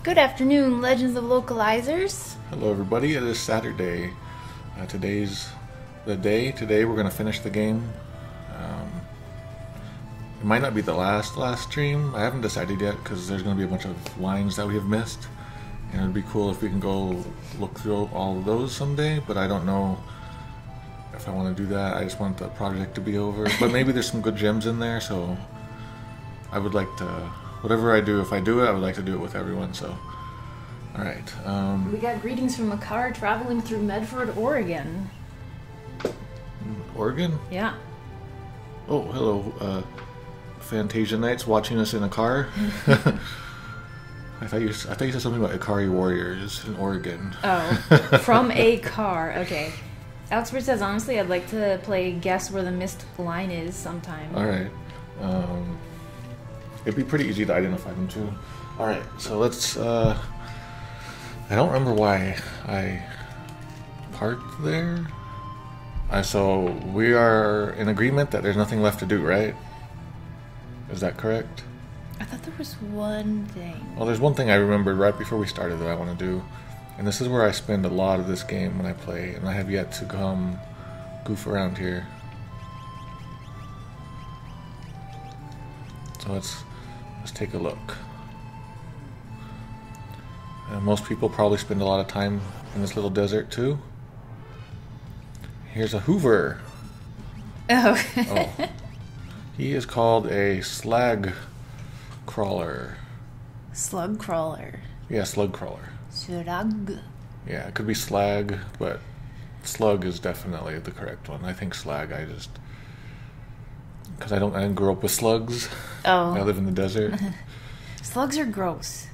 Good afternoon, Legends of Localizers. Hello everybody, it is Saturday. Today's the day. Today we're going to finish the game. It might not be the last stream. I haven't decided yet because there's going to be a bunch of lines that we have missed. And it would be cool if we can go look through all of those someday, but I don't know if I want to do that. I just want the project to be over. But maybe there's some good gems in there, so I would like to... Whatever I do, if I do it, I would like to do it with everyone, so... Alright, We got greetings from a car traveling through Medford, Oregon. Oregon? Yeah. Oh, hello, Fantasia Knights watching us in a car. I thought you said something about Ikari Warriors in Oregon. Oh, from a car, okay. Alex says, honestly, I'd like to play Guess Where the Missed Line Is sometime. Alright, it'd be pretty easy to identify them too. Alright, so let's, I don't remember why I parked there. So we are in agreement that there's nothing left to do, right? Is that correct? I thought there was one thing. Well, there's one thing I remembered right before we started that I want to do. And this is where I spend a lot of this game when I play, and I have yet to come goof around here. So let's take a look. Most people probably spend a lot of time in this little desert too. Here's a Hoover. Oh. Oh. He is called a slag crawler. Slug crawler. Yeah, slug crawler. Slug. Yeah, it could be slag, but slug is definitely the correct one. I think slag, because I didn't grow up with slugs. Oh. I live in the desert. Slugs are gross.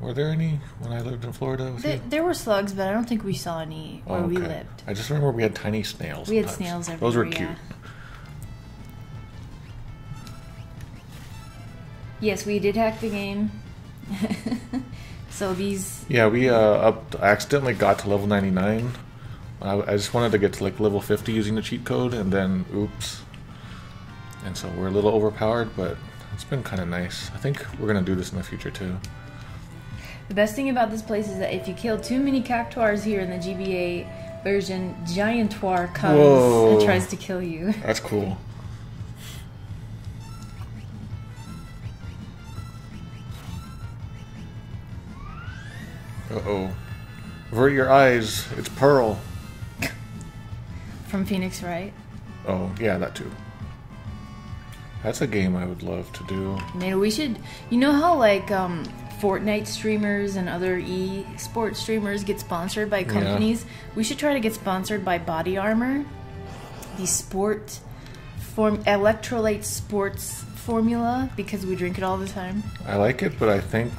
Were there any when I lived in Florida with you? There were slugs, but I don't think we saw any where we lived. I just remember we had tiny snails. We had snails everywhere. Those were cute. Yeah. Yes, we did hack the game. So these... Yeah, we I accidentally got to level 99. I just wanted to get to like level 50 using the cheat code, and then oops. And so we're a little overpowered, but it's been kind of nice. I think we're going to do this in the future too. The best thing about this place is that if you kill too many cactuars here in the GBA version, Giantoir comes and tries to kill you. That's cool. Uh-oh. Avert your eyes. It's Pearl. From Phoenix, right? Oh, yeah, that too. That's a game I would love to do. Man, we should... You know how, like, Fortnite streamers and other e-sport streamers get sponsored by companies? Yeah. We should try to get sponsored by Body Armor. The electrolyte sports formula, because we drink it all the time. I like it, but I think...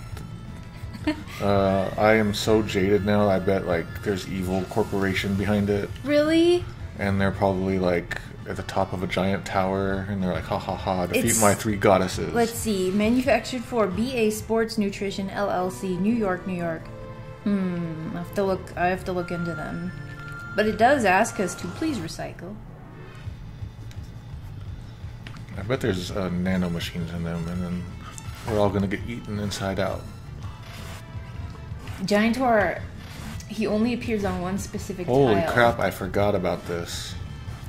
I am so jaded now, I bet, like, there's evil corporation behind it. Really? And they're probably, like, at the top of a giant tower, and they're like, ha ha ha, defeat my 3 goddesses. Let's see, manufactured for BA Sports Nutrition LLC, New York, New York. I have to look into them. But it does ask us to please recycle. I bet there's nano machines in them, and then we're all gonna get eaten inside out. Giantoir, he only appears on one specific tile. Holy crap, I forgot about this.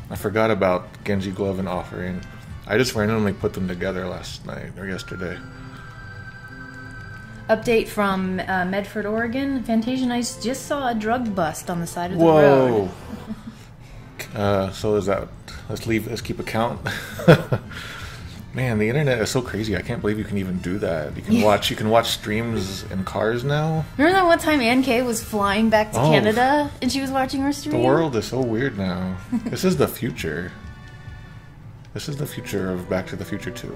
I forgot about Genji Glove and Offering. I just randomly put them together last night, or yesterday. Update from Medford, Oregon. Fantasia Knights just saw a drug bust on the side of the road. So is that... Let's keep a count. Man, the internet is so crazy. I can't believe you can even do that. You can watch streams in cars now. Remember that one time Ann K was flying back to Canada and she was watching our stream? The world is so weird now. This is the future. This is the future of Back to the Future 2.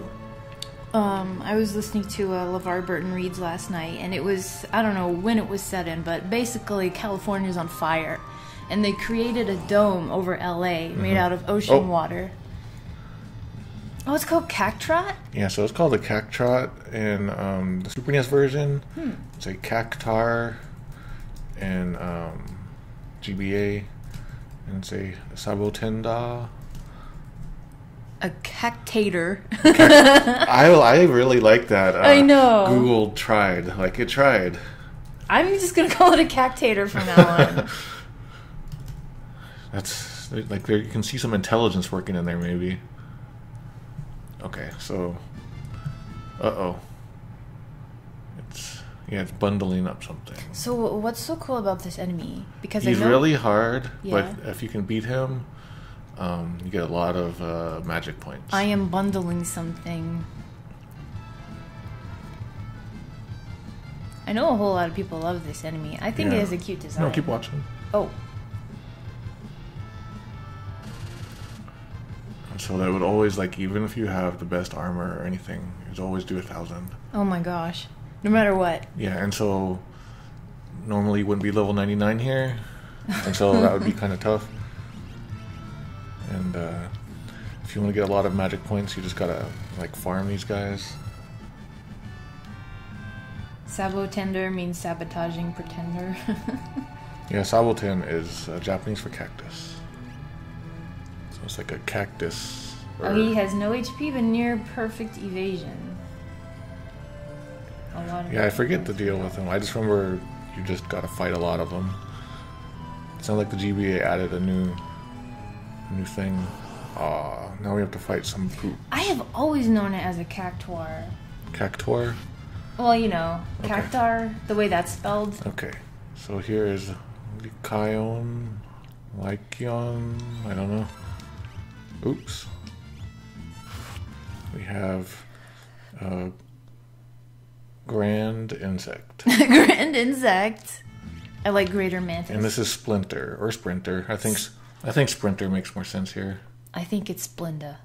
I was listening to LeVar Burton Reads last night, and it was, I don't know when it was set in, but basically California's on fire. And they created a dome over LA made out of ocean water. Oh, it's called Cactrot? Yeah, so it's called a Cactrot in the Super NES version. It's a Cactar in GBA. And it's a Sabotenda. A cactator. I really like that. I know. Google tried. Like, it tried. I'm just gonna call it a cactator from now on. That's like there. You can see some intelligence working in there, maybe. Okay, so. It's bundling up something. So what's so cool about this enemy? Because he's really hard, yeah. but if you can beat him, you get a lot of magic points. I am bundling something. I know a whole lot of people love this enemy. I think it has a cute design. No, keep watching. Oh. And so that would always, like, even if you have the best armor or anything, you'd always do 1,000. Oh my gosh. No matter what. Yeah, and so normally you wouldn't be level 99 here, and so that would be kind of tough. And if you want to get a lot of magic points, you just gotta, like, farm these guys. Sabotender means sabotaging pretender. Yeah, saboten is Japanese for cactus. So it's like a cactus. Oh, he has no HP but near perfect evasion. A lot of I forget the deal with him. I just remember you just gotta fight a lot of them. It sounds like the GBA added a new thing. Aw, now we have to fight some poop. I have always known it as a cactuar. Cactuar? Well, you know, cactar, the way that's spelled. Okay, so here is Lycion, I don't know. Oops. We have Grand Insect. Grand Insect. I like Greater Mantis. And this is Splinter, or Sprinter. I think Sprinter makes more sense here. I think it's Splinda.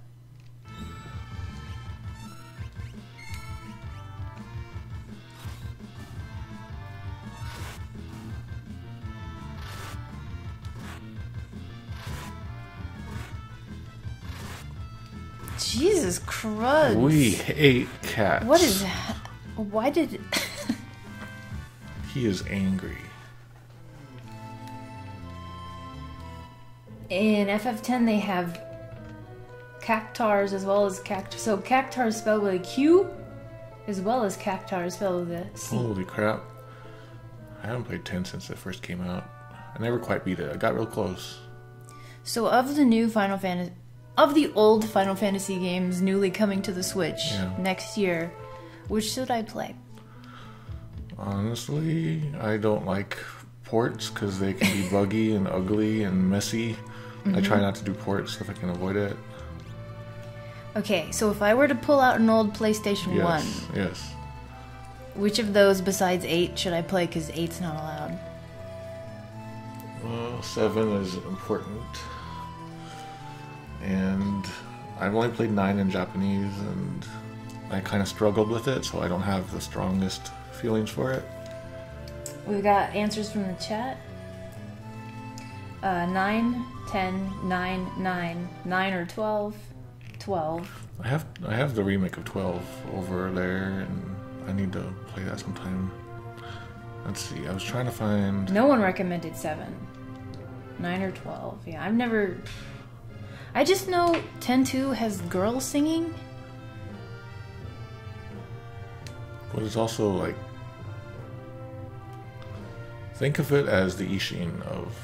Jesus Christ. We hate cats. What is that? Why did... He is angry. In FF10 they have cactars as well as cactar. So cactar is spelled with a Q as well as cactar is spelled with a C. Holy crap. I haven't played 10 since it first came out. I never quite beat it. I got real close. So of the new Final Fantasy... Of the old Final Fantasy games newly coming to the Switch next year, which should I play? Honestly, I don't like ports because they can be buggy and ugly and messy. I try not to do ports if I can avoid it. Okay, so if I were to pull out an old PlayStation 1, yes. Which of those besides 8 should I play? Because 8's not allowed. Well, 7 is important. And I've only played 9 in Japanese, and I kind of struggled with it, so I don't have the strongest feelings for it. We've got answers from the chat. 9, 10, 9, 9, 9 or 12, 12. I have the remake of 12 over there, and I need to play that sometime. Let's see, I was trying to find... No one recommended 7. 9 or 12. Yeah, I've never... I just know 10-2 has girls singing. But it's also like... Think of it as the Ishin of...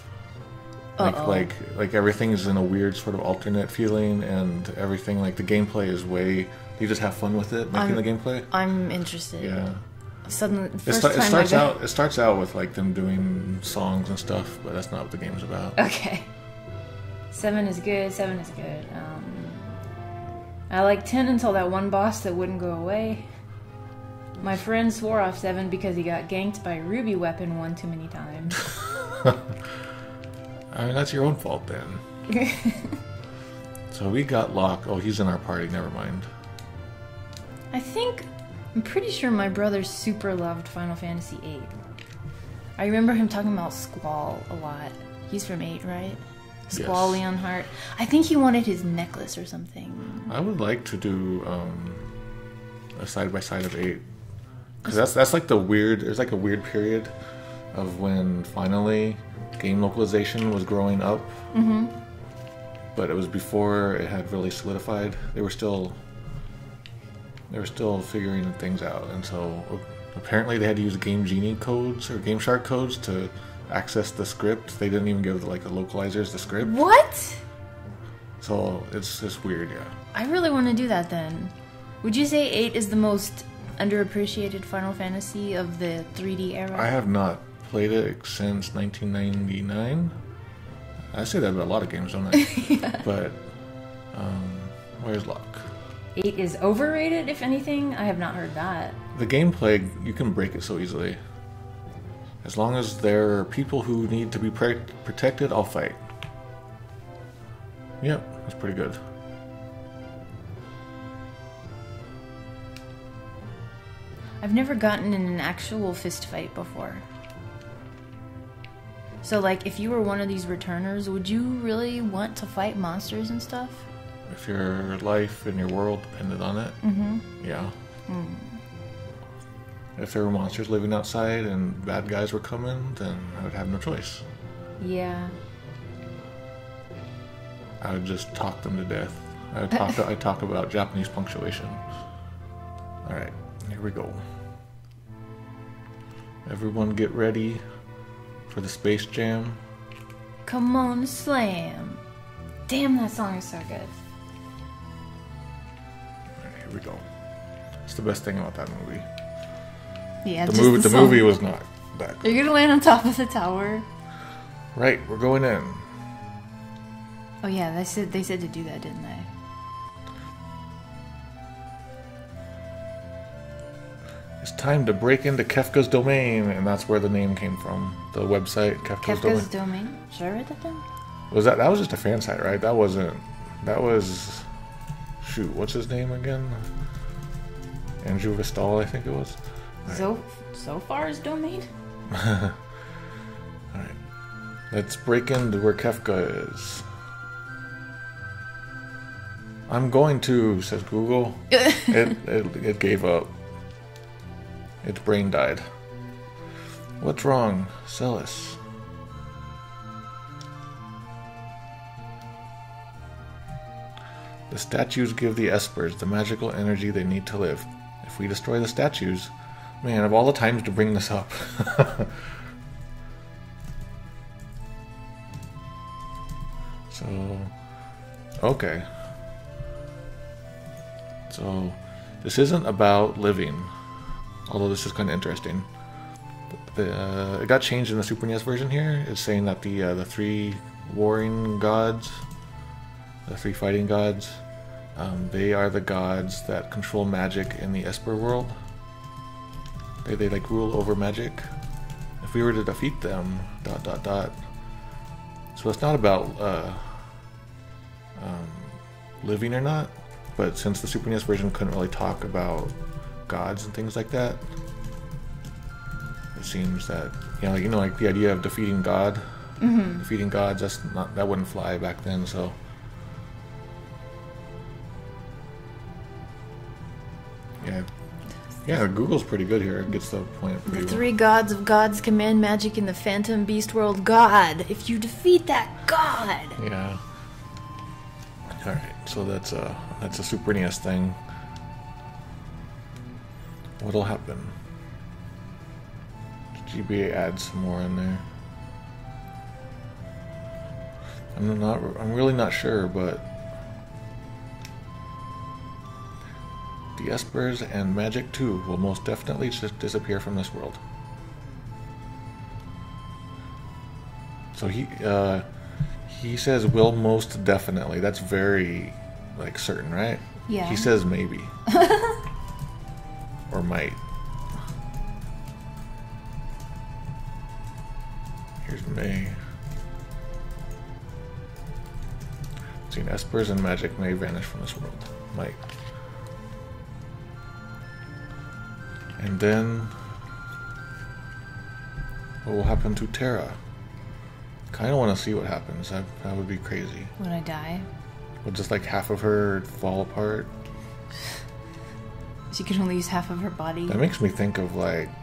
Like everything is in a weird sort of alternate feeling, and everything, like the gameplay is way... You just have fun with it, making the gameplay. I'm interested. Yeah. Suddenly, It starts out with like them doing songs and stuff, but that's not what the game's about. Okay. 7 is good. 7 is good. I like 10 until that one boss that wouldn't go away. My friend swore off 7 because he got ganked by Ruby Weapon one too many times. I mean, that's your own fault then. So we got Locke. Oh, he's in our party. Never mind. I'm pretty sure my brother super loved Final Fantasy VIII. I remember him talking about Squall a lot. He's from 8, right? Squall Yes. Leonhardt. I think he wanted his necklace or something. I would like to do a side-by-side of 8. Because that's like the weird... There's like a weird period of when finally game localization was growing up. but it was before it had really solidified. They were still figuring things out, and so apparently they had to use Game Genie codes or Game Shark codes to access the script. They didn't even give the localizers the script. What? So it's just weird, yeah. I really want to do that then. Would you say 8 is the most underappreciated Final Fantasy of the 3D era? I have not played it since 1999. I say that about a lot of games, don't I? Yeah. But where's Locke? 8 is overrated, if anything? I have not heard that. The gameplay, you can break it so easily. As long as there are people who need to be protected, I'll fight. Yep, that's pretty good. I've never gotten in an actual fist fight before. So, like, if you were one of these returners, would you really want to fight monsters and stuff? If your life and your world depended on it, yeah. If there were monsters living outside and bad guys were coming, then I would have no choice. Yeah. I would just talk them to death. I'd talk about Japanese punctuation. Alright, here we go. Everyone get ready for the Space Jam. Come on, slam. Damn, that song is so good. Alright, here we go. It's the best thing about that movie. Yeah, The movie was not that good. You're gonna land on top of the tower? Right, we're going in. Oh yeah, they said to do that, didn't they? It's time to break into Kefka's domain, and that's where the name came from. The website, Kefka's domain. Should I write that down? That was just a fan site, right? That was shoot, what's his name again? Andrew Vistal, I think it was. So far's domain? Alright. Let's break into where Kefka is. I'm going to, says Google. It gave up. Its brain died. What's wrong? Celis. The statues give the Espers the magical energy they need to live. If we destroy the statues... Man, of all the times to bring this up. So... Okay. So... This isn't about living. Although this is kind of interesting. It got changed in the Super NES version here. It's saying that the three warring gods... The three fighting gods... they are the gods that control magic in the Esper world. They like rule over magic. If we were to defeat them, ... So it's not about living or not, but since the Super NES version couldn't really talk about gods and things like that, it seems that like the idea of defeating God, defeating gods, that wouldn't fly back then. So. Yeah, Google's pretty good here. It gets the point pretty well. The three gods of gods command magic in the Phantom Beast world. God, if you defeat that god. Yeah. All right, so that's a Super NES thing. What'll happen? GBA adds some more in there. I'm really not sure, but. The Espers and Magic 2 will most definitely just disappear from this world. So he says will most definitely. That's very certain, right? Yeah. He says maybe. Or might. Here's May. See, Espers and Magic may vanish from this world. Might. And then, what will happen to Terra? Kind of want to see what happens. That would be crazy. Would I die? Will just half of her fall apart? She can only use half of her body. That makes me think of and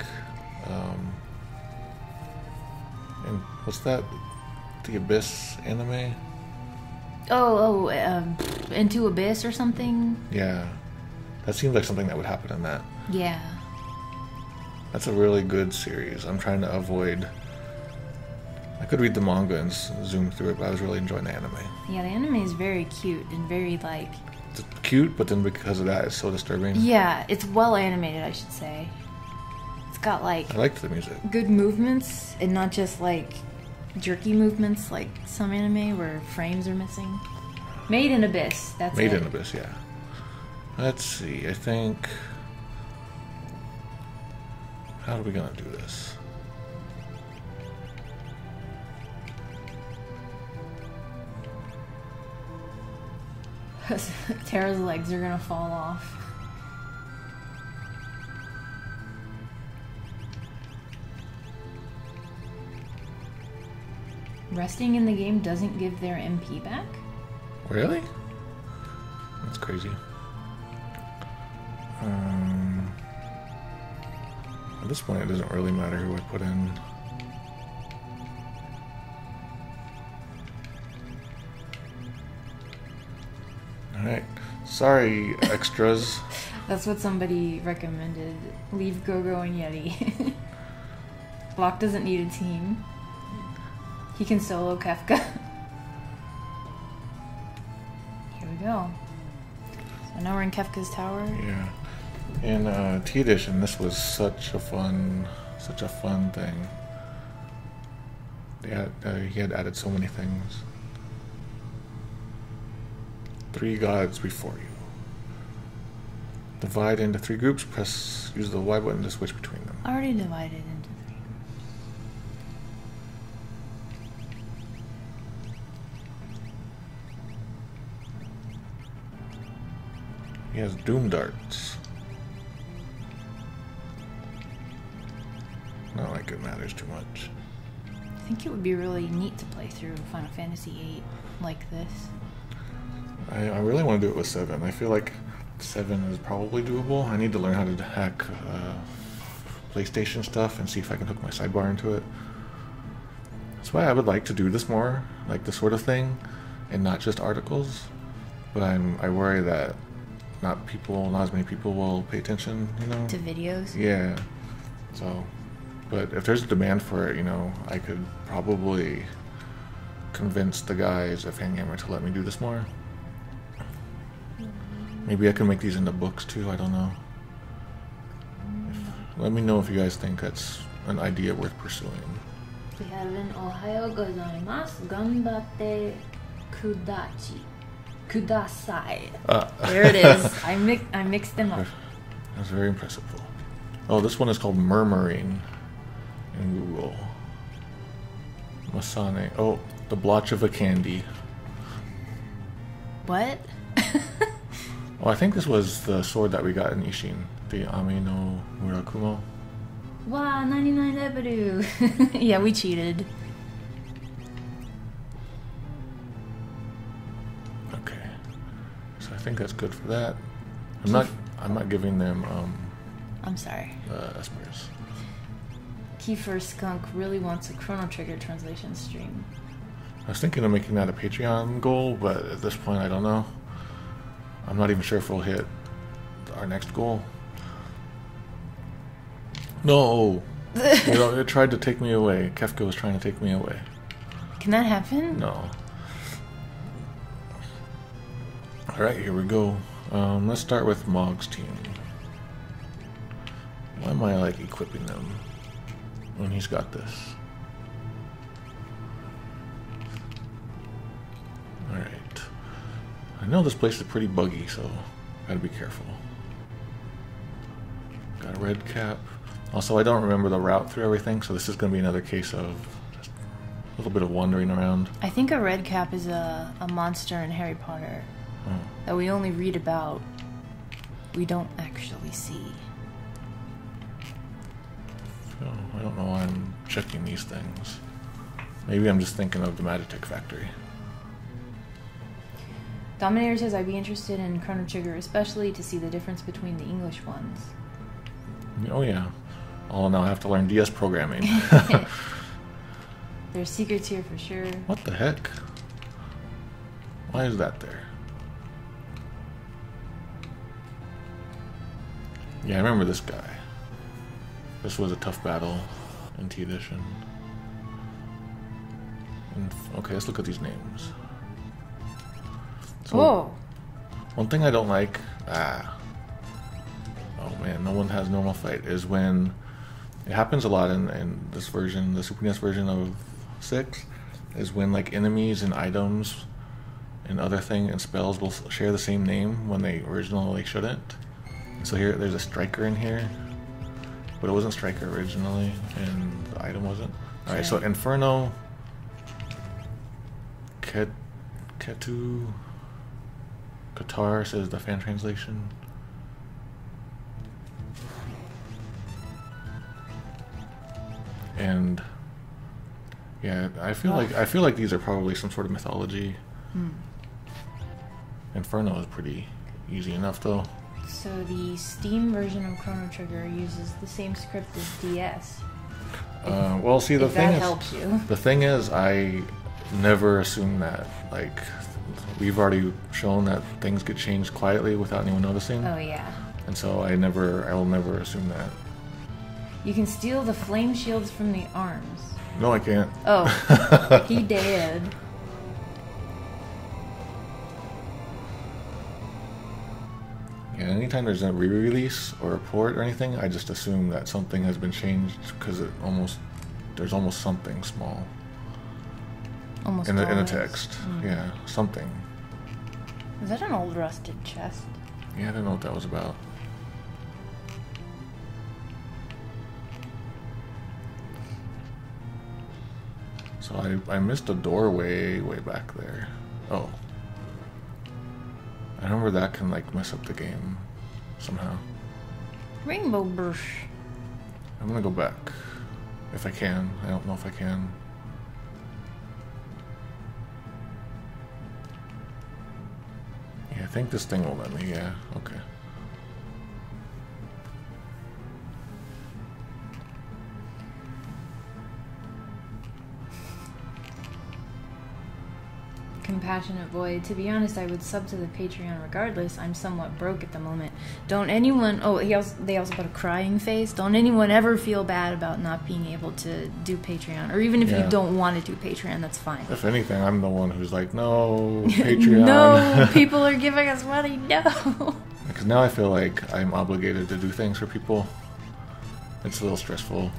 what's that? The Abyss anime? Into Abyss or something? Yeah. That seems like something that would happen in that. Yeah. That's a really good series. I'm trying to avoid... I could read the manga and zoom through it, but I was really enjoying the anime. Yeah, the anime is very cute and very, like... It's cute, but then because of that, it's so disturbing. Yeah, it's well animated, I should say. It's got, like... I liked the music. Good movements, and not just, like, jerky movements like some anime where frames are missing. Made in Abyss, that's Made it. in Abyss, yeah. Let's see, I think... How are we gonna do this? Tara's legs are gonna fall off. Resting in the game doesn't give their MP back? Really? That's crazy. At this point, it doesn't really matter who I put in. Alright. Sorry, extras. That's what somebody recommended. Leave Gogo and Yeti. Block doesn't need a team. He can solo Kefka. Here we go. So now we're in Kefka's tower. Yeah. In T Edition, this was such a fun thing. He had added so many things. 3 gods before you. Divide into 3 groups. Use the Y button to switch between them. Already divided into 3. He has doom darts. Not like it matters too much. I think it would be really neat to play through Final Fantasy VIII like this. I really want to do it with 7. I feel like 7 is probably doable. I need to learn how to hack PlayStation stuff and see if I can hook my sidebar into it. That's why I would like to do this more, like this sort of thing, and not just articles. But I worry that not as many people will pay attention, you know? To videos? Yeah. So, but if there's a demand for it, you know, I could probably convince the guys at Fangamer to let me do this more. Maybe I can make these into books too, I don't know. Let me know if you guys think that's an idea worth pursuing. We have an Ohayo gozaimasu, ganbatte kudasai. There it is. I mixed them up. That's very impressive. Oh, this one is called Murmuring in Google. Masane. Oh, the blotch of a candy. What? Well, I think this was the sword that we got in Ishin. The Ami no Murakumo. Wow, 99 Ebidu. Yeah, we cheated. Okay. So I think that's good for that. I'm not giving them I'm sorry. Espers. Kiefer Skunk really wants a Chrono Trigger translation stream. I was thinking of making that a Patreon goal, but at this point I don't know. I'm not even sure if we'll hit our next goal. No! You know, it tried to take me away. Kefka was trying to take me away. Can that happen? No. Alright, here we go. Let's start with Mog's team. Why am I, like, equipping them when he's got this? Alright. I know this place is pretty buggy, so gotta be careful. Got a red cap. Also, I don't remember the route through everything, so this is gonna be another case of just a little bit of wandering around. I think a red cap is a monster in Harry Potter that we only read about. We don't actually see. So, I don't know why I'm checking these things. Maybe I'm just thinking of the Magitech Factory. Dominator says I'd be interested in Chrono Trigger, especially to see the difference between the English ones. Oh yeah. Oh, now I have to learn DS programming. There's secrets here for sure. What the heck? Why is that there? Yeah, I remember this guy. This was a tough battle in T Edition. And, okay, let's look at these names. So, Whoa. one thing I don't like, oh man, no one has normal fight, is when it happens a lot in this version, the Super NES version of 6, is when like enemies and items and other thing and spells will share the same name when they originally shouldn't. So here, there's a striker in here, but it wasn't striker originally, and the item wasn't. All right, so Inferno, Ketu, Qatar says the fan translation. And yeah, I feel like these are probably some sort of mythology. Inferno is pretty easy enough though. So the Steam version of Chrono Trigger uses the same script as DS. Well, see, the thing that is, helps you. The thing is, I never assume that. Like, we've already shown that things get changed quietly without anyone noticing. Oh yeah. And so I will never assume that. You can steal the flame shields from the arms. No, I can't. Oh, he did. Yeah, anytime there's a re-release or a port or anything, I just assume that something has been changed because there's almost something small. Almost in the always. text. Yeah, something. Is that an old rusted chest? Yeah, I don't know what that was about. So I missed a doorway way back there. Oh. I remember that can like mess up the game somehow. Rainbow Bush. I'm gonna go back. If I can. I don't know if I can. Yeah, I think this thing will let me, yeah. Okay. Compassionate Void. To be honest, I would sub to the Patreon regardless. I'm somewhat broke at the moment. Don't anyone... Oh, they also put a crying face. Don't anyone ever feel bad about not being able to do Patreon. Or even if you don't want to do Patreon, that's fine. If anything, I'm the one who's like, no, Patreon. No, people are giving us money. No. Because now I feel like I'm obligated to do things for people. It's a little stressful.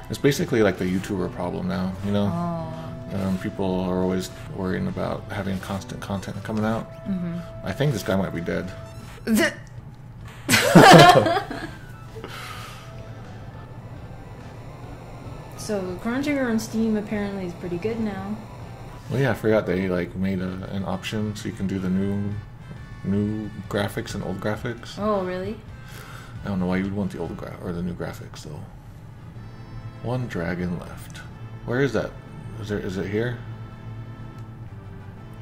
It's basically like the YouTuber problem now, you know? Oh. People are always worrying about having constant content coming out. I think this guy might be dead. So Chrono Trigger on Steam apparently is pretty good now. Well, yeah, I forgot they like made an option so you can do the new graphics and old graphics. Oh, really? I don't know why you would want the old or the new graphics though. One dragon left. Where is that? Is it here?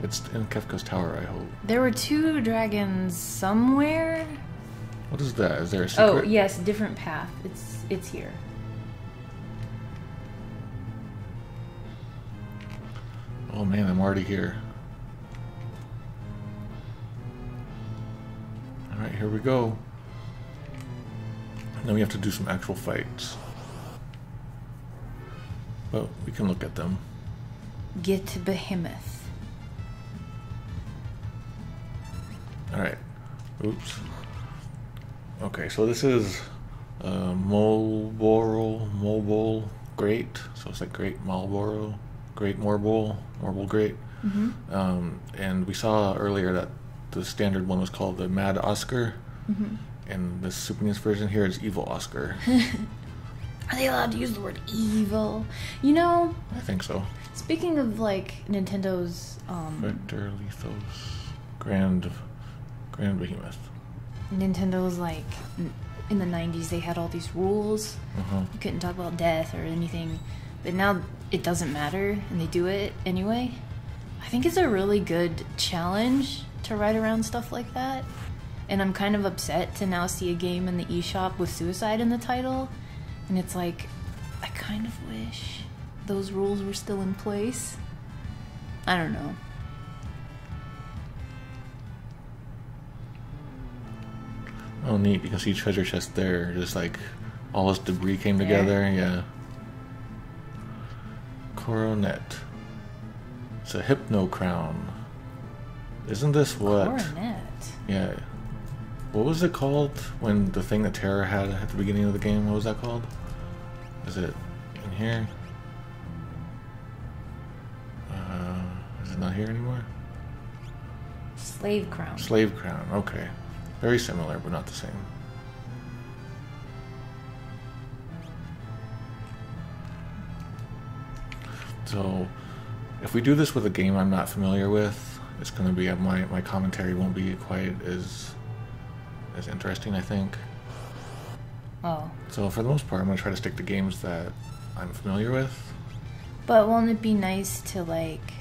It's in Kefka's tower, I hope. There were 2 dragons somewhere. What is that? Is there a secret? Oh, yes, different path. It's here. Oh man, I'm already here. Alright, here we go. And then we have to do some actual fights. But we can look at them. Get Behemoth. Alright. Oops. Okay, so this is Molbol Great. So it's like Great Marlboro, Great Morbol Great. And we saw earlier that the standard one was called the Mad Oscar. And the Super NES version here is Evil Oscar. Are they allowed to use the word evil? You know... I think so. Speaking of, like, Nintendo's, Vector, Lethos, Grand Behemoth. Nintendo's, like, in the 90s, they had all these rules. You couldn't talk about death or anything. But now it doesn't matter, and they do it anyway. I think it's a really good challenge to write around stuff like that. And I'm kind of upset to now see a game in the eShop with suicide in the title. And it's like, I kind of wish those rules were still in place. I don't know. Oh, neat. You can see treasure chests there. Just like all this debris came together. Yeah. Coronet. It's a hypno crown. Isn't this what? Coronet. Yeah. What was it called when the thing that Terra had at the beginning of the game? What was that called? Is it in here? Is it not here anymore? Slave crown. Slave crown. Okay. Very similar, but not the same. So, if we do this with a game I'm not familiar with, it's going to be my commentary won't be quite as interesting, I think. Oh. So for the most part, I'm going to try to stick to games that I'm familiar with. But won't it be nice to like...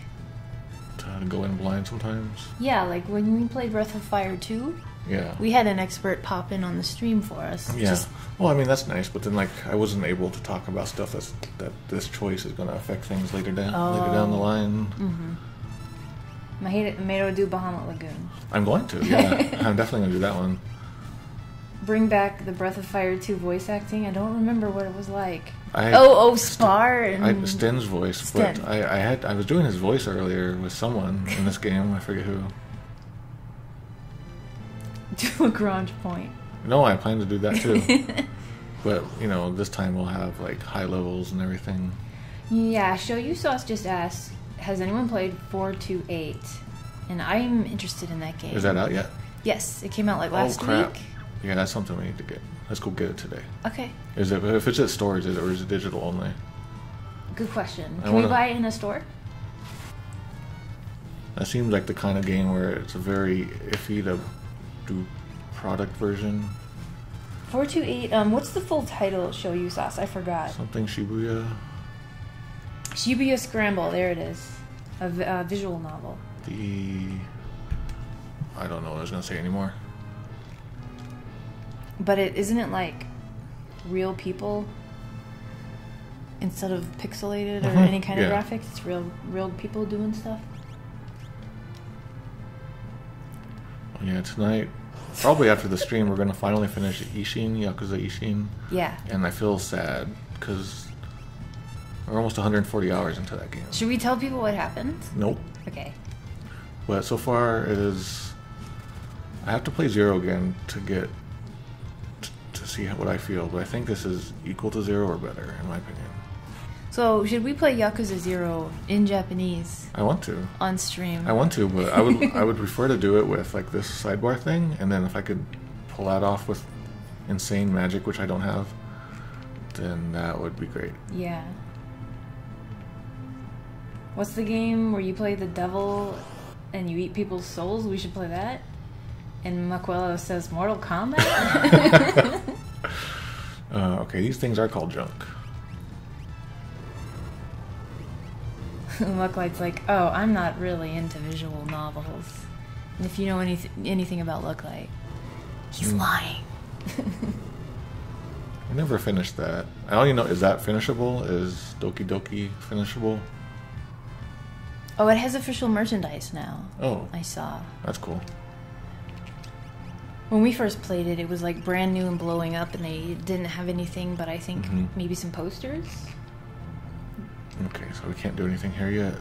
To go in blind sometimes? Yeah, like when we played Breath of Fire 2, yeah, we had an expert pop in on the stream for us. Yeah. Well, I mean, that's nice, but then like I wasn't able to talk about stuff that this choice is going to affect things later down the line. Mm-hmm. Mahito do Bahamut Lagoon. I'm going to, yeah. I'm definitely going to do that one. Bring back the Breath of Fire 2 voice acting. I don't remember what it was like. Spar and Sten's voice, Sten. But I was doing his voice earlier with someone in this game. I forget who. To a Grange point. No, I plan to do that too. But you know, this time we'll have like high levels and everything. Yeah, Show You Sauce just asked, has anyone played 428? And I'm interested in that game. Is that out yet? Yes, it came out like last week. Yeah, that's something we need to get. Let's go get it today. Okay. Is it, if it's at stores, or is it digital only? Good question. Can we buy it in a store? That seems like the kind of game where it's very iffy to do product version. 428, what's the full title of Show You Sauce? I forgot. Something Shibuya. Shibuya Scramble, there it is. A visual novel. I don't know what I was going to say anymore. But isn't it like real people instead of pixelated or any kind of graphics? It's real people doing stuff. Well, yeah, tonight, probably after the stream, we're going to finally finish Yakuza Ishin. Yeah. And I feel sad because we're almost 140 hours into that game. Should we tell people what happened? Nope. Okay. But so far it is... I have to play Zero again to get... to see what I feel, but I think this is equal to Zero or better, in my opinion. So, should we play Yakuza 0 in Japanese? I want to. On stream. I want to, but I would prefer to do it with like this sidebar thing, and then if I could pull that off with insane magic, which I don't have, then that would be great. Yeah. What's the game where you play the devil and you eat people's souls? We should play that. And Maquello says Mortal Kombat? Okay, these things are called junk. Lucklight's like, oh, I'm not really into visual novels. And if you know anything about Lucklight, he's lying. I never finished that. I only know, is that finishable? Is Doki Doki finishable? Oh, it has official merchandise now. Oh. I saw. That's cool. When we first played it, it was like brand new and blowing up, and they didn't have anything but I think maybe some posters. Okay, so we can't do anything here yet.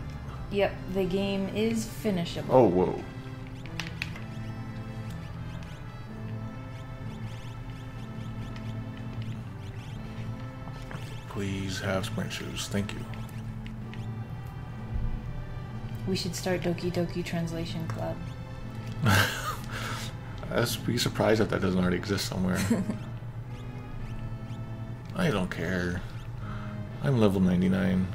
Yep, the game is finishable. Oh, whoa. Please have sprint shoes. Thank you. We should start Doki Doki Translation Club. I'd be surprised if that doesn't already exist somewhere. I don't care. I'm level 99.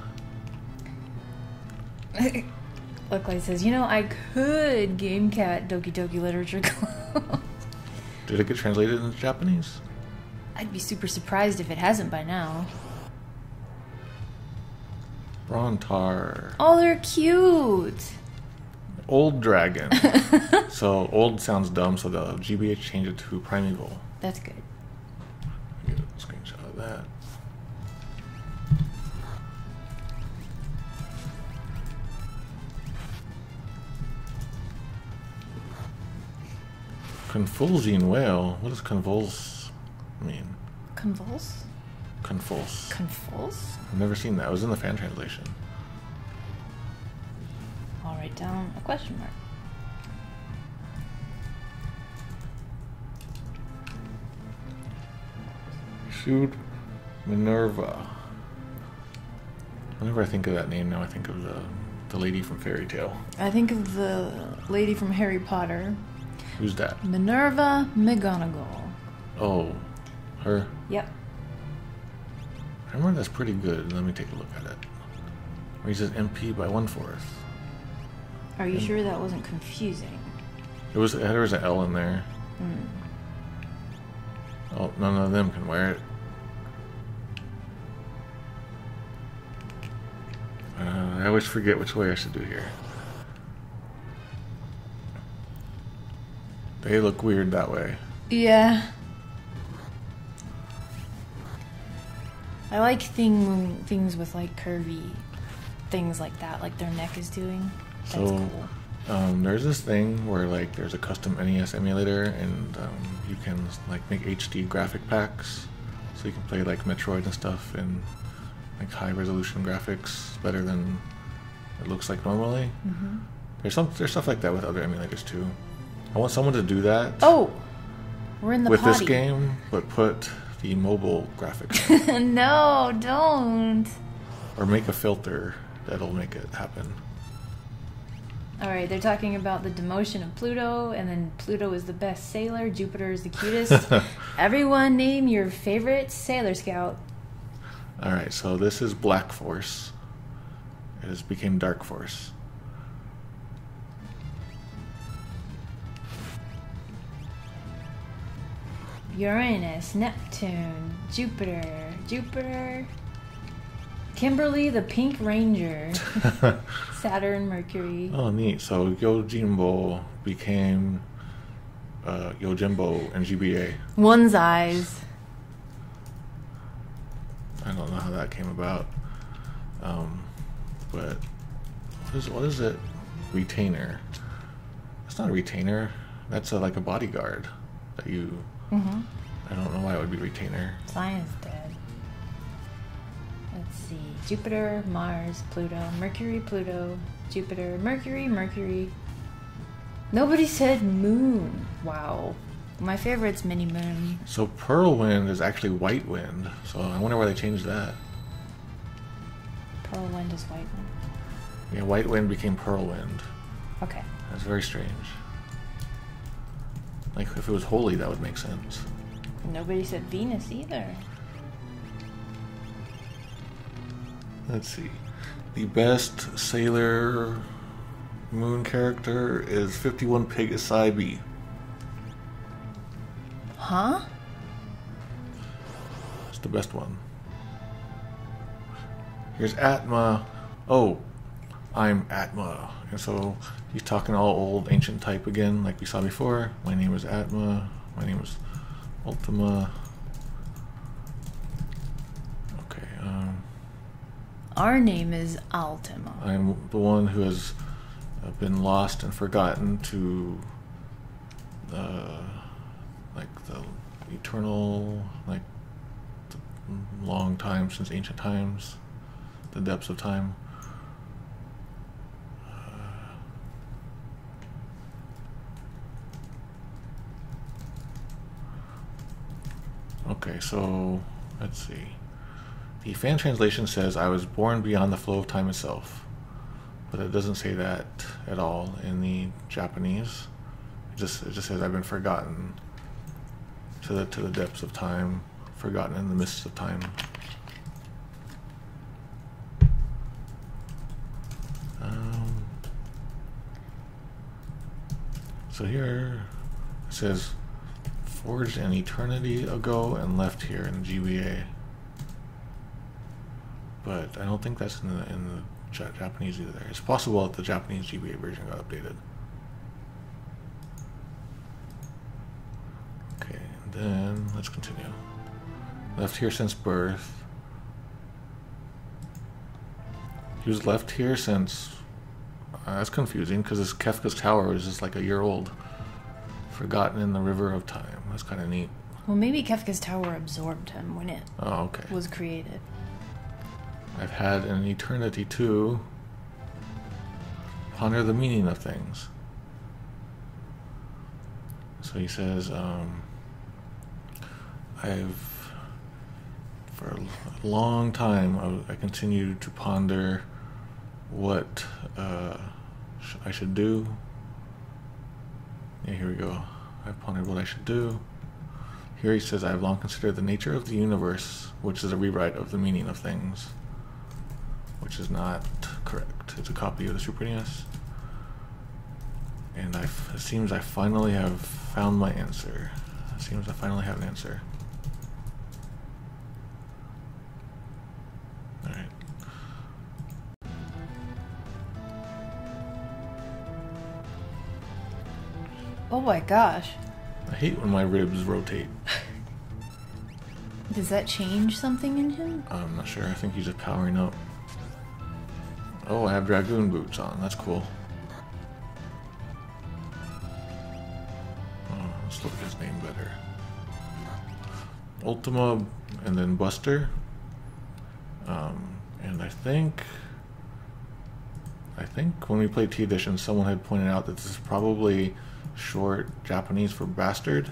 Lucklight says, you know, I could game cat Doki Doki Literature Club. Did it get translated into Japanese? I'd be super surprised if it hasn't by now. Brontar. Oh, they're cute. Old dragon. So old sounds dumb, so the GBH changed it to primeval. That's good. Get a screenshot of that. Convulsing whale. What does convulse mean? Convulse? Convulse. Convulse? I've never seen that. It was in the fan translation. I'll write down a question mark. Shoot Minerva. Whenever I think of that name now, I think of the lady from Fairy Tale. I think of the lady from Harry Potter. Who's that? Minerva McGonagall. Oh, her? Yep. I remember that's pretty good. Let me take a look at it. Raises MP by 1/4. Are you sure that wasn't confusing? There was an L in there. Oh, none of them can wear it. I always forget which way I should do here. They look weird that way. Yeah. I like things with like curvy things like that, like their neck is doing. That's cool. There's this thing where like there's a custom NES emulator, and you can like make HD graphic packs, so you can play like Metroid and stuff in like high resolution graphics better than it looks like normally. There's stuff like that with other emulators too. I want someone to do that. Oh, we're in the with potty. This game, but put the mobile graphics in. No, don't. Or make a filter that'll make it happen. Alright, they're talking about the demotion of Pluto, and then Pluto is the best sailor, Jupiter is the cutest. Everyone name your favorite Sailor Scout. Alright, so this is Black Force. It has became Dark Force. Uranus, Neptune, Jupiter, Kimberly the Pink Ranger, Saturn, Mercury. Oh, neat. So Yojimbo became Yojimbo and GBA. One's eyes. I don't know how that came about. But what is it? Retainer. It's not a retainer. That's like a bodyguard that you... I don't know why it would be retainer. Science dead. Let's see. Jupiter, Mars, Pluto, Mercury, Pluto, Jupiter, Mercury. Nobody said moon. Wow. My favorite's Mini Moon. So Pearl Wind is actually White Wind. So I wonder why they changed that. Pearl Wind is White Wind. Yeah, White Wind became Pearl Wind. Okay. That's very strange. Like, if it was holy, that would make sense. Nobody said Venus either. Let's see. The best Sailor Moon character is 51 Pig Asaibi. Huh? It's the best one. Here's Atma. Oh, I'm Atma. And so he's talking all old ancient type again, like we saw before. My name is Atma. My name is Ultima. Okay. Our name is Ultima. I'm the one who has been lost and forgotten to like the eternal, like the long time since ancient times, the depths of time. Okay, so let's see. The fan translation says, I was born beyond the flow of time itself. But it doesn't say that at all in the Japanese. It just says, I've been forgotten to the depths of time, forgotten in the mists of time. So here it says, forged an eternity ago and left here in GBA. But I don't think that's in the Japanese either. It's possible that the Japanese GBA version got updated. Okay, and then let's continue. Left here since birth. He was left here since... that's confusing because this Kefka's tower is just like a year old. Forgotten in the river of time. That's kind of neat. Well, maybe Kefka's tower absorbed him when it Okay. was created. I've had an eternity to ponder the meaning of things. So he says, for a long time, I continued to ponder what I should do. Yeah, here we go. I pondered what I should do. Here he says, I have long considered the nature of the universe, which is a rewrite of the meaning of things, which is not correct. It's a copy of the Super NES. And it seems I finally have found my answer. It seems I finally have an answer. Alright. Oh my gosh. I hate when my ribs rotate. Does that change something in him? I'm not sure. I think he's just powering up. Oh, I have Dragoon boots on. That's cool. Oh, let's look at his name better. Ultima and then Buster. And I think when we played T Edition, someone had pointed out that this is probably short Japanese for bastard,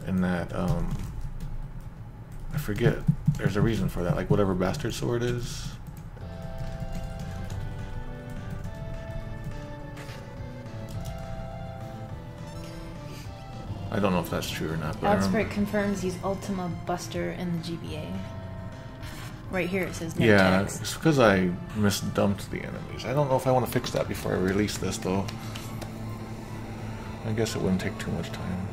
and that I forget. There's a reason for that, like whatever bastard sword is. I don't know if that's true or not, but Outsprite confirms he's Ultima Buster in the GBA. Right here it says no yeah, text. it's because I misdumped the enemies. I don't know if I want to fix that before I release this, though. I guess it wouldn't take too much time.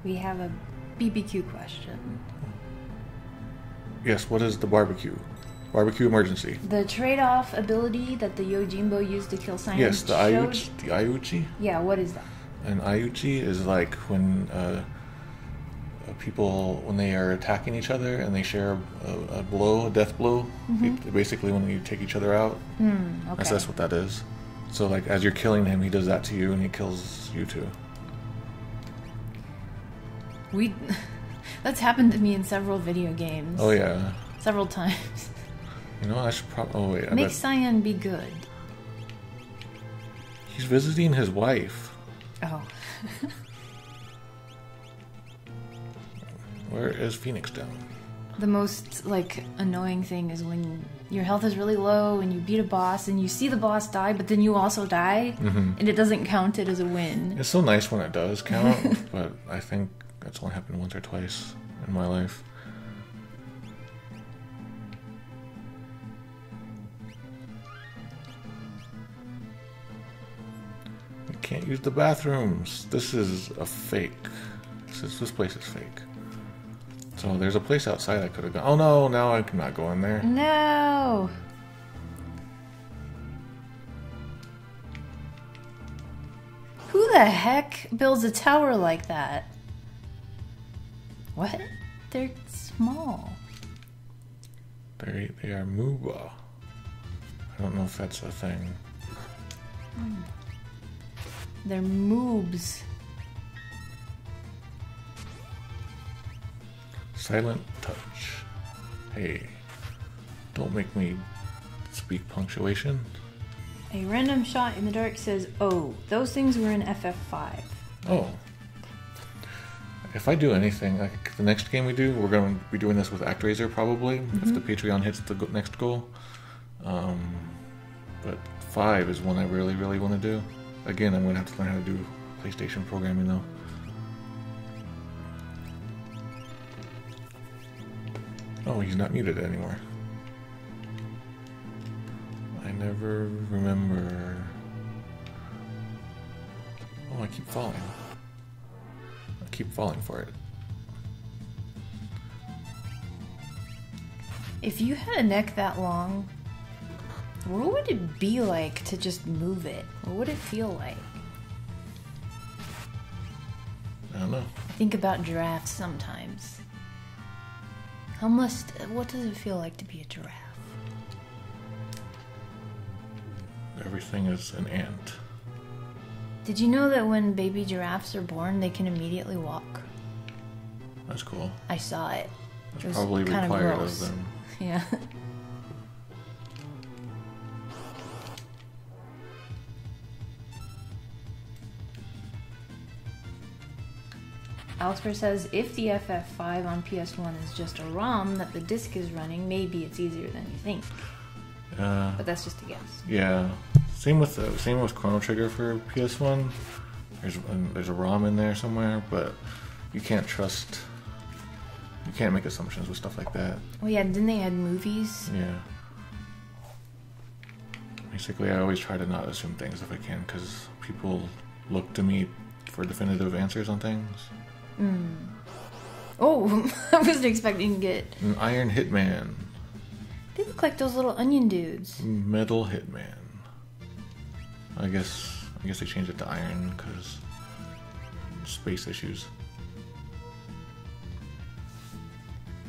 We have a BBQ question. Yes, what is the barbecue? Barbecue emergency. The trade-off ability that the Yojimbo used to kill Cyan. Yes, the Ayuchi. Yeah, what is that? An Ayuchi is like when people, when they are attacking each other and they share a blow, a death blow, basically when you take each other out. Okay. That's what that is. So like as you're killing him, he does that to you and he kills you too. That's happened to me in several video games. Oh yeah. Several times. You know, I should probably... Oh wait, Make Cyan be good. He's visiting his wife. Oh. Where is Phoenix down? The most, like, annoying thing is when your health is really low and you beat a boss and you see the boss die, but then you also die, and it doesn't count it as a win. It's so nice when it does count, but I think that's only happened once or twice in my life. You can't use the bathrooms. This is a fake. This place is fake. So there's a place outside I could have gone. Oh no, now I cannot go in there. No! Who the heck builds a tower like that? What? They're small. They are Muba. I don't know if that's a thing. They're moobs. Silent touch. Hey, don't make me speak punctuation. A random shot in the dark says, oh, those things were in FF5. Oh. If I do anything, like the next game we do, we're going to be doing this with ActRaiser probably, if the Patreon hits the next goal. But 5 is one I really, really want to do. Again, I'm going to have to learn how to do PlayStation programming though. Oh, he's not muted anymore. I never remember... Oh, I keep falling. I keep falling for it. If you had a neck that long, what would it be like to just move it? What would it feel like? I don't know. Think about giraffes sometimes. What does it feel like to be a giraffe? everything is an ant. Did you know that when baby giraffes are born, they can immediately walk? That's cool. I saw it. That's It was probably kind required of gross. of them. Yeah. Alex says, if the FF5 on PS1 is just a ROM that the disc is running, maybe it's easier than you think. But that's just a guess. Yeah. Same with Chrono Trigger for PS1. There's a ROM in there somewhere, but you can't make assumptions with stuff like that. Oh yeah, didn't they add movies? Yeah. Basically, I always try to not assume things if I can, because people look to me for definitive answers on things. Oh, I wasn't expecting to get... An Iron Hitman. They look like those little onion dudes. Metal Hitman. I guess they changed it to Iron because space issues.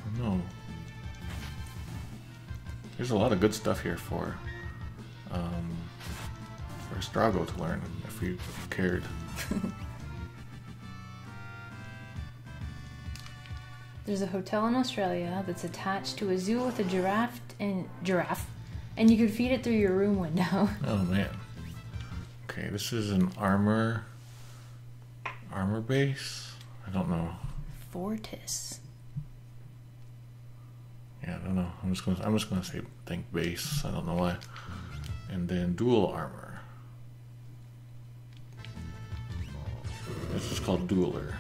Oh no. There's a lot of good stuff here for Strago to learn if you cared. There's a hotel in Australia that's attached to a zoo with a giraffe, and you could feed it through your room window. Oh man. Okay, this is an armor base. I don't know. Fortis. Yeah, I don't know. I'm just gonna say think base. I don't know why. And then dual armor. This is called dueler.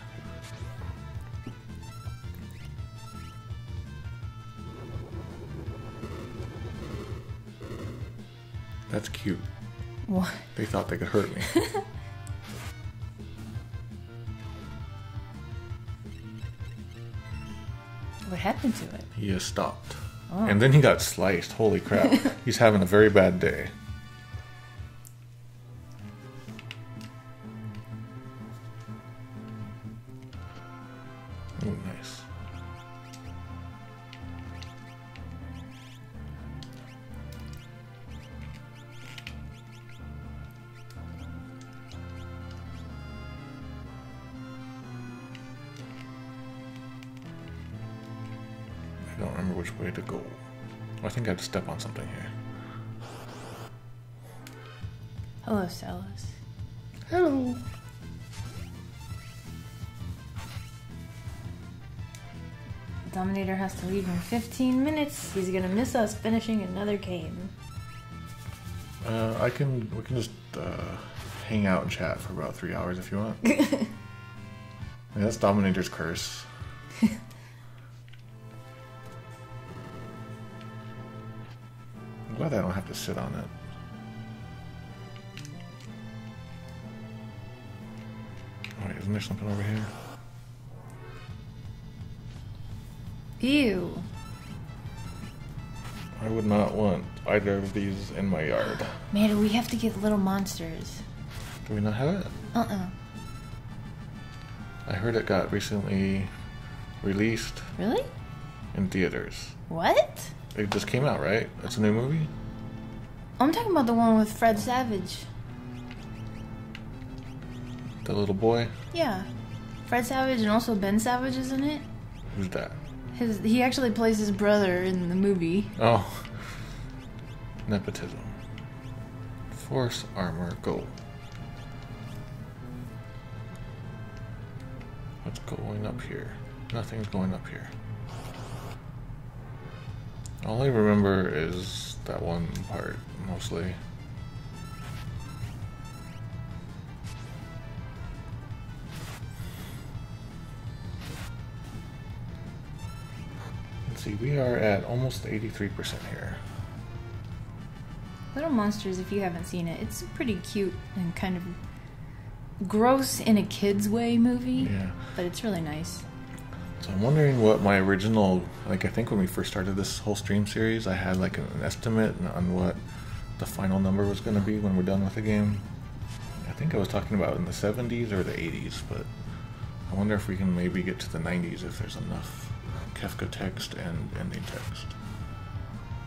That's cute. What? They thought they could hurt me. What happened to it? He has stopped. Oh. And then he got sliced. Holy crap. He's having a very bad day. Oh, nice. I don't remember which way to go. I think I have to step on something here. Hello, Celis. Hello. The Dominator has to leave in 15 minutes. He's gonna miss us finishing another game. We can just hang out and chat for about 3 hours if you want. Yeah, that's Dominator's curse. I'm glad I don't have to sit on it. Wait, isn't there something over here? Ew. I would not want either of these in my yard. Man, we have to get little monsters. Do we not have it? I heard it got recently released Really? in theaters. What? It just came out, right? It's a new movie? I'm talking about the one with Fred Savage. The little boy? Yeah. Fred Savage and also Ben Savage is in it. Who's that? He actually plays his brother in the movie. Oh. Nepotism. Force armor, go. What's going up here? Nothing's going up here. All I remember is that one part, mostly. Let's see, we are at almost 83% here. Little Monsters, if you haven't seen it, it's a pretty cute and kind of gross in a kid's way movie. Yeah. But it's really nice. So I'm wondering what my original, like I think when we first started this whole stream series, I had like an estimate on what the final number was going to be when we're done with the game. I think I was talking about in the 70s or the 80s, but I wonder if we can maybe get to the 90s if there's enough Kefka text and ending text.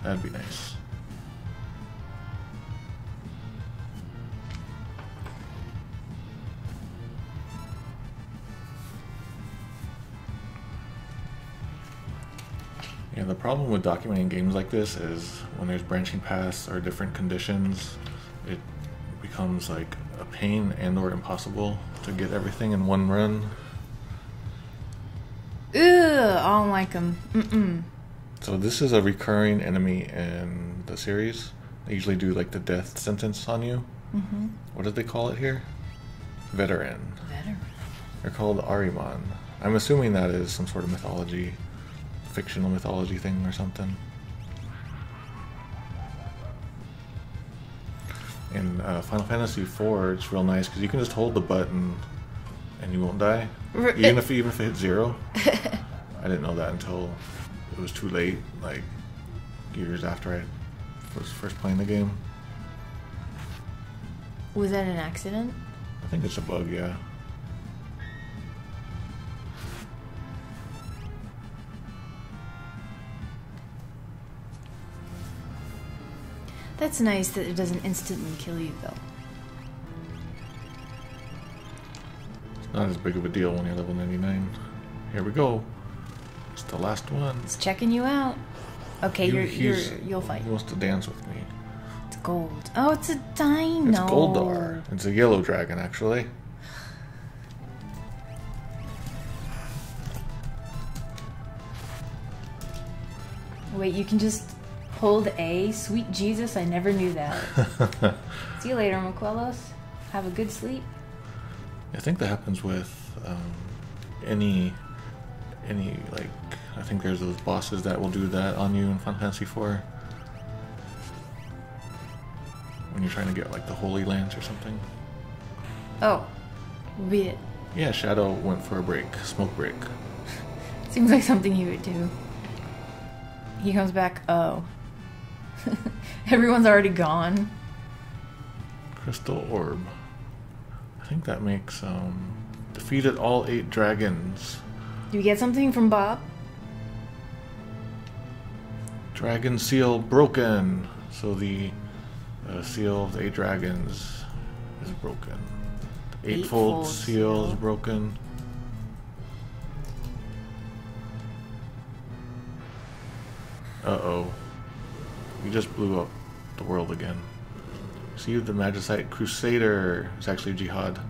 That'd be nice. Yeah, the problem with documenting games like this is when there's branching paths or different conditions, it becomes like a pain and or impossible to get everything in one run. Ugh, I don't like them. So this is a recurring enemy in the series. They usually do like the death sentence on you. What did they call it here? Veteran. They're called Ahriman. I'm assuming that is some sort of mythology, fictional mythology thing or something. In Final Fantasy IV, it's real nice because you can just hold the button and you won't die, even if it hits 0. I didn't know that until it was too late, like years after I was first playing the game. Was that an accident? I think it's a bug, yeah. That's nice that it doesn't instantly kill you, though. It's not as big of a deal when you're level 99. Here we go. It's the last one. It's checking you out. Okay, you'll fight. He wants to dance with me. It's gold. Oh, it's a dino. It's Goldar. It's a yellow dragon, actually. Wait, you can just hold A? Sweet Jesus, I never knew that. See you later, Maquelos. Have a good sleep. I think that happens with any like, I think there's those bosses that will do that on you in Final Fantasy IV. When you're trying to get like the Holy Lance or something. Oh, be it. Yeah, Shadow went for a break, smoke break. Seems like something he would do. He comes back, oh. Everyone's already gone. Crystal Orb. I think that makes, defeated all 8 dragons. Do you get something from Bob? Dragon seal broken. So the seal of the 8 dragons is broken. The eightfold seal is broken. Uh-oh. We just blew up the world again. See, the Magicite Crusader is actually Jihad.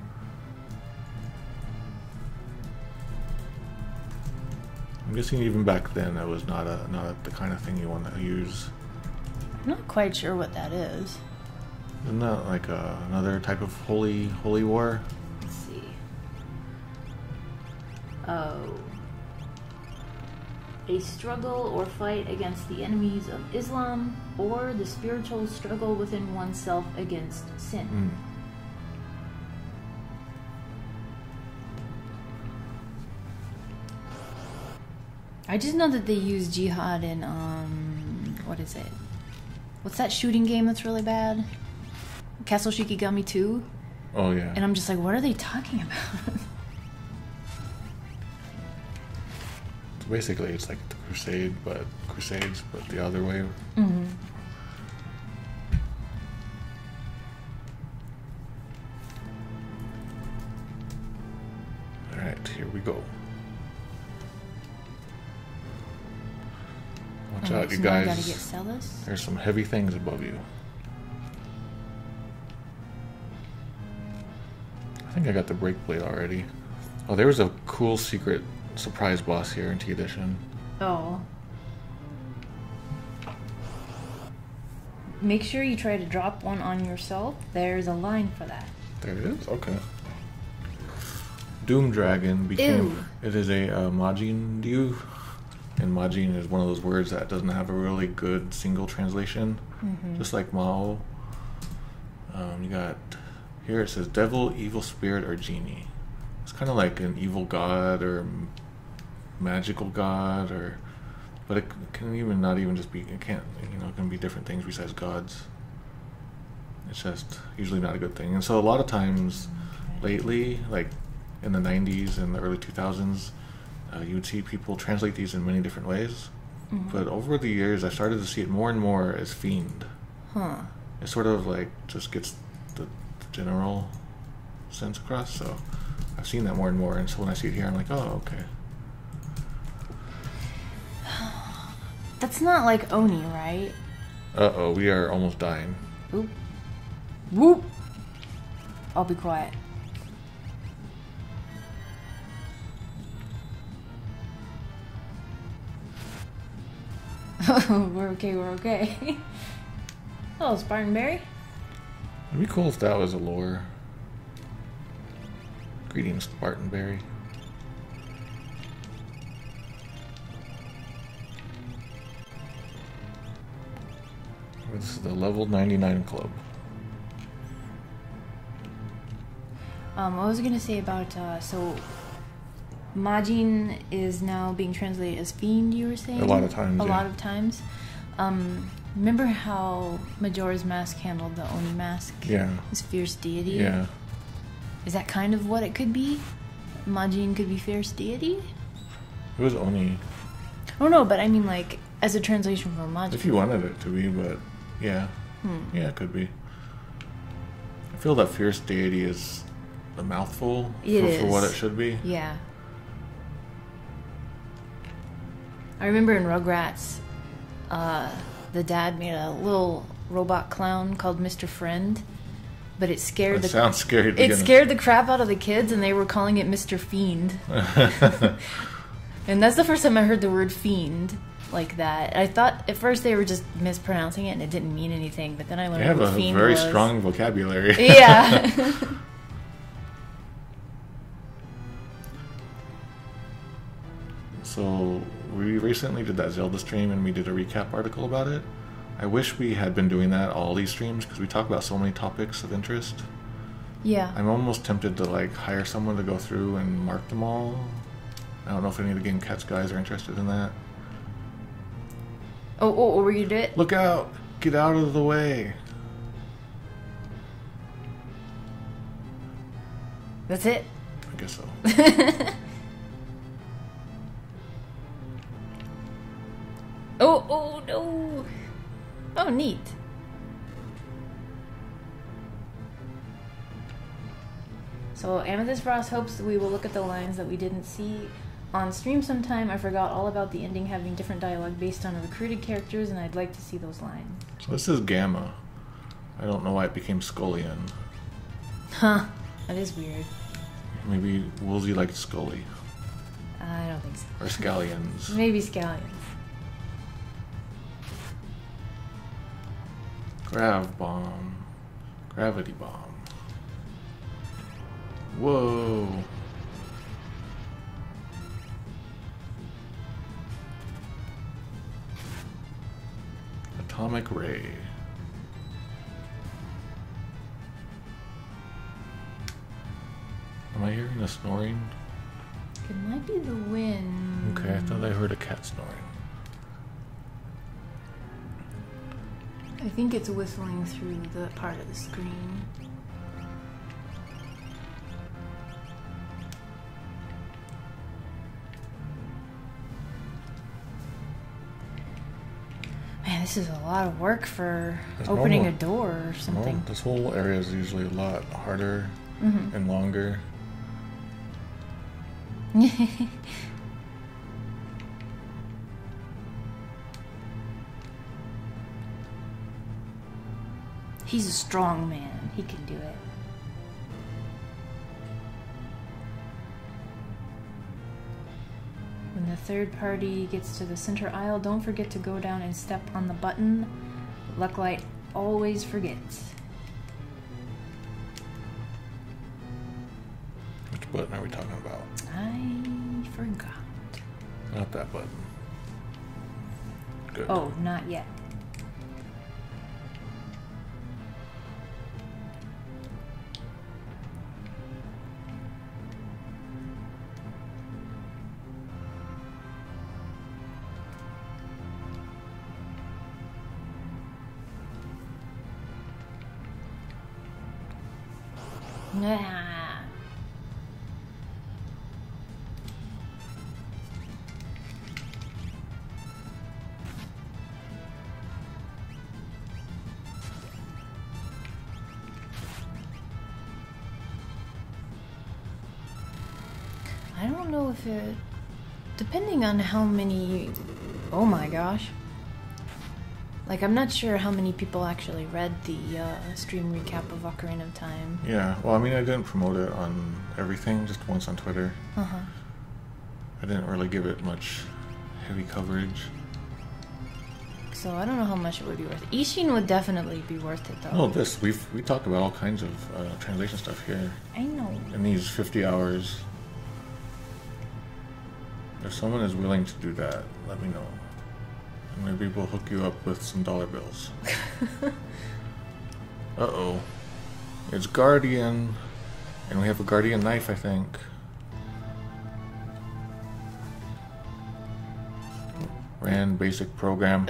I'm guessing even back then it was not the kind of thing you want to use. I'm not quite sure what that is. Isn't that like another type of holy war? Let's see. Oh. A struggle or fight against the enemies of Islam, or the spiritual struggle within oneself against sin. I just know that they use jihad in, what is it? What's that shooting game that's really bad? Castle Shikigami 2? Oh, yeah. And I'm just like, what are they talking about? Basically, it's like the Crusades, but the other way. Alright, here we go. Watch out, you so guys. Gotta get Celis? There's some heavy things above you. I think I got the break blade already. Oh, there was a cool secret surprise boss here in T Edition. Oh. Make sure you try to drop one on yourself. There's a line for that. There it is? Okay. Doom Dragon became... Ew. It is a Majin Ryu. And Majin is one of those words that doesn't have a really good single translation. Just like Mao. You got... Here it says devil, evil spirit, or genie. It's kind of like an evil god or magical god, or... But it can even not even just be... It can't... it can be different things besides gods. It's just usually not a good thing. And so a lot of times lately, like in the 90s and the early 2000s, you would see people translate these in many different ways. But over the years, I started to see it more and more as fiend. It sort of like just gets the general sense across. So I've seen that more and more. And so when I see it here, I'm like, oh, okay. That's not like Oni, right? Uh-oh, we are almost dying. Oop. Whoop! I'll be quiet. We're okay, we're okay. Oh, Spartanberry? It'd be cool if that was a lore. Greetings, Spartanberry. This is the level 99 club. What was I gonna say about, so... Majin is now being translated as Fiend, you were saying? A lot of times, A yeah. lot of times. Remember how Majora's Mask handled the Oni mask? Yeah. His fierce deity? Yeah. Is that kind of what it could be? Majin could be fierce deity? It was Oni. Oh no, but I mean like, as a translation from Majin. If you wanted it to be, but yeah. Yeah, it could be. I feel that fierce deity is a mouthful for what it should be. Yeah. I remember in Rugrats, the dad made a little robot clown called Mr. Friend, but it scared sounds scary. It scared the crap out of the kids, and they were calling it Mr. Fiend. And that's the first time I heard the word fiend like that. I thought at first they were just mispronouncing it, and it didn't mean anything. But then I learned what fiend was. They have a very strong vocabulary. Yeah. So we recently did that Zelda stream and we did a recap article about it. I wish we had been doing that all these streams because we talk about so many topics of interest. Yeah. I'm almost tempted to like hire someone to go through and mark them all. I don't know if any of the Game Cats guys are interested in that. Oh, were you do it? Look out! Get out of the way! That's it? I guess so. Oh no! Oh, neat. So Amethyst Frost hopes we will look at the lines that we didn't see on stream sometime. I forgot all about the ending having different dialogue based on recruited characters, and I'd like to see those lines. So this is Gamma. I don't know why it became Scullion. Huh. That is weird. Maybe Woolsey liked Scully. I don't think so. Or Scallions. Maybe Scallions. Grav Bomb. Gravity Bomb. Whoa. Atomic Ray. Am I hearing a snoring? It might be the wind. Okay, I thought I heard a cat snoring. I think it's whistling through the part of the screen. Man, this is a lot of work for opening a door or something. Well, this whole area is usually a lot harder and longer. He's a strong man. He can do it. When the third party gets to the center aisle, don't forget to go down and step on the button. Lucklight always forgets. Which button are we talking about? I forgot. Not that button. Good. Oh, not yet. Nah. I don't know if it... Depending on how many... Oh my gosh. Like, I'm not sure how many people actually read the stream recap of Ocarina of Time. Yeah, well, I mean, I didn't promote it on everything, just once on Twitter. Uh-huh. I didn't really give it much heavy coverage. So I don't know how much it would be worth. Ishin would definitely be worth it, though. No, we talk about all kinds of translation stuff here. I know. In these 50 hours. If someone is willing to do that, let me know. And maybe we'll hook you up with some dollar bills. Uh-oh. It's Guardian. And we have a Guardian knife, I think. Ran basic program.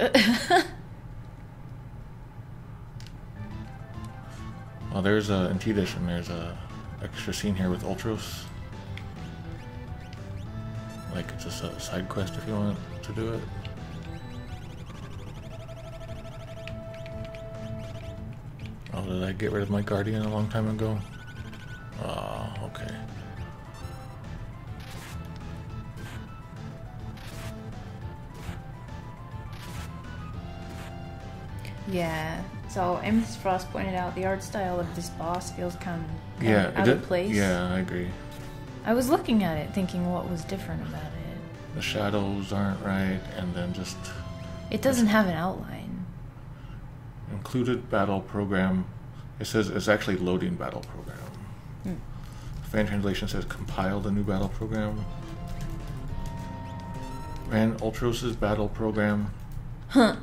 Oh, there's in T edition. There's a extra scene here with Ultros. Like it's just a side quest if you want to do it. Oh, did I get rid of my Guardian a long time ago? Oh, okay. Yeah, so Amos Frost pointed out the art style of this boss feels kind of out of place. Yeah, I agree. I was looking at it thinking what was different about it. The shadows aren't right, and then just... It doesn't have an outline. Included battle program. It says it's actually loading battle program. Fan translation says compiled a new battle program. Ran Ultros' battle program. Huh.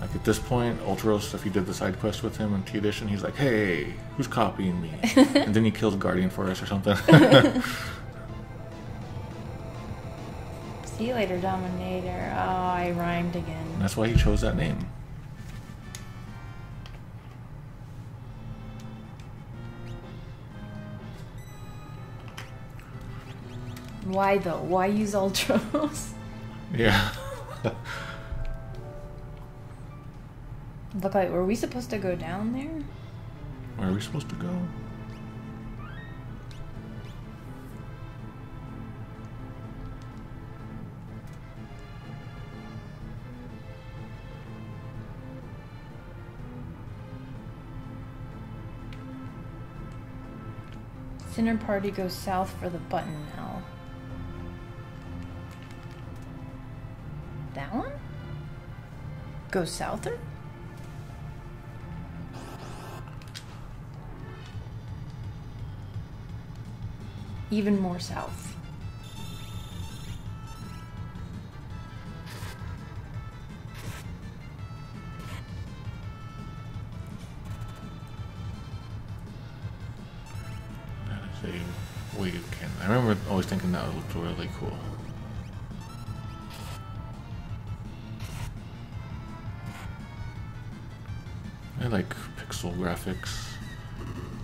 Like at this point, Ultros, if you did the side quest with him in T edition, he's like, "Hey, who's copying me?" And then he kills Guardian for us or something. See you later, Dominator. Oh, I rhymed again. And that's why he chose that name. Why though? Why use Ultros? Yeah. Look like, were we supposed to go down there? Where are we supposed to go? Sinner Party goes south for the button now. That one? Goes souther? Even more south. That is a wave cannon. I remember always thinking that looked really cool. I like pixel graphics.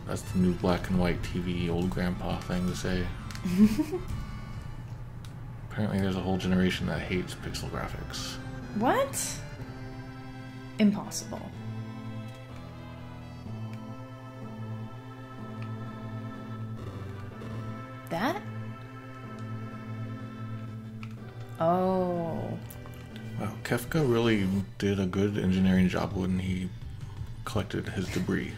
That's the new black and white TV old grandpa thing to say. Apparently there's a whole generation that hates pixel graphics. What? Impossible. That? Oh. Wow, Kefka really did a good engineering job when he collected his debris.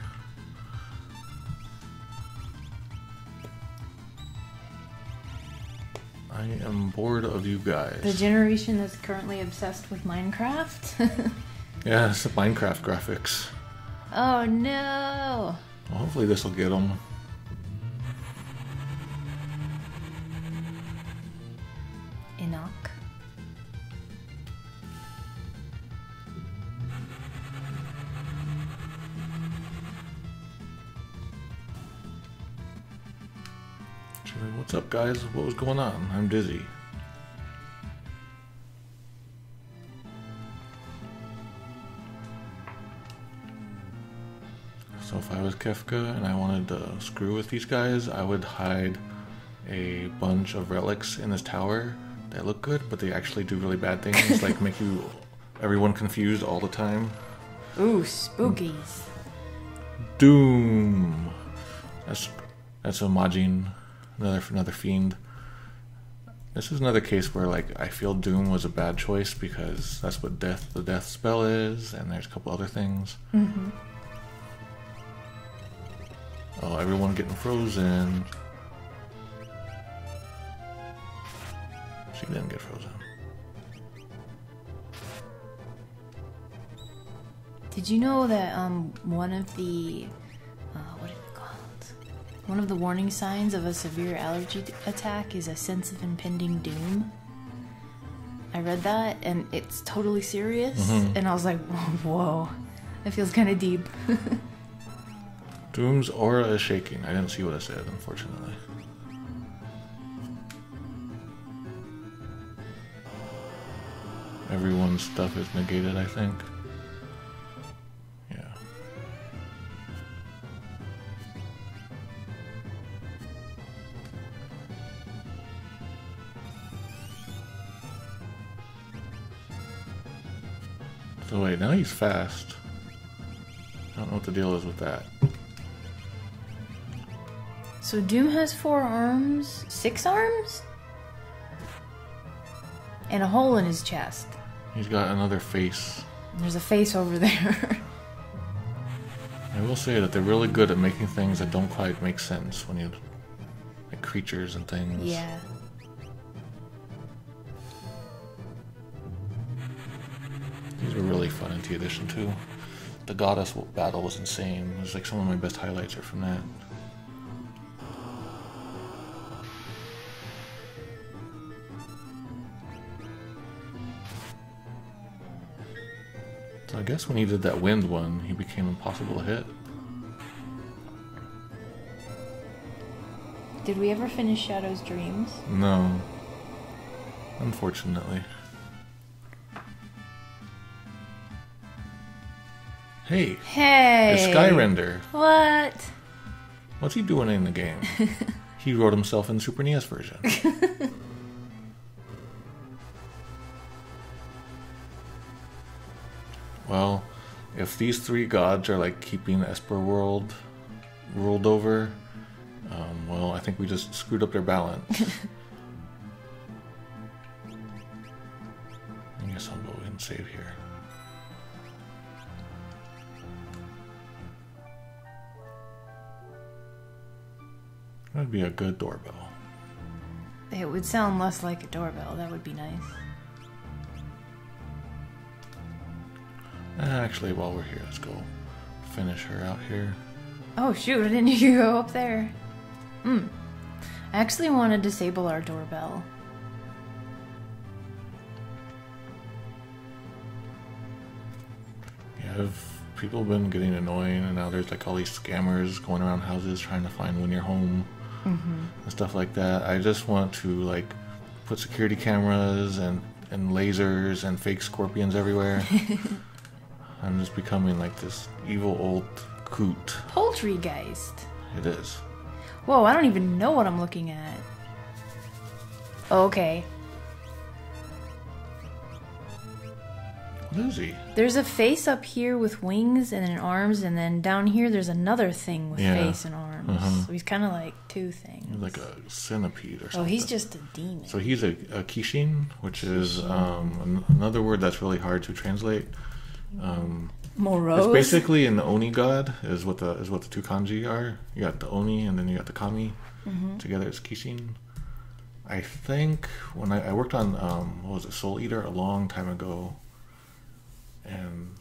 I am bored of you guys. The generation that's currently obsessed with Minecraft? Yeah, it's the Minecraft graphics. Oh no! Well, hopefully this will get them. Enoch. What's up, guys? What was going on? I'm dizzy. So if I was Kefka and I wanted to screw with these guys, I would hide a bunch of relics in this tower that look good, but they actually do really bad things, like make everyone confused all the time. Ooh, spookies. Doom. That's a Majin, another fiend. This is another case where, like, I feel Doom was a bad choice because that's what the death spell is, and there's a couple other things. Mm-hmm. Oh, everyone getting frozen. She didn't get frozen. Did you know that one of the what is it called? One of the warning signs of a severe allergy attack is a sense of impending doom? I read that and it's totally serious, and I was like, whoa, that feels kind of deep. Doom's aura is shaking. I didn't see what it said, unfortunately. Everyone's stuff is negated, I think. Yeah. So wait, now he's fast. I don't know what the deal is with that. So Doom has 4 arms, 6 arms? And a hole in his chest. He's got another face. There's a face over there. I will say that they're really good at making things that don't quite make sense when you... like creatures and things. Yeah. These were really fun in T Edition too. The goddess battle was insane. It was like some of my best highlights are from that. So I guess when he did that wind one, he became impossible to hit. Did we ever finish Shadow's Dreams? No. Unfortunately. Hey! Hey! It's Skyrender. What? What's he doing in the game? He wrote himself in the Super NES version. Well, if these 3 gods are like keeping Esper World ruled over, well, I think we just screwed up their balance. I guess I'll go and save here. That'd be a good doorbell. It would sound less like a doorbell. That would be nice. Actually, while we're here, let's go finish her out here. Oh shoot, I didn't hear you go up there. I actually want to disable our doorbell. Yeah, people have been getting annoying, and now there's like all these scammers going around houses trying to find when you're home and stuff like that. I just want to like put security cameras and lasers and fake scorpions everywhere. I'm just becoming like this evil old coot. Poultrygeist. It is. Whoa, I don't even know what I'm looking at. Oh, okay. What is he? There's a face up here with wings and then arms, and then down here there's another thing with face and arms. So he's kind of like 2 things. He's like a centipede or something. Oh, he's just a demon. So he's a Kishin, which is another word that's really hard to translate. Morose. It's basically an Oni god is what the 2 kanji are. You got the Oni and then you got the Kami. Together it's Kishin. I think when I worked on what was it, Soul Eater a long time ago, and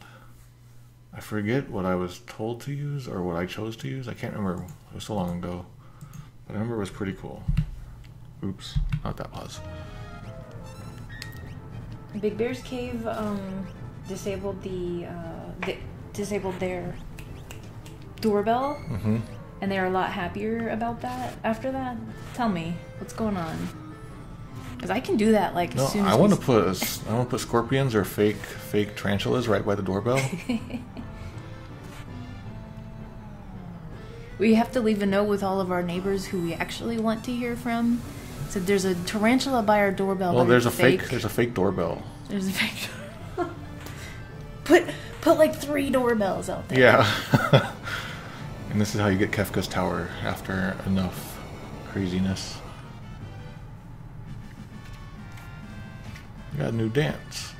I forget what I was told to use or what I chose to use. I can't remember. It was so long ago, but I remember it was pretty cool. Oops, not that pause. Big Bear's Cave disabled disabled their doorbell, and they were a lot happier about that after that. Tell me what's going on, because I can do that like as soon as I want to put scorpions or fake tarantulas right by the doorbell. We have to leave a note with all of our neighbors who we actually want to hear from. So there's a tarantula by our doorbell. Well, there's a fake doorbell. There's a fake. Put like 3 doorbells out there. Yeah. And this is how you get Kefka's tower after enough craziness. We got a new dance.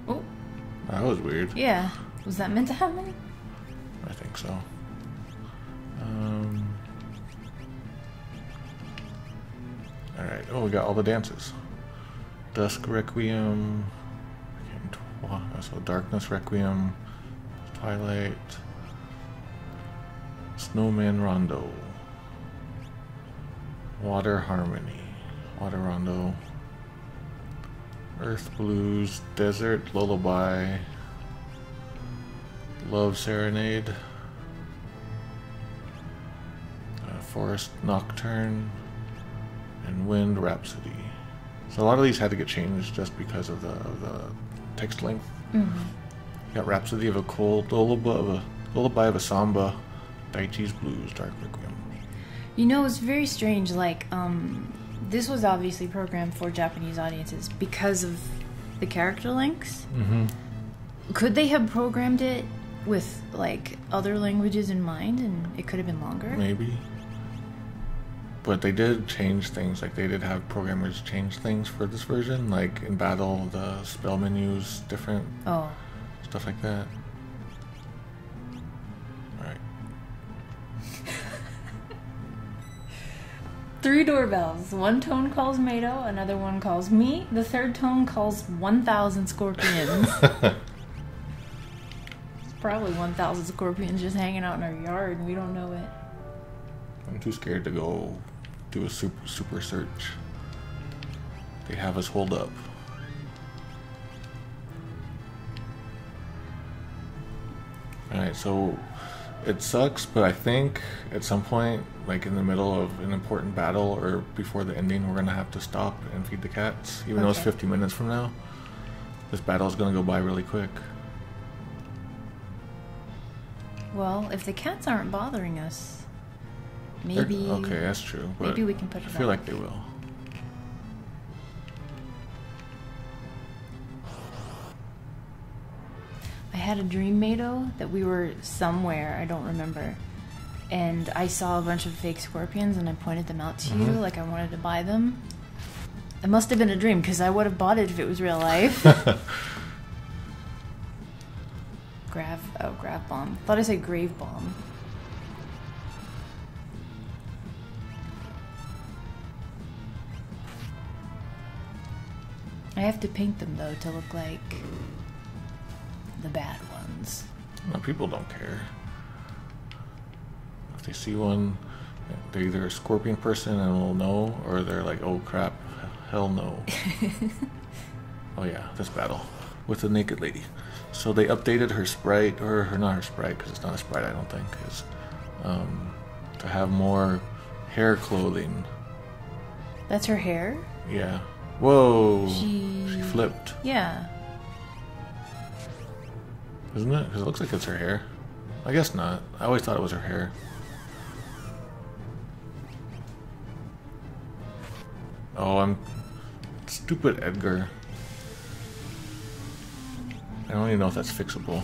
Oh. That was weird. Yeah. Was that meant to happen? I think so. Alright, oh, we got all the dances. Dusk Requiem, so Darkness Requiem, Twilight, Snowman Rondo, Water Harmony, Water Rondo, Earth Blues, Desert Lullaby, Love Serenade, Forest Nocturne, and Wind Rhapsody. So a lot of these had to get changed just because of the text length. You got Rhapsody of a Cold, Lullaby of a Samba, Daichi's Blues, Dark Requiem. You know, it's very strange. Like, this was obviously programmed for Japanese audiences because of the character lengths. Could they have programmed it with like other languages in mind, and it could have been longer? Maybe. But they did change things. Like, they did have programmers change things for this version. Like, in battle, the spell menus different. Oh. Stuff like that. Alright. 3 doorbells. One tone calls Mato, another one calls me, the third tone calls 1,000 scorpions. Probably 1,000 scorpions just hanging out in our yard and we don't know it. I'm too scared to go do a super search. They have us hold up. Alright, so it sucks, but I think at some point, like in the middle of an important battle or before the ending, we're gonna have to stop and feed the cats. Even though it's 50 minutes from now, this battle is gonna go by really quick. Well, if the cats aren't bothering us, maybe... Okay, that's true. But maybe we can put it I feel like they will. I had a dream, Mato, that we were somewhere, I don't remember, and I saw a bunch of fake scorpions and I pointed them out to you like I wanted to buy them. It must have been a dream, because I would have bought it if it was real life. Grav bomb. Thought I said grave bomb. I have to paint them though to look like the bad ones. No, people don't care. If they see one, they're either a scorpion person and will know, or they're like, oh crap, hell no. Oh yeah, this battle with the naked lady. So they updated her sprite, or not her sprite, because it's not a sprite, I don't think, is to have more hair clothing. That's her hair? Yeah. Whoa. She flipped. Yeah. Isn't it? Because it looks like it's her hair. I guess not. I always thought it was her hair. Oh, I'm... Stupid Edgar. I don't even know if that's fixable.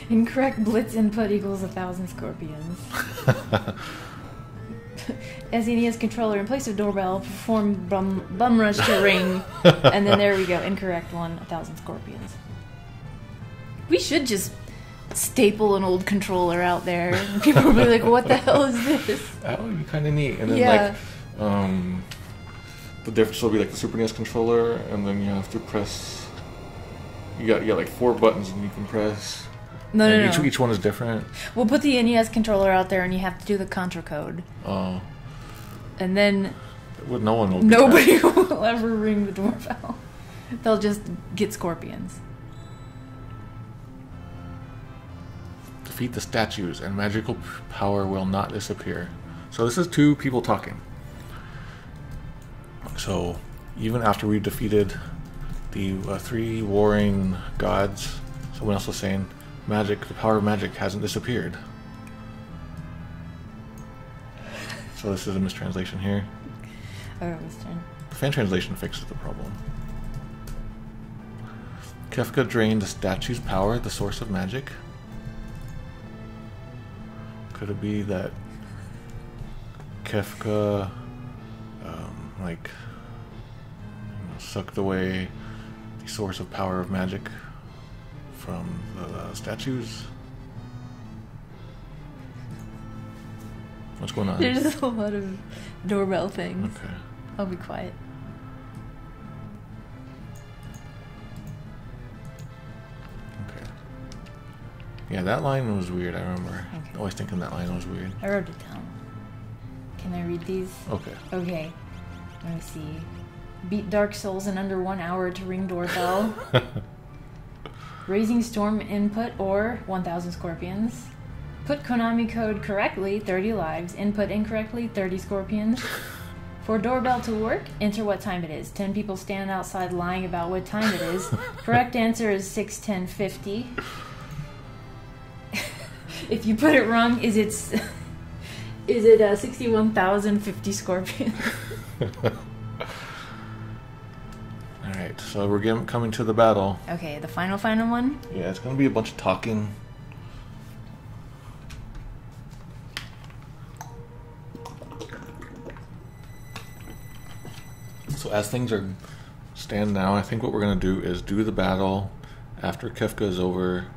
Incorrect blitz input equals 1,000 scorpions. As NES controller, in place of doorbell, perform bum rush to ring. And then there we go. Incorrect one, 1,000 scorpions. We should just staple an old controller out there. And people will be like, what the hell is this? That would be kind of neat. And then the difference will be like the Super NES controller, and then you have to press... You got like 4 buttons and you can press... No. Each one is different. We'll put the NES controller out there and you have to do the contra code. Oh. And then... Nobody will ever ring the doorbell. They'll just get scorpions. Defeat the statues and magical power will not disappear. So this is 2 people talking. So even after we defeated the 3 warring gods, someone else was saying, the power of magic hasn't disappeared. So this is a mistranslation here. Oh, it was turn. The fan translation fixes the problem. Kefka drained the statue's power, the source of magic. Could it be that Kefka, sucked away the source of power of magic from the statues? What's going on? There's a lot of doorbell things. Okay. I'll be quiet. Okay. Yeah, that line was weird, I remember. Okay. Always thinking that line was weird. I wrote it down. Can I read these? Okay. Okay. Let me see. Beat Dark Souls in under 1 hour to ring doorbell. Raising Storm input or 1000 scorpions. Put Konami code correctly, 30 lives. Input incorrectly, 30 scorpions. For doorbell to work, enter what time it is. 10 people stand outside lying about what time it is. Correct answer is 6:10:50. If you put it wrong, is it 61,050 scorpions? Alright, so we're coming to the battle. Okay, the final one. Yeah, it's gonna be a bunch of talking. So as things stand now, I think what we're gonna do is do the battle after Kefka is over.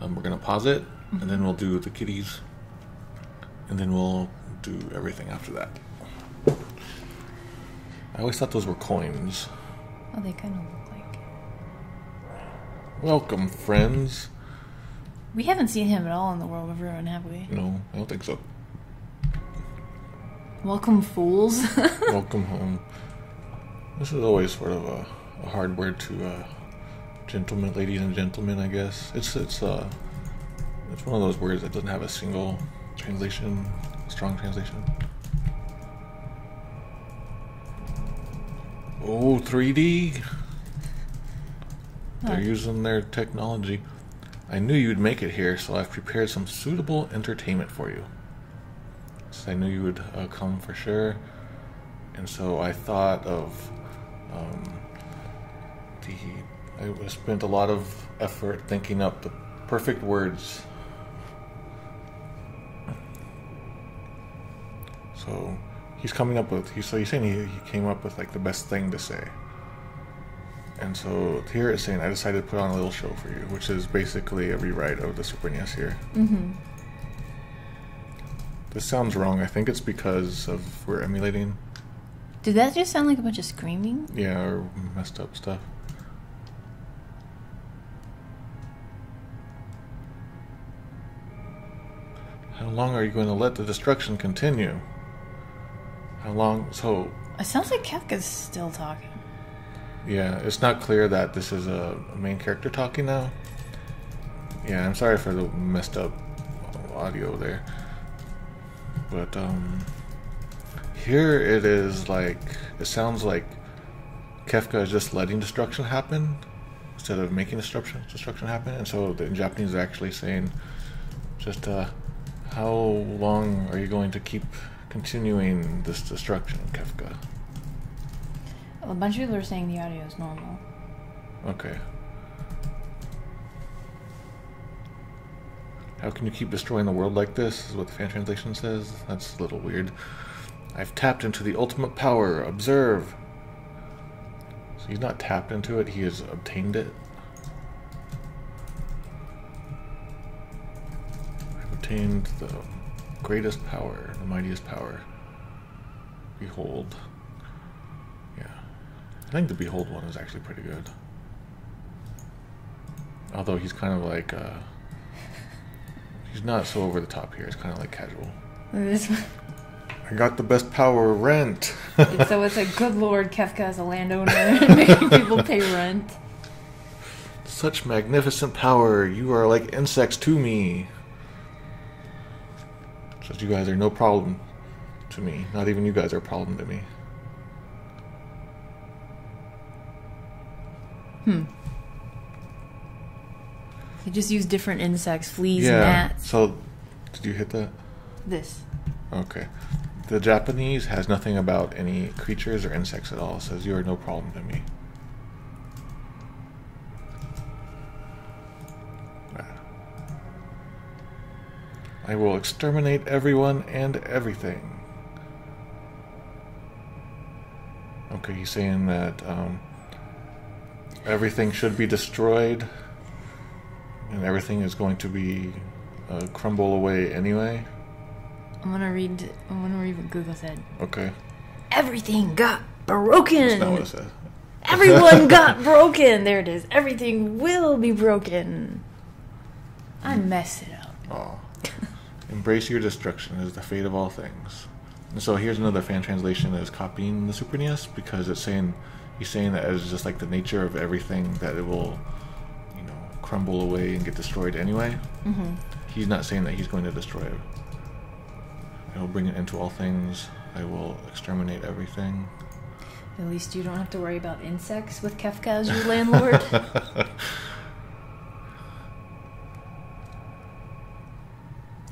We're gonna pause it, and then we'll do the kitties, and then we'll do everything after that. I always thought those were coins. Oh, they kind of look like. Welcome, friends. We haven't seen him at all in the World of Ruin, have we? No, I don't think so. Welcome, fools. Welcome home. This is always sort of a hard word to gentlemen, ladies and gentlemen. I guess it's one of those words that doesn't have a single translation, strong translation. Oh, 3D. They're using their technology. I knew you'd make it here, so I've prepared some suitable entertainment for you. So I knew you would come for sure, and so I thought of I spent a lot of effort thinking up the perfect words. So he's coming up with he's saying he came up with like the best thing to say. And so here it's saying I decided to put on a little show for you, which is basically a rewrite of the Super NES here. Mm-hmm. This sounds wrong. I think it's because of we're emulating. Did that just sound like a bunch of screaming? Yeah, or messed up stuff. How long are you going to let the destruction continue? How long? So... It sounds like Kefka's still talking. Yeah, it's not clear that this is a main character talking now. Yeah, I'm sorry for the messed up audio there. But, here it is like... It sounds like Kefka is just letting destruction happen instead of making destruction happen. And so in Japanese they're actually saying just, how long are you going to keep continuing this destruction, Kefka? Well, a bunch of people are saying the audio is normal. Okay. How can you keep destroying the world like this? Is what the fan translation says. That's a little weird. I've tapped into the ultimate power. Observe. So he's not tapped into it, he has obtained it. I've obtained the greatest power, the mightiest power. Behold. Yeah. I think the Behold one is actually pretty good. Although he's kind of like, he's not so over the top here, it's kind of like casual. I got the best power, rent. So it's like, good lord, Kefka is a landowner and making people pay rent. Such magnificent power, you are like insects to me. Says you guys are no problem to me. Not even you guys are a problem to me. They just use different insects, fleas, Yeah, gnats. so, did you hit that? This. Okay. the Japanese has nothing about any creatures or insects at all. It says you are no problem to me. I will exterminate everyone and everything. Okay, he's saying that everything should be destroyed, and everything is going to be crumble away anyway. I'm gonna read what Google said. Okay. Everything got broken. That's not what it says. Everyone got broken. There it is. Everything will be broken. I messed it up. Oh. Embrace your destruction is the fate of all things. And so here's another fan translation that is copying the Super NES, because he's saying that it's just like the nature of everything, that it will, crumble away and get destroyed anyway. Mm-hmm. He's not saying that he's going to destroy it. I will bring it into all things. I will exterminate everything. At least you don't have to worry about insects with Kefka as your landlord.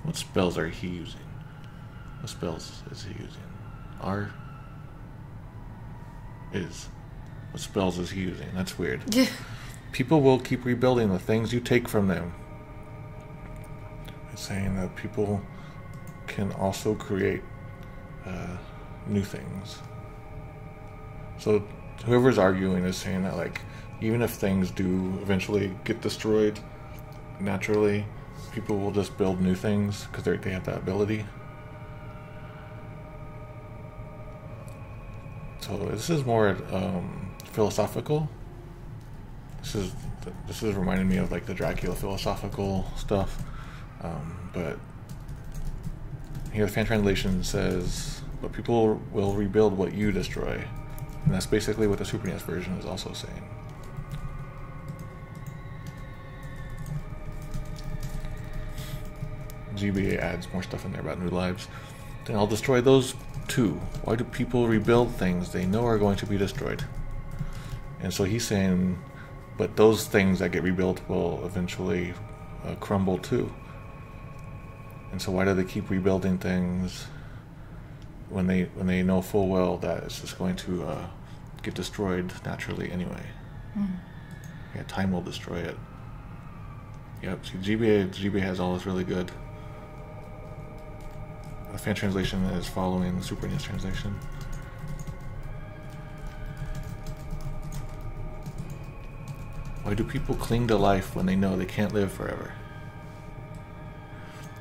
What spells are he using? What spells is he using? R? Is. What spells is he using? That's weird. People will keep rebuilding the things you take from them. It's saying that people can also create new things. So whoever's arguing is saying that, like, even if things do eventually get destroyed naturally, people will just build new things because they have that ability. So this is more philosophical. This is reminding me of like the Dracula philosophical stuff. But here the fan translation says, "But people will rebuild what you destroy," and that's basically what the Super NES version is also saying. GBA adds more stuff in there about new lives. Then I'll destroy those too. Why do people rebuild things they know are going to be destroyed? And so he's saying, but those things that get rebuilt will eventually crumble too. And so why do they keep rebuilding things when they know full well that it's just going to get destroyed naturally anyway? Yeah, time will destroy it. Yep, see, GBA has all this really good. The fan translation is following the Super NES translation. Why do people cling to life when they know they can't live forever?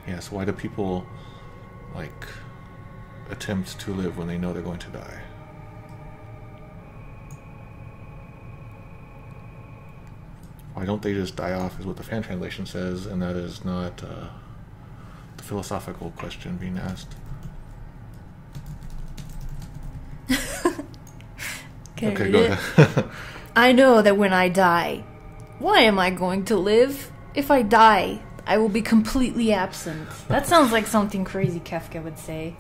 Yeah, so why do people, like, attempt to live when they know they're going to die? Why don't they just die off is what the fan translation says, and that is not the philosophical question being asked. Okay, go ahead. I know that when I die, why am I going to live? If I die, I will be completely absent. That sounds like something crazy Kefka would say.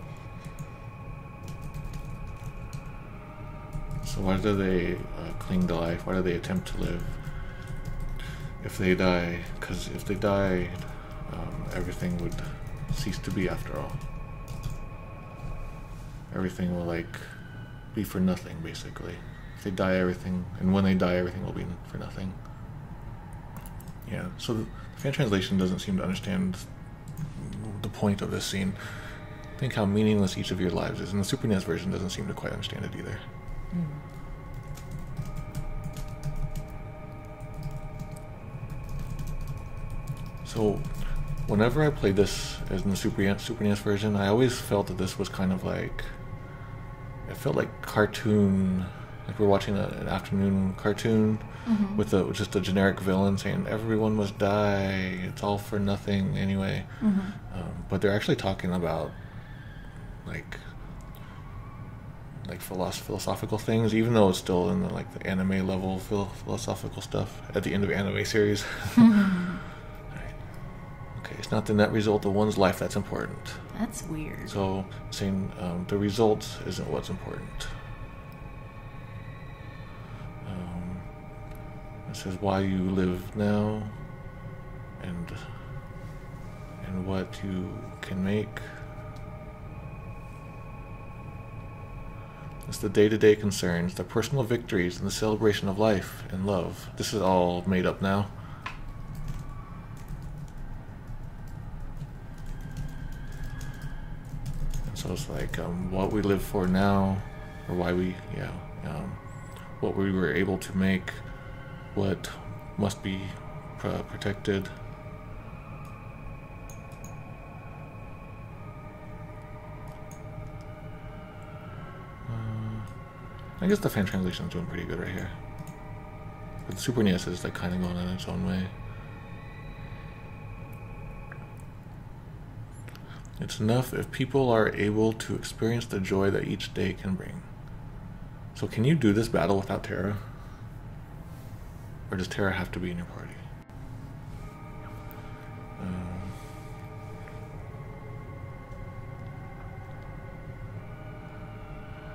So why do they cling to life? Why do they attempt to live if they die? Because if they died, everything would cease to be after all. Everything will, like, be for nothing, basically. If they die, everything, and when they die, everything will be for nothing. Yeah, so the fan translation doesn't seem to understand the point of this scene. Think how meaningless each of your lives is, and the Super NES version doesn't seem to quite understand it either. So, whenever I played this as in the Super NES version, I always felt that this was kind of like, it felt like cartoon, like we're watching an afternoon cartoon with just a generic villain saying everyone must die, it's all for nothing anyway. But they're actually talking about like philosophical things, even though it's still in the anime level philosophical stuff at the end of anime series. Okay, it's not the net result of one's life that's important. That's weird. So, saying the result isn't what's important. It says why you live now, and what you can make. It's the day-to-day concerns, the personal victories, and the celebration of life and love. This is all made up now. And so it's like what we live for now, or why we, what we were able to make, what must be protected. I guess the fan translation is doing pretty good right here. But the Super NES is like kind of going in its own way. It's enough if people are able to experience the joy that each day can bring. So can you do this battle without Terra? Or does Terra have to be in your party?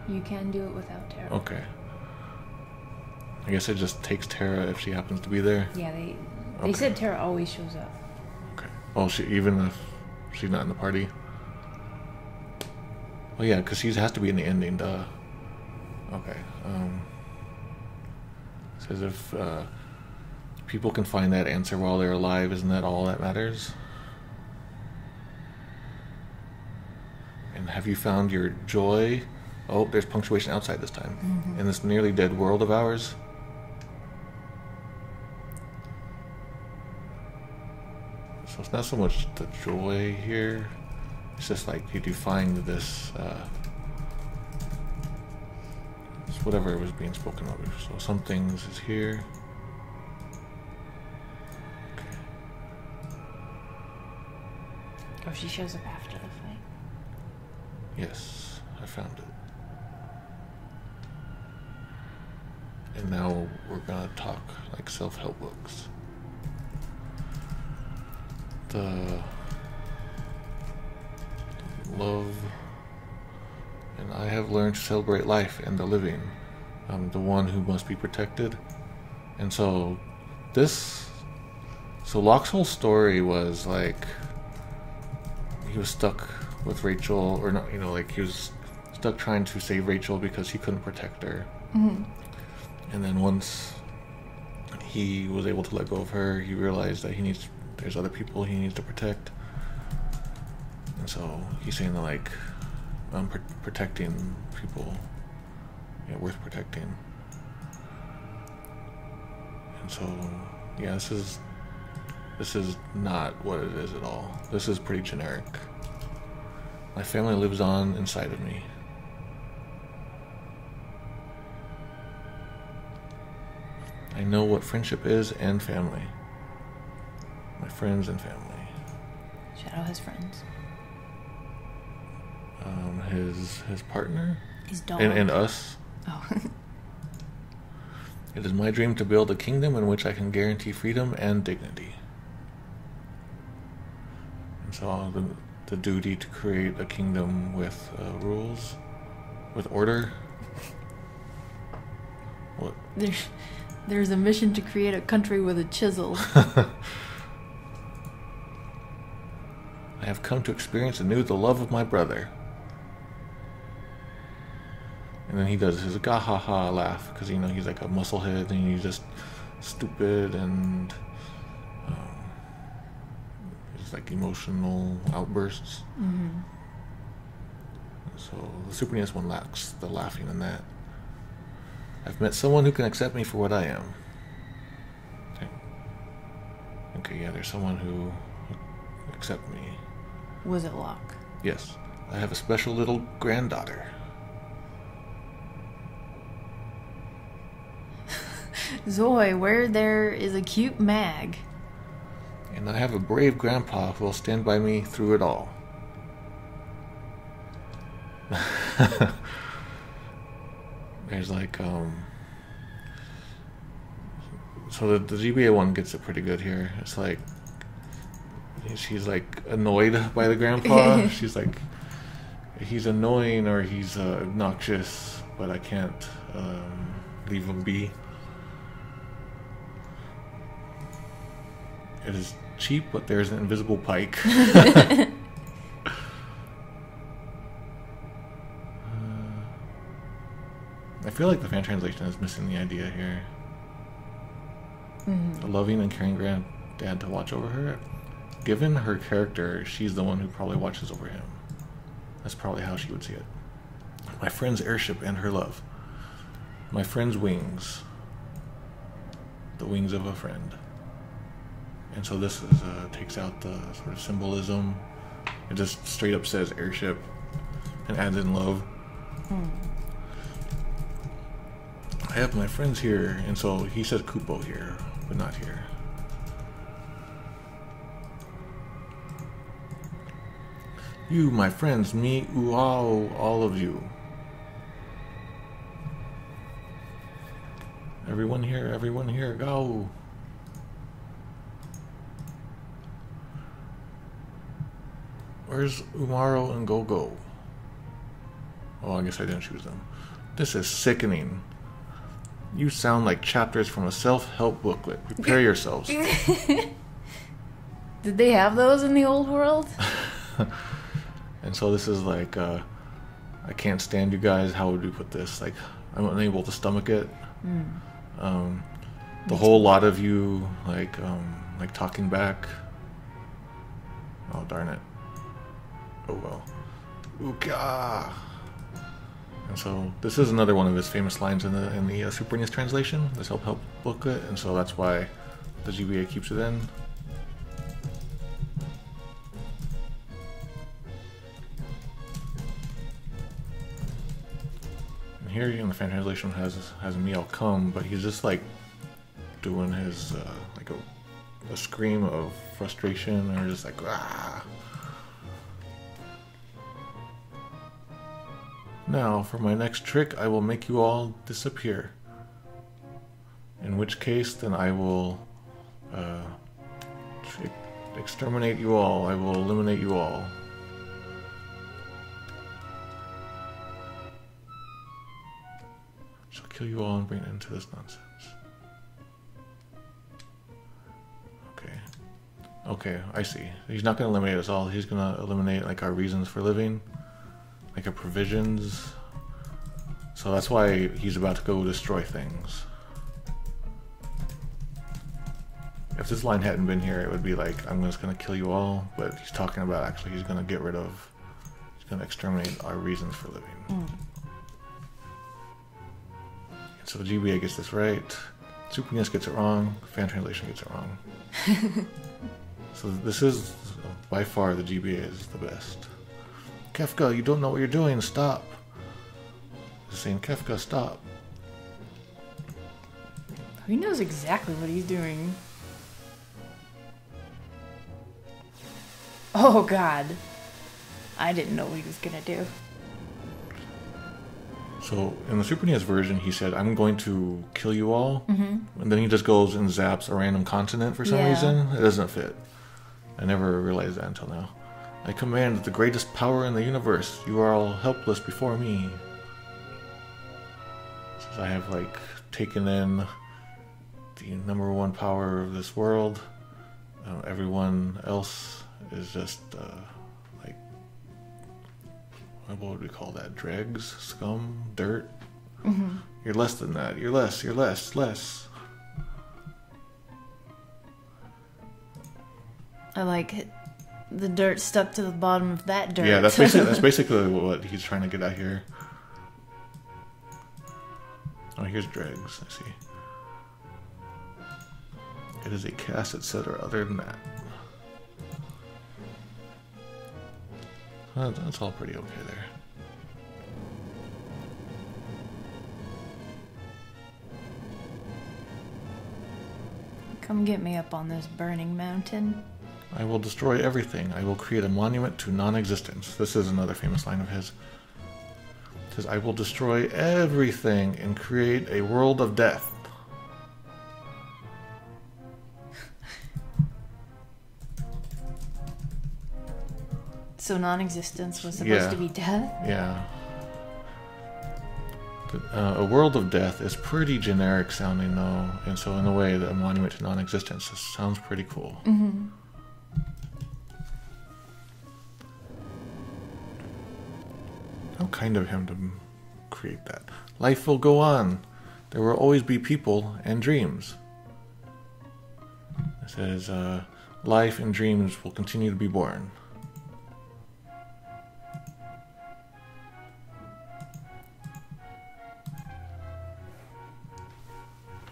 You can do it without Terra. Okay. I guess it just takes Terra if she happens to be there. Yeah, they said Terra always shows up. Okay. Oh, even if she's not in the party? Well, yeah, because she has to be in the ending, duh. Okay. Says if people can find that answer while they're alive, isn't that all that matters? And have you found your joy? Oh, there's punctuation outside this time. Mm-hmm. In this nearly dead world of ours. So it's not so much the joy here. It's just like, did you find this, it's whatever was being spoken of. So some things is here. Okay. Oh, she shows up after the fight. Yes, I found it. And now we're gonna talk like self-help books. The love, and I have learned to celebrate life and the living. I'm the one who must be protected. And so Locke's whole story was like he was stuck with Rachel, or not, like he was stuck trying to save Rachel because he couldn't protect her. Mm-hmm. And then once he was able to let go of her, he realized that there's other people he needs to protect. And so he's saying that like protecting people, worth protecting. And so this is not what it is at all. This is pretty generic. My family lives on inside of me. I know what friendship is and family. My friends and family. Shadow has friends. His partner? His dog. And us. Oh. It is my dream to build a kingdom in which I can guarantee freedom and dignity. And so the duty to create a kingdom with rules, with order. What? There's a mission to create a country with a chisel. I have come to experience anew the love of my brother. And then he does his gahaha laugh, because he's like a musclehead and he's just stupid and it's like emotional outbursts. Mm-hmm. So the Super NES one lacks the laughing in that. I've met someone who can accept me for what I am. Okay, there's someone who accepts me. Was it Locke? Yes. I have a special little granddaughter. Zoe, where there is a cute mag. And I have a brave grandpa who will stand by me through it all. There's like, so the GBA one gets it pretty good here. It's like, she's like annoyed by the grandpa. She's like, he's annoying or he's obnoxious, but I can't leave him be. It is cheap, but there's an invisible pike. I feel like the fan translation is missing the idea here. A loving and caring granddad to watch over her. Given her character, she's the one who probably watches over him. That's probably how she would see it. My friend's airship and her love. My friend's wings. The wings of a friend. And so this is takes out the sort of symbolism. It just straight up says airship and adds in love. I have my friends here, and so he says Kupo here, but not here. You, my friends, me, uau, all of you. Everyone here, go. Where's Umaro and Gogo? Oh, I guess I didn't choose them. This is sickening. You sound like chapters from a self-help booklet. Prepare yourselves. Did they have those in the old world? And so this is like, I can't stand you guys. How would we put this? Like, I'm unable to stomach it. The whole lot of you, like talking back. Oh, darn it. Oh, well. Ooka! And so this is another one of his famous lines in the Super NES translation, the self-help booklet, and so that's why the GBA keeps it in. And here in the fan translation has Miel come, but he's just like doing his like a scream of frustration, or just like ah. Now, for my next trick, I will make you all disappear. In which case, then I will exterminate you all. I will eliminate you all. Shall kill you all and bring an end to this nonsense. Okay, I see. He's not going to eliminate us all. He's going to eliminate like our reasons for living. Like our provisions. So that's why he's about to go destroy things. If this line hadn't been here, it would be like, I'm just going to kill you all. But he's talking about actually he's going to get rid of, he's going to exterminate our reasons for living. And so the GBA gets this right. Super NES gets it wrong. Fan translation gets it wrong. So this is, by far, the GBA is the best. Kefka, you don't know what you're doing. Stop. He's saying, Kefka, stop. He knows exactly what he's doing. Oh, God. I didn't know what he was going to do. So, in the Super NES version, he said, I'm going to kill you all. And then he just goes and zaps a random continent for some reason. It doesn't fit. I never realized that until now. I command the greatest power in the universe. You are all helpless before me. Since I have, like, taken in the number one power of this world, everyone else is just, like, what would we call that? Dregs? Scum? Dirt? You're less than that. You're less. Less. I like it. The dirt stuck to the bottom of that dirt. Yeah, that's basically what he's trying to get at here. Oh, here's dregs. I see. It is a cast, etc. Other than that, that's all pretty okay there. Come get me up on this burning mountain. I will destroy everything. I will create a monument to non-existence. This is another famous line of his. It says, I will destroy everything and create a world of death. So non-existence was supposed to be death? Yeah. A world of death is pretty generic sounding though, and so in a way, the monument to non-existence sounds pretty cool. How kind of him to create that. Life will go on. There will always be people and dreams. It says, life and dreams will continue to be born.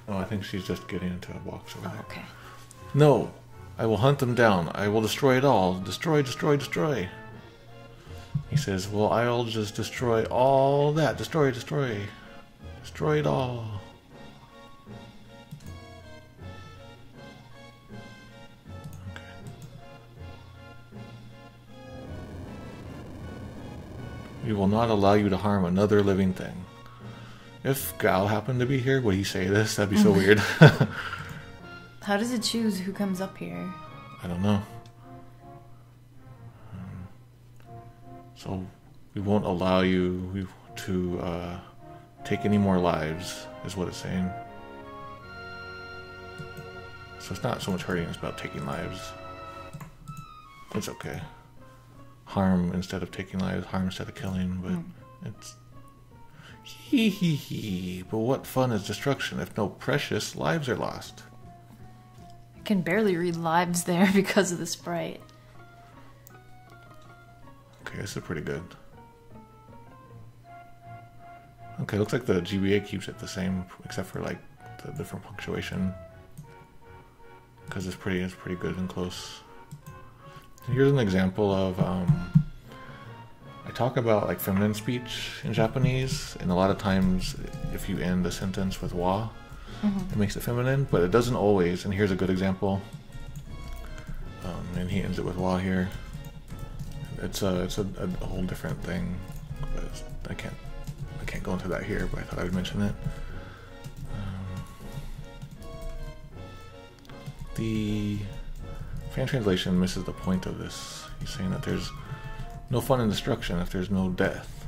Oh, I think she's just getting into a box over there. Okay. No, I will hunt them down. I will destroy it all. Destroy, destroy, destroy. He says, well, I'll just destroy all that. Destroy, destroy. Destroy it all. Okay. We will not allow you to harm another living thing. If Gal happened to be here, would he say this? That'd be so weird. How does it choose who comes up here? I don't know. So we won't allow you to take any more lives, is what it's saying. So it's not so much hurting, it's about taking lives. It's okay. Harm instead of taking lives, harm instead of killing, but it's... Hee hee hee. But what fun is destruction if no precious lives are lost? I can barely read lives there because of the sprite. Okay, this is pretty good. Okay, looks like the GBA keeps it the same, except for like the different punctuation. Because it's pretty good and close. Here's an example of I talk about like feminine speech in Japanese, and a lot of times if you end a sentence with wa, it makes it feminine, but it doesn't always. And here's a good example. And he ends it with wa here. It's a whole different thing, but I can't go into that here. But I thought I would mention it. The fan translation misses the point of this. He's saying that there's no fun in destruction if there's no death.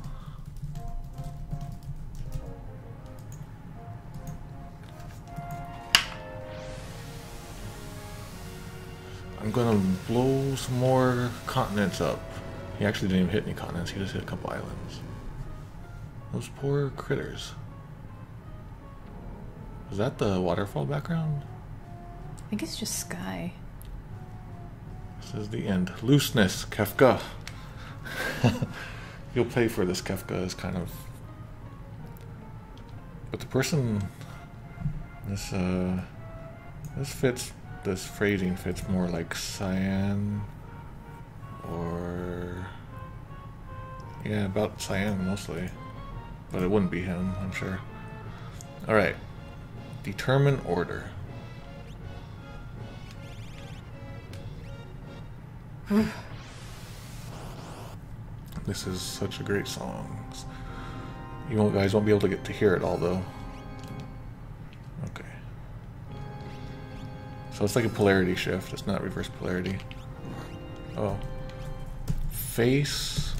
I'm gonna blow some more continents up. He actually didn't even hit any continents, he just hit a couple islands. Those poor critters. Is that the waterfall background? I think it's just sky. This is the end. Looseness, Kefka. You'll pay for this. Kefka is kind of... But the person... This phrasing fits more like cyan, or... Yeah, about cyan mostly. But it wouldn't be him, I'm sure. Alright. Determine order. This is such a great song. You guys won't be able to get to hear it all though. Okay. So it's like a polarity shift. It's not reverse polarity. Oh. Face.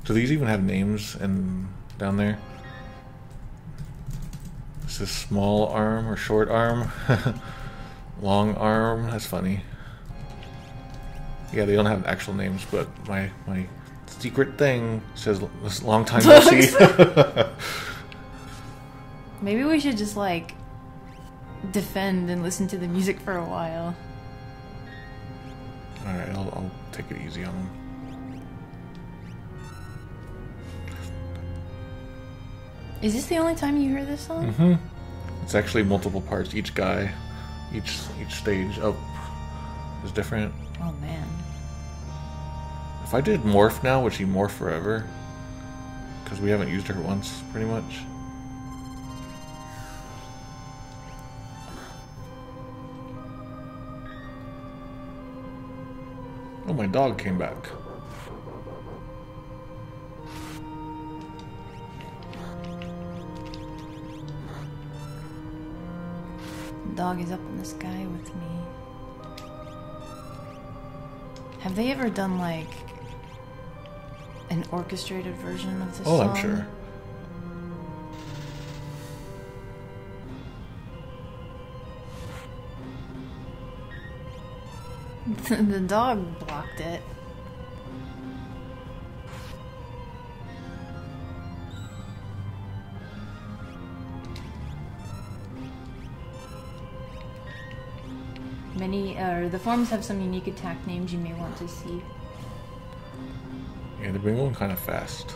Do these even have names down there? This is small arm or short arm. Long arm. That's funny. Yeah, they don't have actual names, but my secret thing says this long time no see. Maybe we should just like defend and listen to the music for a while. Alright, I'll take it easy on them. Is this the only time you hear this song? Mm-hmm. It's actually multiple parts. Each guy, each stage up is different. Oh man. If I did morph now, would she morph forever? Because we haven't used her once, pretty much. Oh, my dog came back. The dog is up in the sky with me. Have they ever done like an orchestrated version of this song? Oh, I'm sure. The dog blocked it. The forms have some unique attack names you may want to see. Yeah, they've been going kind of fast.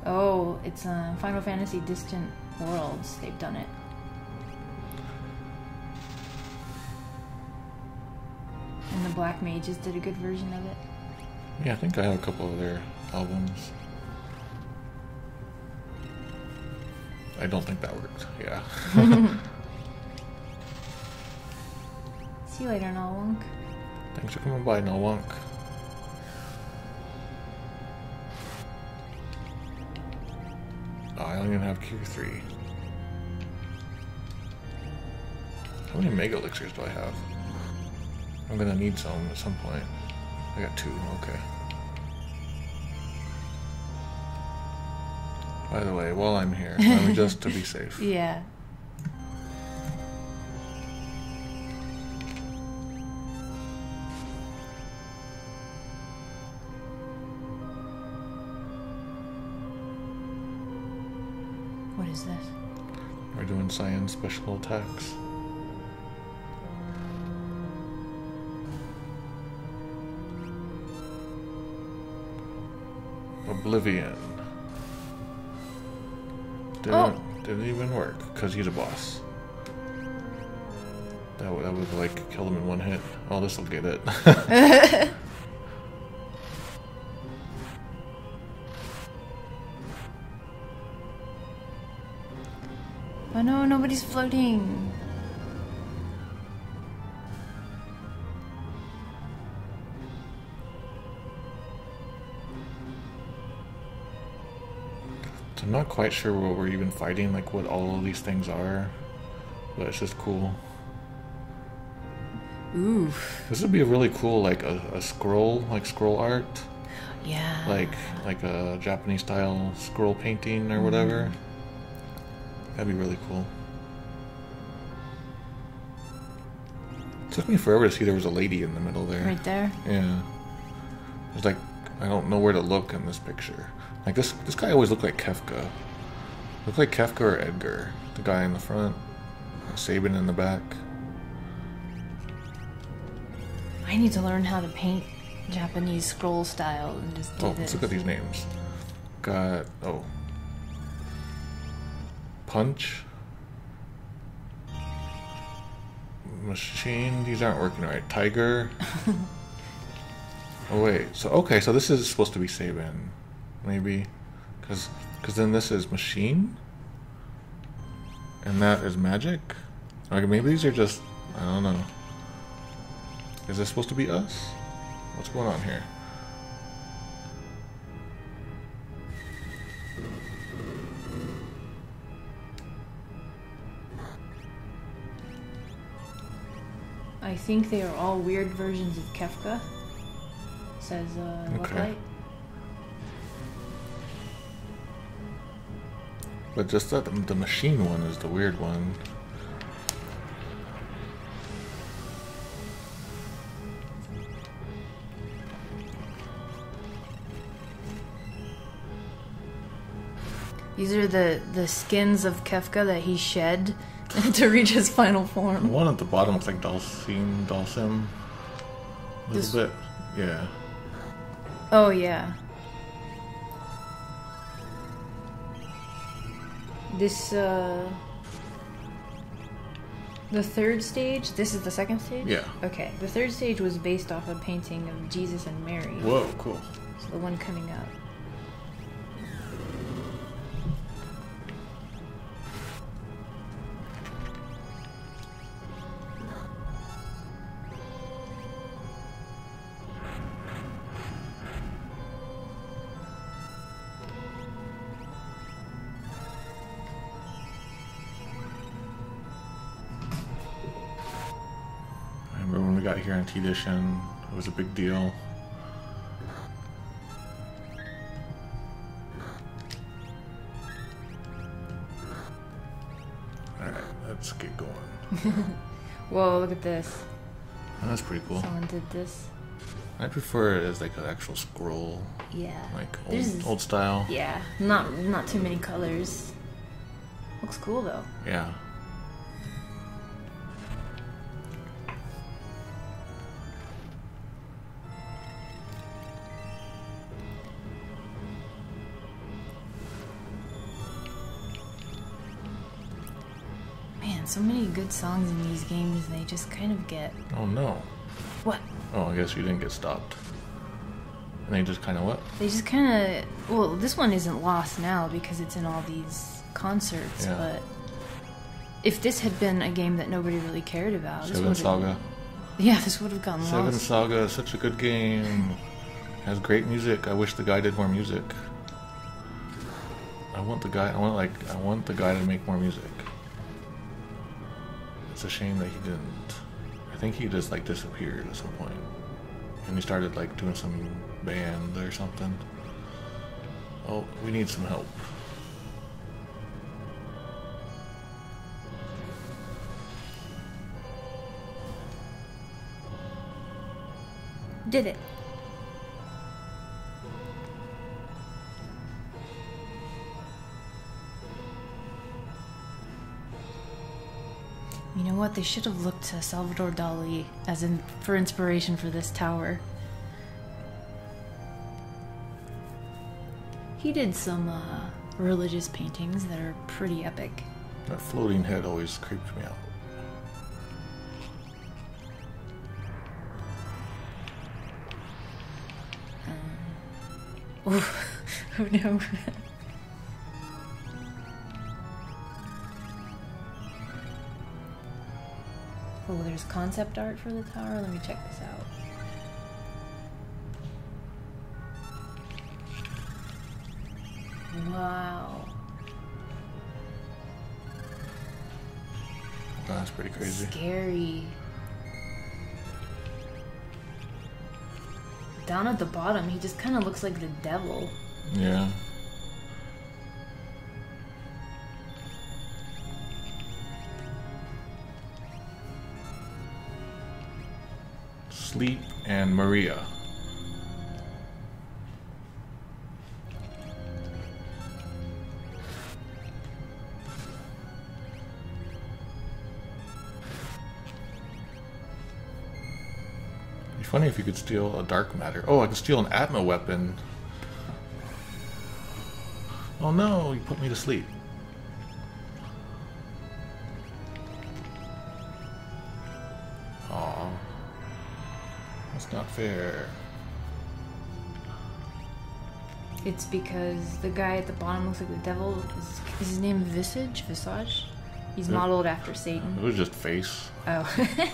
Oh, it's Final Fantasy Distant Worlds. They've done it. And the Black Mages did a good version of it. Yeah, I think I have a couple of their albums. I don't think that worked. Yeah. See you later, Nalwunk. Thanks for coming by, Nalwunk. Oh, I don't even have Q3. How many Mega Elixirs do I have? I'm gonna need some at some point. I got 2, okay. By the way, while I'm here, let me just to be safe. Yeah. What is this? We're doing science special attacks. Oblivion. Didn't even work because he's a boss. That would like kill him in one hit. Oh, this will get it. Oh no, nobody's floating. I'm not quite sure what we're even fighting, like what all of these things are, but it's just cool. Oof. This would be a really cool, like a scroll, like scroll art. Yeah. Like a Japanese style scroll painting or whatever. That'd be really cool. It took me forever to see there was a lady in the middle there. Right there? Yeah. It's like, I don't know where to look in this picture. Like this guy always looked like Kefka. Looked like Kefka or Edgar. The guy in the front. Sabin in the back. I need to learn how to paint Japanese scroll style and just do Oh, this. let's look at these names. Got, Punch. Machine, these aren't working right. Tiger. Oh wait, so this is supposed to be Sabin. Maybe. Because then this is Machine. And that is Magic. Like maybe these are just, I don't know. Is this supposed to be us? What's going on here? I think they are all weird versions of Kefka. Says, Okay. But just that the machine one is the weird one. These are the skins of Kefka that he shed to reach his final The form. one at the bottom looks like Dalsim. A little bit. Yeah. Oh, yeah. This, the third stage, this is the second stage? Yeah. Okay, the third stage was based off a painting of Jesus and Mary. Whoa, cool. So the one coming up. When we got here in T-Edition, it was a big deal. Alright, let's get going. Whoa, look at this. That's pretty cool. Someone did this. I prefer it as like an actual scroll, Yeah. like There's- old style. Yeah, not too many colors. Looks cool though. Yeah. so many good songs in these games, they just kind of get... Oh no. What? Oh, I guess you didn't get stopped. And they just kind of what? They just kind of... Well, this one isn't lost now because it's in all these concerts, Yeah. but... If this had been a game that nobody really cared about... Seven Saga. Yeah, this would have gotten lost. Seven Saga is such a good game. Has great music. I wish the guy did more music. I want the guy to make more music. It's a shame that he didn't. I think he just like disappeared at some point. And he started like doing some band or something. Oh, we need some help. Did it. You know what? They should have looked to Salvador Dali for inspiration for this tower. He did some religious paintings that are pretty epic. That floating head always creeped me out. Oh no. Oh, there's concept art for the tower. Let me check this out. Wow. That's pretty crazy. Scary. Down at the bottom, he just kind of looks like the devil. Yeah. Sleep and Maria. It'd be funny if you could steal a dark matter. Oh, I can steal an Atma weapon. Oh no, you put me to sleep. Aw. That's not fair. It's because the guy at the bottom looks like the devil. Is his name Visage? Visage? He's modeled after Satan. It was just face. Oh.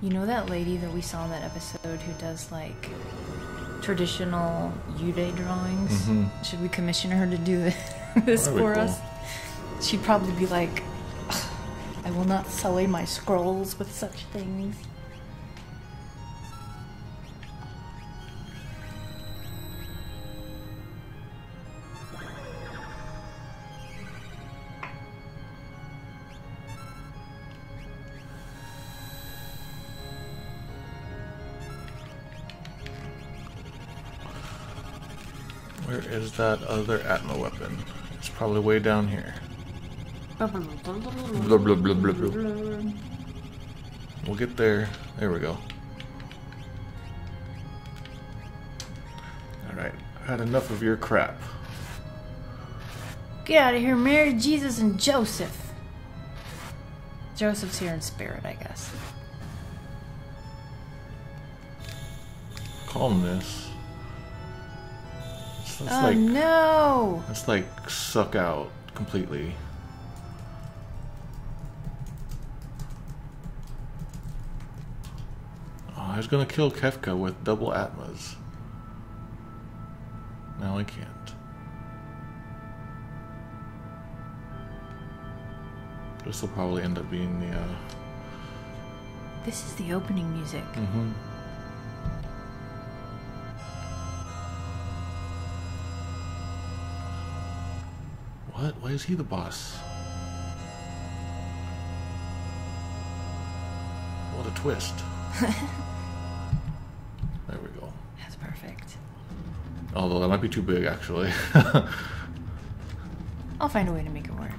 You know that lady that we saw in that episode who does like traditional Yude drawings? Mm-hmm. Should we commission her to do this for us? She'd probably be like, I will not sully my scrolls with such things. Where is that other Atma weapon? It's probably way down here. Blah, blah, blah, blah, blah. We'll get there. There we go. Alright, I had enough of your crap. Get out of here, Mary, Jesus, and Joseph. Joseph's here in spirit, I guess. Calmness. Let's Oh no! Let's like suck out completely. Oh, I was gonna kill Kefka with double Atmas. Now I can't. This will probably end up being the This is the opening music. Mm-hmm. What? Why is he the boss? What a twist. There we go. That's perfect. Although that might be too big, actually. I'll find a way to make it work.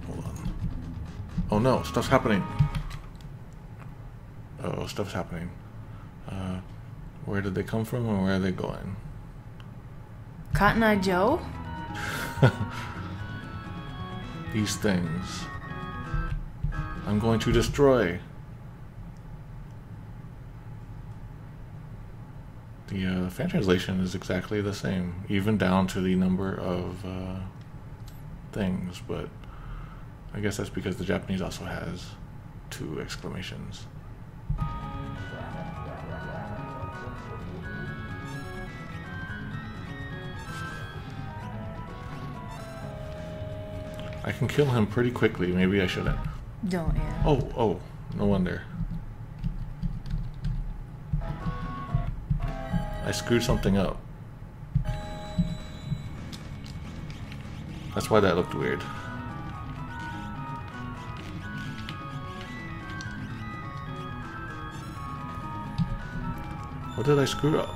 Hold on. Oh no, stuff's happening. Oh, stuff's happening. Where did they come from and where are they going? Cotton Eye Joe? These things I'm going to destroy. The fan translation is exactly the same, even down to the number of things, but I guess that's because the Japanese also has 2 exclamations. I can kill him pretty quickly. Maybe I shouldn't. Don't, yeah. Oh, no wonder. I screwed something up. That's why that looked weird. What did I screw up?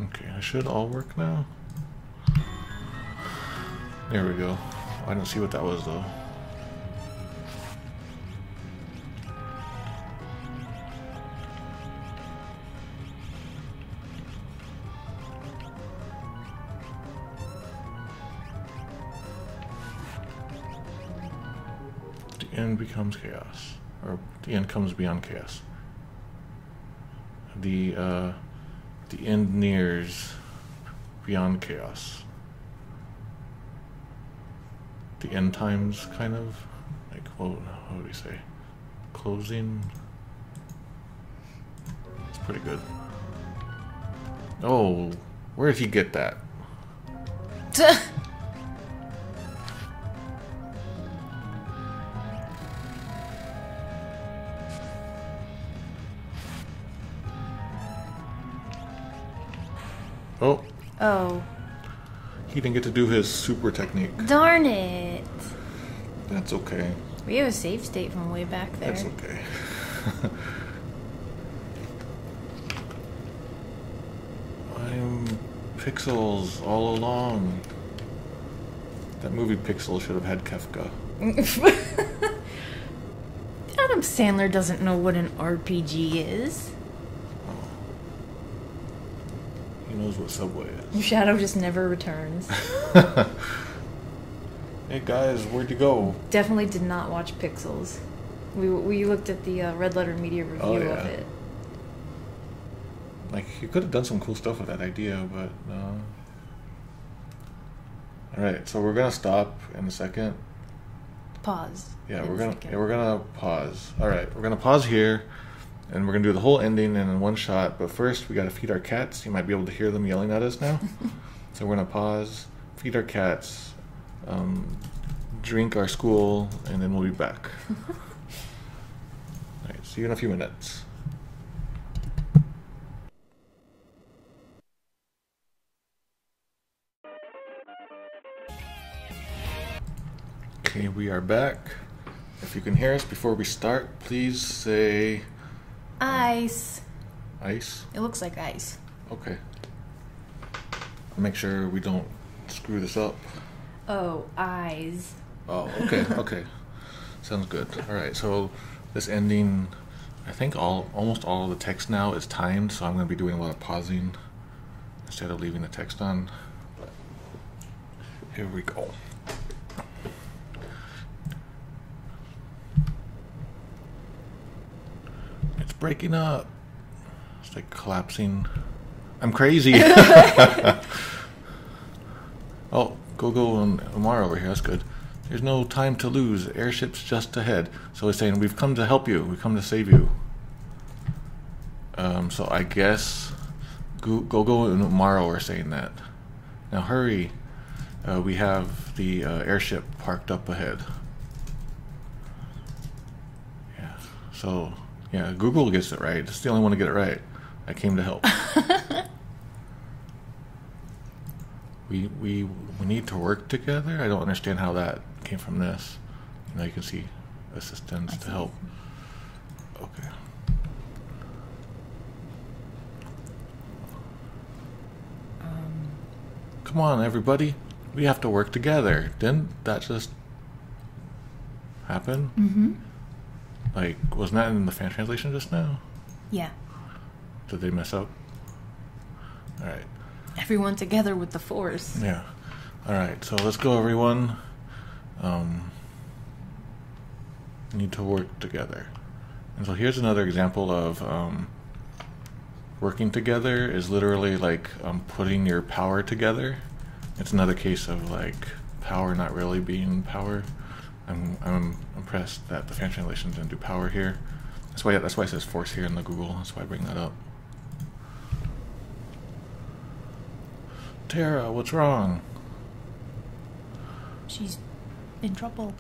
Okay, I should all work now. There we go. I didn't see what that was though. The end becomes chaos, or the end comes beyond chaos. The end nears beyond chaos. The end times, kind of like what do we say? Closing. It's pretty good. Oh, where did he get that? Oh. He didn't get to do his super technique. Darn it. That's okay. We have a save state from way back there. That's okay. I'm Pixels all along. That movie Pixels should have had Kefka. Adam Sandler doesn't know what an RPG is. He knows what Subway is. Shadow just never returns. Hey guys, where'd you go? Definitely did not watch Pixels. We looked at the Red Letter Media review of it. Like, you could have done some cool stuff with that idea, but no. Alright, so we're gonna stop in a second. Pause. Yeah, we're gonna pause. Alright, we're gonna pause here. And we're going to do the whole ending in one shot. But first, we got to feed our cats. You might be able to hear them yelling at us now. So we're going to pause, feed our cats, drink our school, and then we'll be back. All right, see you in a few minutes. Okay, we are back. If you can hear us before we start, please say... Ice. Ice? It looks like ice. Okay. Make sure we don't screw this up. Oh, eyes. Oh, okay, okay. Sounds good. Alright, so this ending, I think almost all of the text now is timed, so I'm going to be doing a lot of pausing instead of leaving the text on. But here we go. It's breaking up. It's like collapsing. I'm crazy. Oh, go and Omar over here. That's good. There's no time to lose. Airship's just ahead. So he's saying, we've come to help you. We've come to save you. So I guess Gogo and Umaro are saying that. Now hurry. We have the airship parked up ahead. Yeah. So, yeah, Google gets it right. It's the only one to get it right. I came to help. We need to work together. I don't understand how that came from this. Now you can see assistance to help. Okay. Come on, everybody. We have to work together. Didn't that just happen? Mm-hmm. Like, wasn't that in the fan translation just now? Yeah. Did they mess up? Alright. Everyone together with the Force. Yeah. Alright, so let's go, everyone. Need to work together. And so here's another example of working together is literally like putting your power together. It's another case of like power not really being power. I'm impressed that the fan translation didn't do power here. That's why it says force here in the Google. That's why I bring that up. Tara, what's wrong? She's in trouble.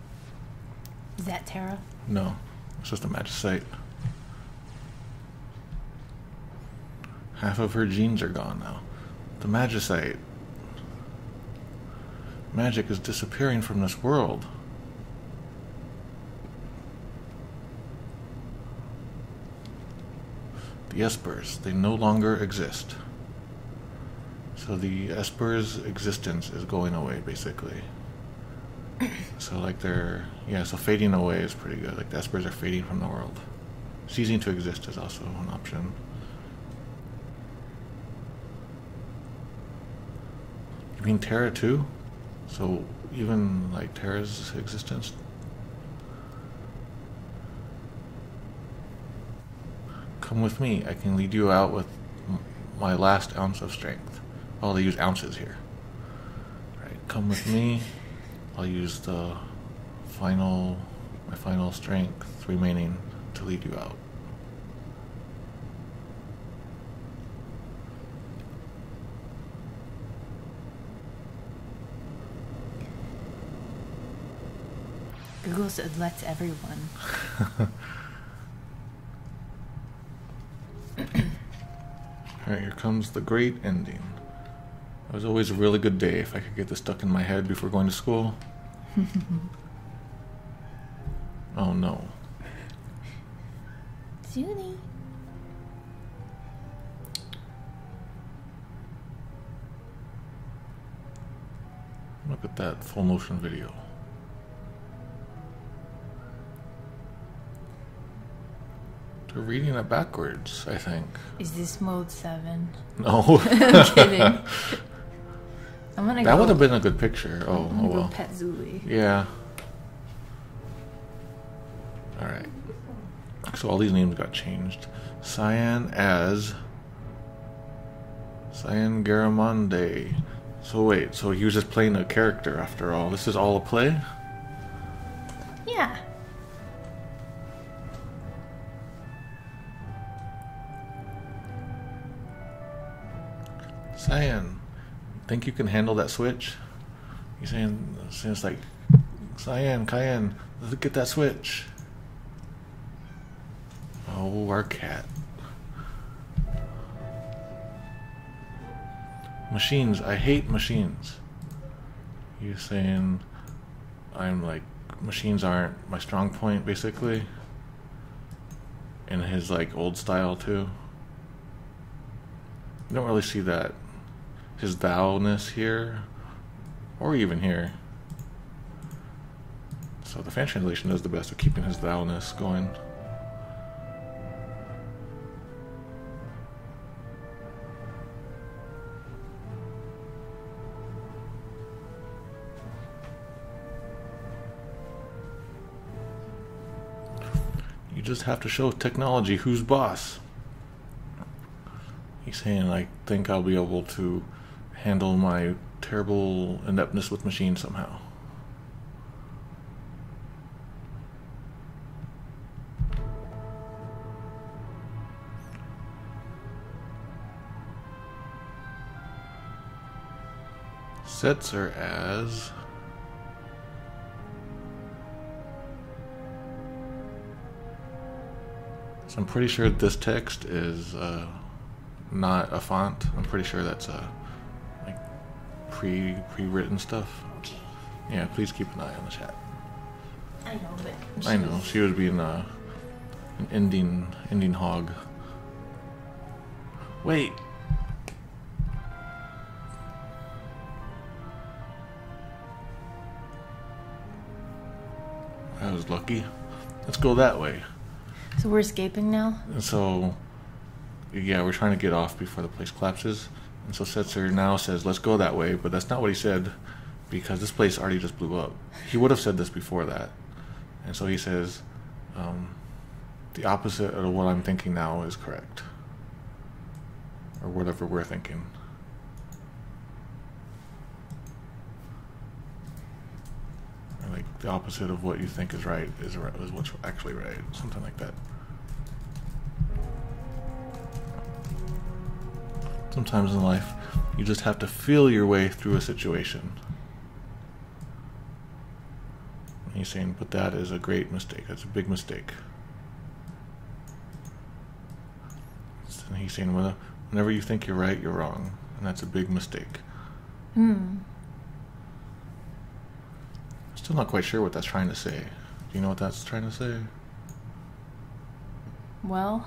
Is that Tara? No, it's just a magicite. Half of her genes are gone now. The magicite. Magic is disappearing from this world. The Espers, they no longer exist. So the Esper's existence is going away, basically. So like so fading away is pretty good. Like the Espers are fading from the world. Ceasing to exist is also an option. You mean Terra too? So even like Terra's existence? Come with me. I can lead you out with my last ounce of strength. Oh, they use ounces here. Alright, come with me. I'll use my final strength remaining to lead you out. Google said let's everyone. Alright, here comes the great ending. It was always a really good day if I could get this stuck in my head before going to school. Oh no. Zuni. Look at that full motion video. They're reading it backwards, I think. Is this mode 7? No. I'm kidding. I'm gonna That would have been a good picture. Oh, I'm gonna well. go pet Zuli. Yeah. Alright. So all these names got changed. Cyan Garamonde. So wait, so he was just playing a character after all. This is all a play? Yeah. Cyan, think you can handle that switch? He's saying it's like, Cyan, look at that switch. Oh, our cat. Machines, I hate machines. He's saying I'm like, machines aren't my strong point, basically. In his like old style too. You don't really see that. His thou-ness here, or even here. So the fan translation does the best of keeping his thou-ness going. You just have to show technology who's boss. He's saying, I think I'll be able to handle my terrible ineptness with machines somehow. Setzer as so I'm pretty sure this text is not a font. I'm pretty sure that's like pre-written stuff. Okay. Yeah, please keep an eye on the chat. I know, but I know she was being an Indian hog. Wait. was lucky. Let's go that way. So we're escaping now? And so, yeah, we're trying to get off before the place collapses. And so Setzer now says, let's go that way, but that's not what he said, because this place already just blew up. He would have said this before that. And so he says, the opposite of what I'm thinking now is correct. Or whatever we're thinking. Or like, the opposite of what you think is right is what's actually right. Something like that. Sometimes in life, you just have to feel your way through a situation. And he's saying, but that is a great mistake. That's a big mistake. And he's saying, well, whenever you think you're right, you're wrong. And that's a big mistake. Still not quite sure what that's trying to say. Do you know what that's trying to say? Well,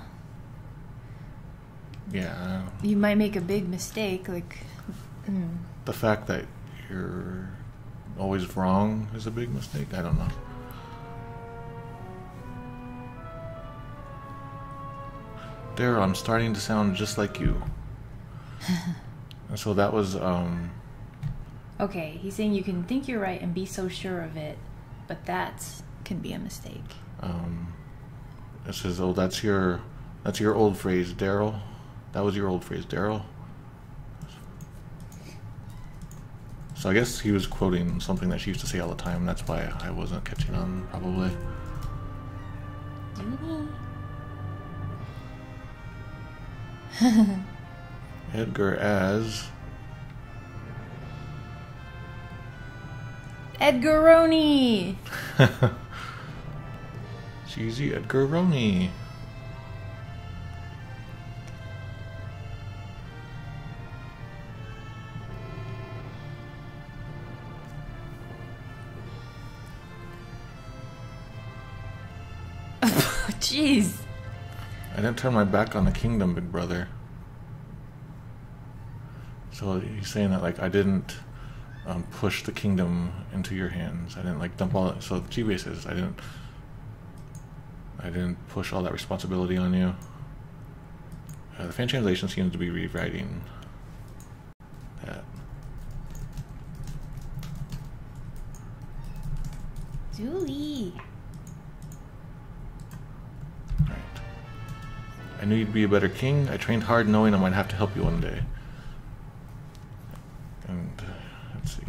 yeah. You might make a big mistake, like... The fact that you're always wrong is a big mistake? I don't know. Daryl, I'm starting to sound just like you. And so that was, Okay, he's saying you can think you're right and be so sure of it, but that can be a mistake. It says, oh, that's your old phrase, Daryl. That was your old phrase, Daryl. So I guess he was quoting something that she used to say all the time. That's why I wasn't catching on, probably. Edgar as... Edgaroni! Cheesy Edgaroni. Jeez. I didn't turn my back on the kingdom, big brother. So he's saying that, like, I didn't push the kingdom into your hands. I didn't, like, dump all that. So Chibe says, I didn't push all that responsibility on you. The fan translation seems to be rewriting that. Julie. Right. I knew you'd be a better king. I trained hard knowing I might have to help you one day. And let's see.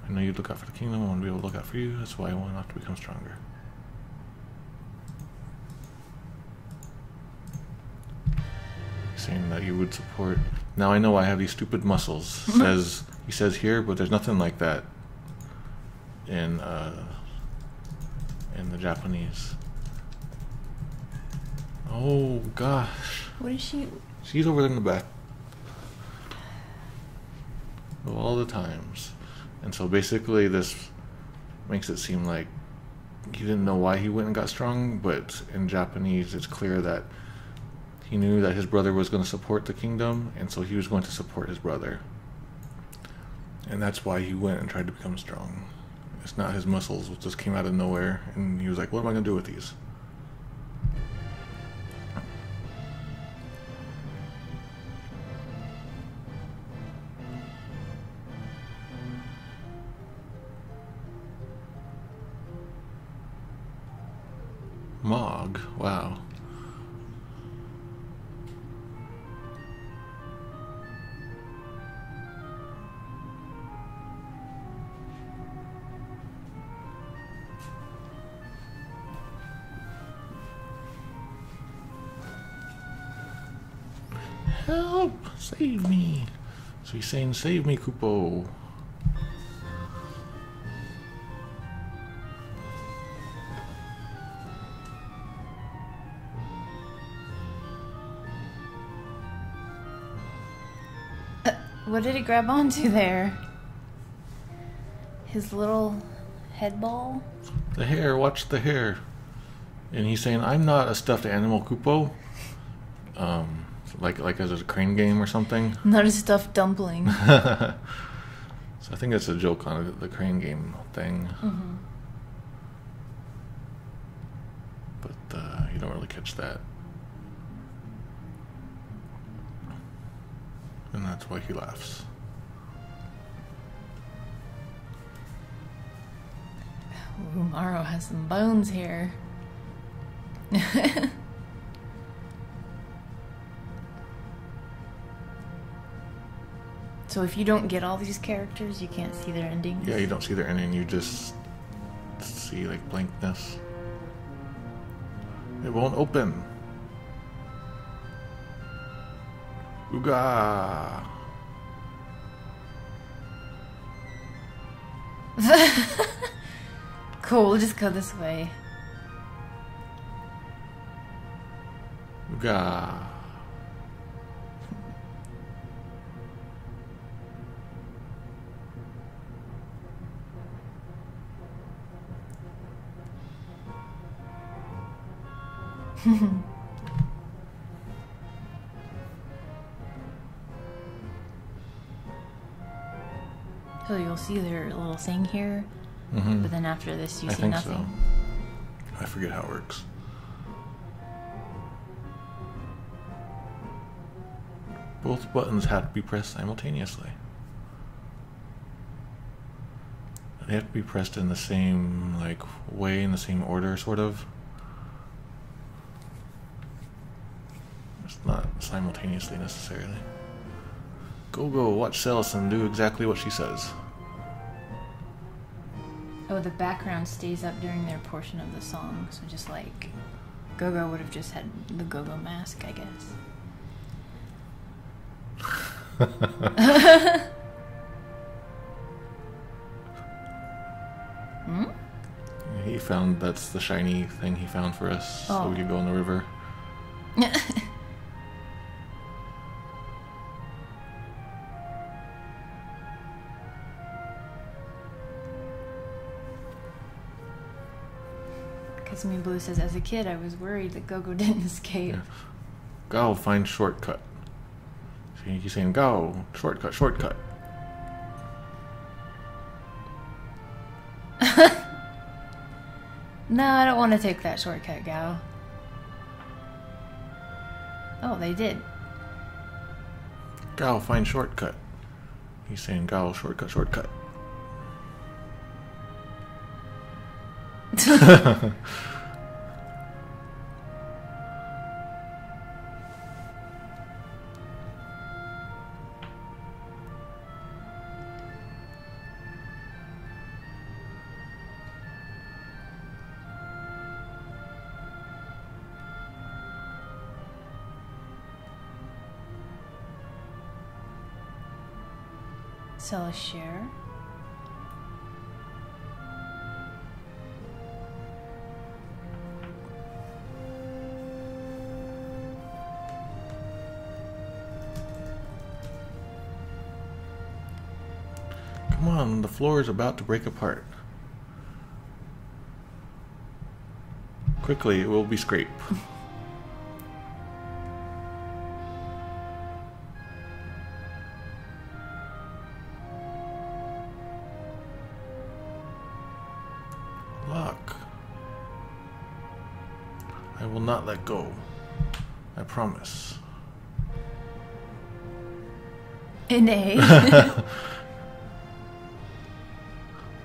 I know you'd look out for the kingdom. I want to be able to look out for you. That's why I want to become stronger. Saying that you would support. Now I know I have these stupid muscles. He says here, but there's nothing like that in the Japanese. Oh gosh. What is she? She's over there in the back. Of all the times. And so basically this makes it seem like he didn't know why he went and got strong, but in Japanese it's clear that he knew that his brother was going to support the kingdom, and so he was going to support his brother. And that's why he went and tried to become strong. It's not his muscles, which just came out of nowhere, and he was like, what am I going to do with these? Mog, wow. Help! Save me! So he's saying, save me, Kupo. What did he grab onto there? His little head ball? The hair, watch the hair. And he's saying, I'm not a stuffed animal, Kupo. Like as a crane game or something. Not a stuffed dumpling. So I think that's a joke on the crane game thing. catch that. And that's why he laughs. Ooh, Maro has some bones here. So if you don't get all these characters, you can't see their endings? Yeah, you don't see their ending, you just see like blankness. It won't open. Ooga! Cool, we'll just go this way. Ooga! So you'll see their little thing here, but then after this you I see think nothing. so. I forget how it works. Both buttons have to be pressed simultaneously. They have to be pressed in the same like way, in the same order, sort of. It's not simultaneously necessarily. Go, watch Celis and do exactly what she says. Oh, the background stays up during their portion of the song, so just like Go-Go would have just had the Go-Go mask, I guess. He found, that's the shiny thing he found for us, so we could go in the river. Kasumi Blue says, as a kid, I was worried that Go-Go didn't escape. Yeah. Go, find shortcut. See, he's saying, go, shortcut, shortcut. No, I don't want to take that shortcut, Gao. Oh, they did. Go, find shortcut. He's saying, go, shortcut, shortcut. Celis share. Come on, the floor is about to break apart. Quickly, it will be scraped. Look. I will not let go. I promise. An A.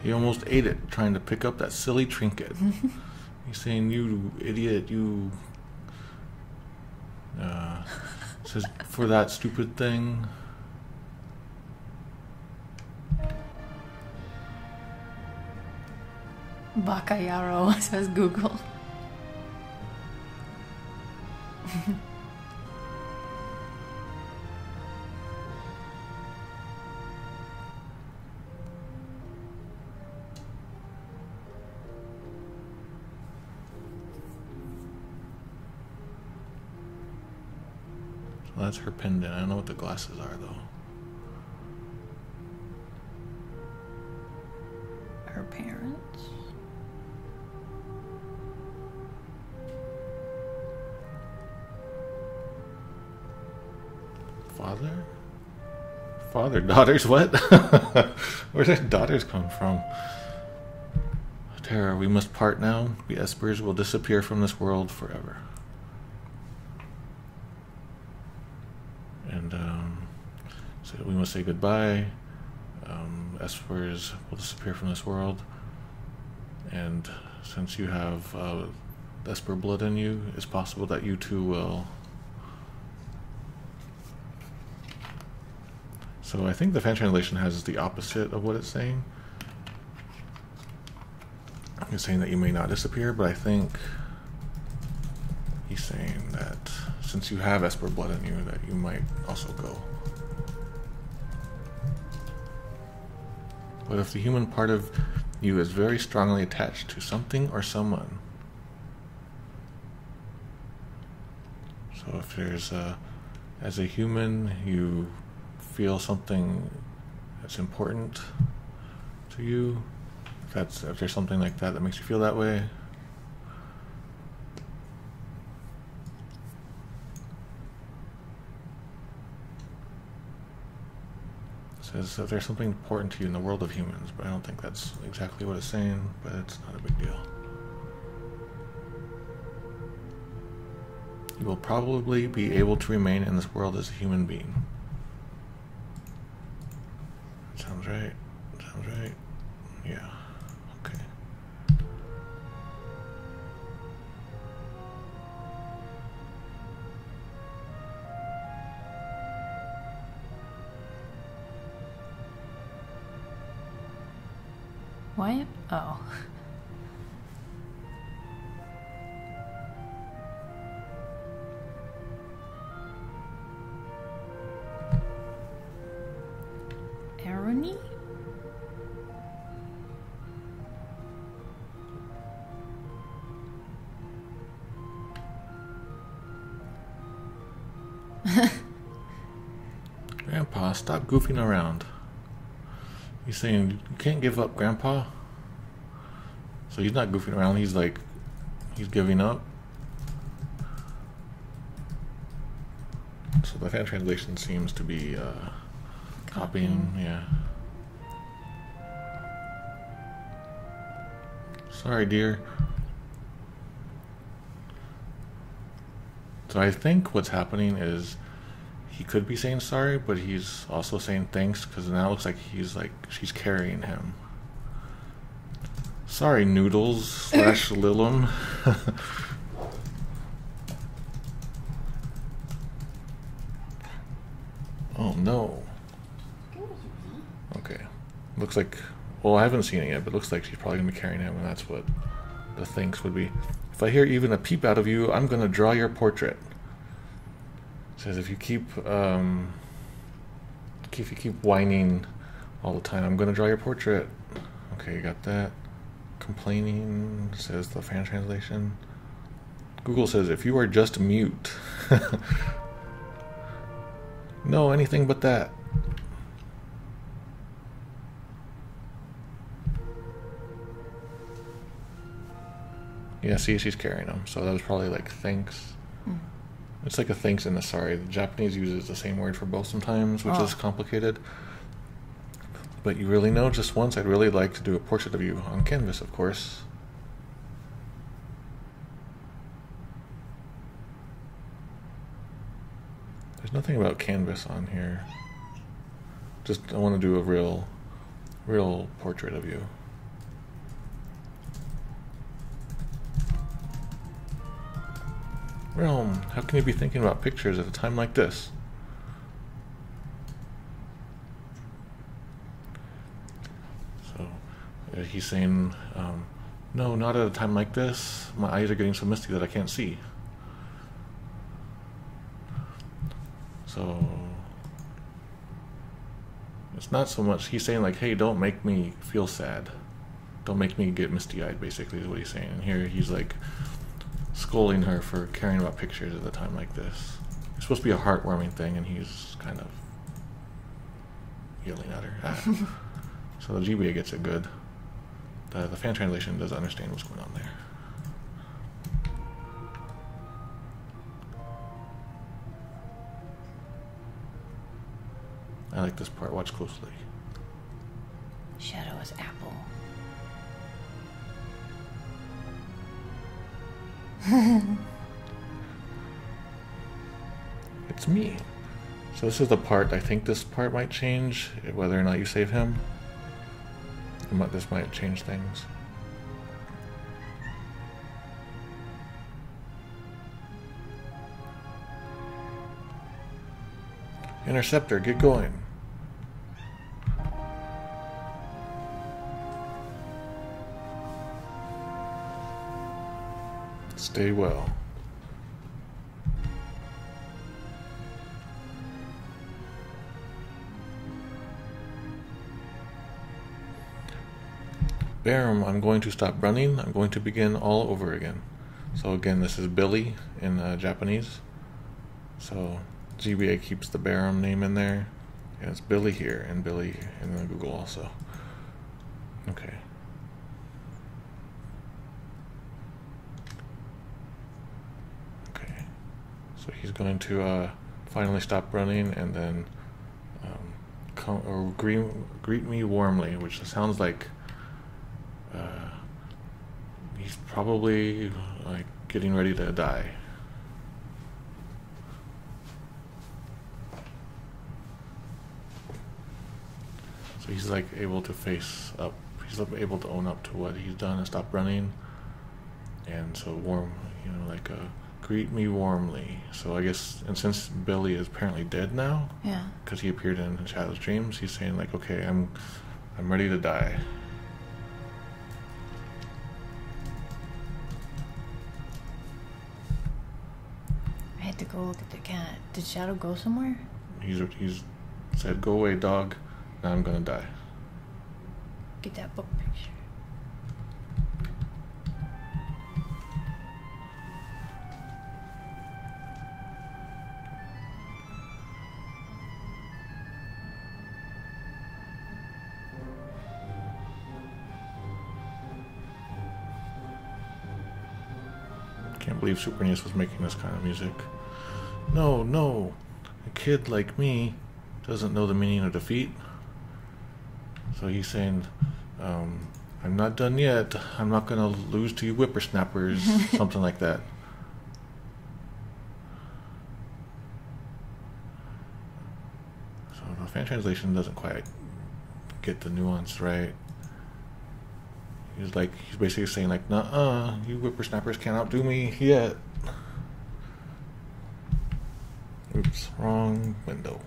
He almost ate it, trying to pick up that silly trinket. He's saying, you idiot, you... says, for that stupid thing. Bakayaro, says Google. Well, that's her pendant. I don't know what the glasses are, though. Her parents? Father? Father, daughters, what? Where did daughters come from? Terra, we must part now. We Espers will disappear from this world forever. And so we must say goodbye. Espers will disappear from this world. And since you have Esper blood in you, it's possible that you too will. So I think the fan translation has the opposite of what it's saying. He's saying that you may not disappear, but I think he's saying that since you have Esper blood in you, that you might also go. But if the human part of you is very strongly attached to something or someone, so if there's as a human, you feel something that's important to you, if there's something like that that makes you feel that way, it says that there's something important to you in the world of humans, but I don't think that's exactly what it's saying, but it's not a big deal. You will probably be able to remain in this world as a human being. Sounds right. Sounds right. Yeah. Okay. Why? Oh. Irony? Grandpa, stop goofing around. He's saying, you can't give up, Grandpa. So he's not goofing around, he's like, he's giving up. So the fan translation seems to be copying, yeah. Sorry, dear. So I think what's happening is he could be saying sorry, but he's also saying thanks, because now it looks like she's carrying him. Sorry, Noodles / Lilum. Oh no. Okay. Looks like, well, I haven't seen it yet, but it looks like she's probably going to be carrying him, and that's what the thanks would be. If I hear even a peep out of you, I'm going to draw your portrait. It says if you keep whining all the time, I'm going to draw your portrait. Okay, you got that. Complaining, says the fan translation. Google says if you are just mute. No, anything but that. Yeah, see, she's carrying him. So that was probably like thanks. It's like a thanks and a sorry. The Japanese uses the same word for both sometimes, which is complicated. But you really know, just once, I'd really like to do a portrait of you on canvas, of course. There's nothing about canvas on here. Just, I want to do a real portrait of you. Realm, how can you be thinking about pictures at a time like this? So, he's saying, no, not at a time like this. My eyes are getting so misty that I can't see. So, it's not so much, he's saying like, hey, don't make me feel sad. Don't make me get misty-eyed, basically, is what he's saying. And here he's like, scolding her for caring about pictures at a time like this. It's supposed to be a heartwarming thing, and he's kind of yelling at her. So the GBA gets it good. The fan translation doesn't understand what's going on there. I like this part. Watch closely. Shadow is apple. It's me. So this is the part, I think this part might change, whether or not you save him. This might change things. Interceptor, get going. Stay well. Barum, I'm going to stop running. I'm going to begin all over again. So again, this is Billy in Japanese. So GBA keeps the Barum name in there. And it's Billy here and Billy in the Google also. Okay. Okay. So he's going to finally stop running and then greet me warmly, which sounds like he's probably like getting ready to die. So he's like able to face up. He's able to own up to what he's done and stop running. And so like greet me warmly. So I guess, and since Billy is apparently dead now, yeah, because he appeared in Shadow's dreams, he's saying like, okay, I'm ready to die. I had to go look at the cat. Did Shadow go somewhere? He's said, go away, dog. Now I'm gonna die. Get that book picture. Can't believe Super-Niece was making this kind of music. No. A kid like me doesn't know the meaning of defeat. So he's saying, I'm not done yet. I'm not gonna lose to you whippersnappers. Something like that. So the fan translation doesn't quite get the nuance right. He's basically saying like, nuh-uh, you whippersnappers can't outdo me yet. Oops, wrong window.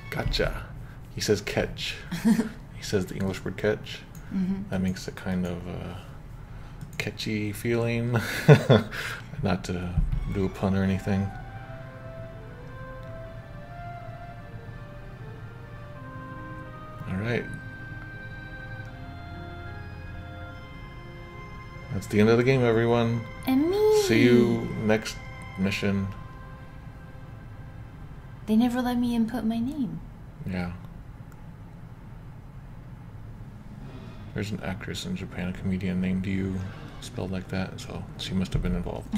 Gotcha. He says catch. He says the English word catch. Mm-hmm. That makes it kind of catchy feeling. Not to do a pun or anything. Alright. That's the end of the game, everyone. And me. See you next mission. They never let me input my name. Yeah. There's an actress in Japan, a comedian named Yu, spelled like that, so she must have been involved.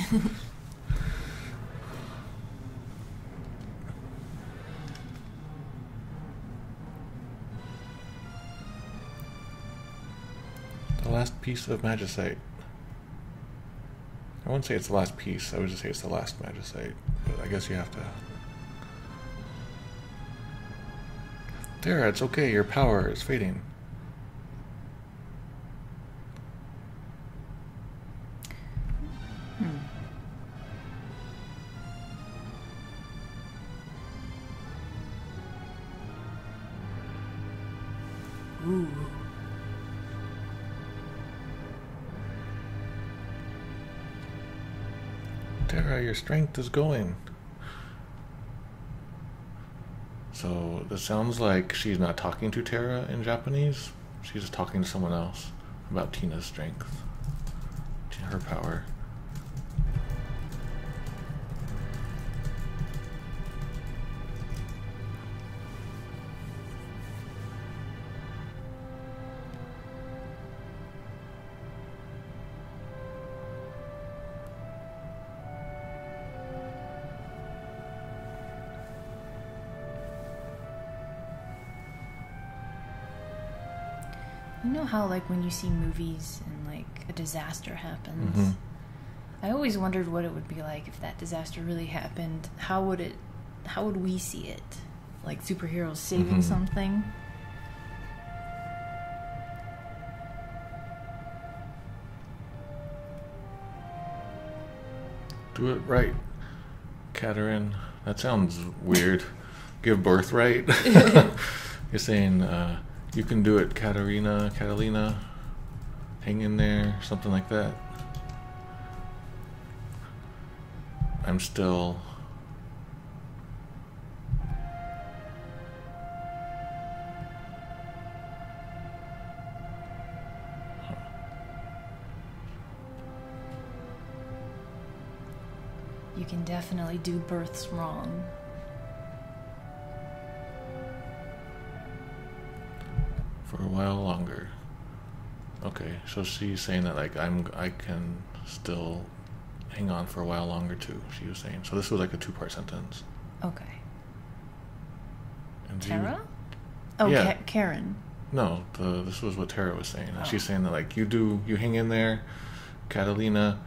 The last piece of magicite. I wouldn't say it's the last piece, I would just say it's the last magicite, but I guess you have to... There, it's okay, your power is fading. Ooh. Terra, your strength is going. So this sounds like she's not talking to Terra in Japanese. She's just talking to someone else about Tina's strength, her power. You know how, like, when you see movies and, like, a disaster happens, Mm-hmm. I always wondered what it would be like if that disaster really happened. How would we see it? Like superheroes saving something? Do it right, Katerin. That sounds weird. Give birth right. You're saying you can do it, Catalina. Hang in there, something like that. I'm still. You can definitely do births wrong. For a while longer. Okay, so she's saying that like I can still hang on for a while longer too. She was saying so. This was like a 2-part sentence. Okay. And Tara? Oh, yeah. Karen. No, this was what Tara was saying. She's saying that like you hang in there, Catalina.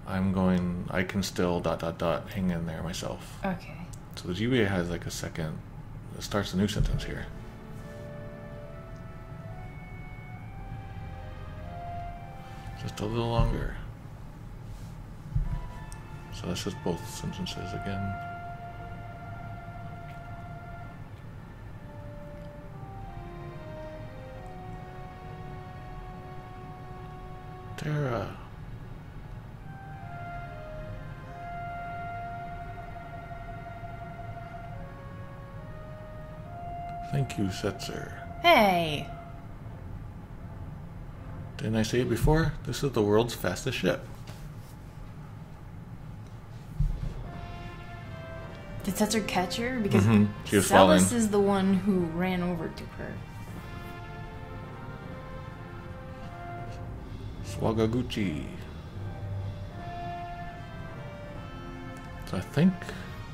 I can still ... hang in there myself. Okay. So the GBA has like a second. It starts a new sentence here. Just a little longer. So that's just both sentences again. Tara. Thank you, Setzer. Hey! Didn't I say it before? This is the world's fastest ship. Did Setzer catch her? Because She was Celis falling. is the one who ran over to her. Swagaguchi. So I think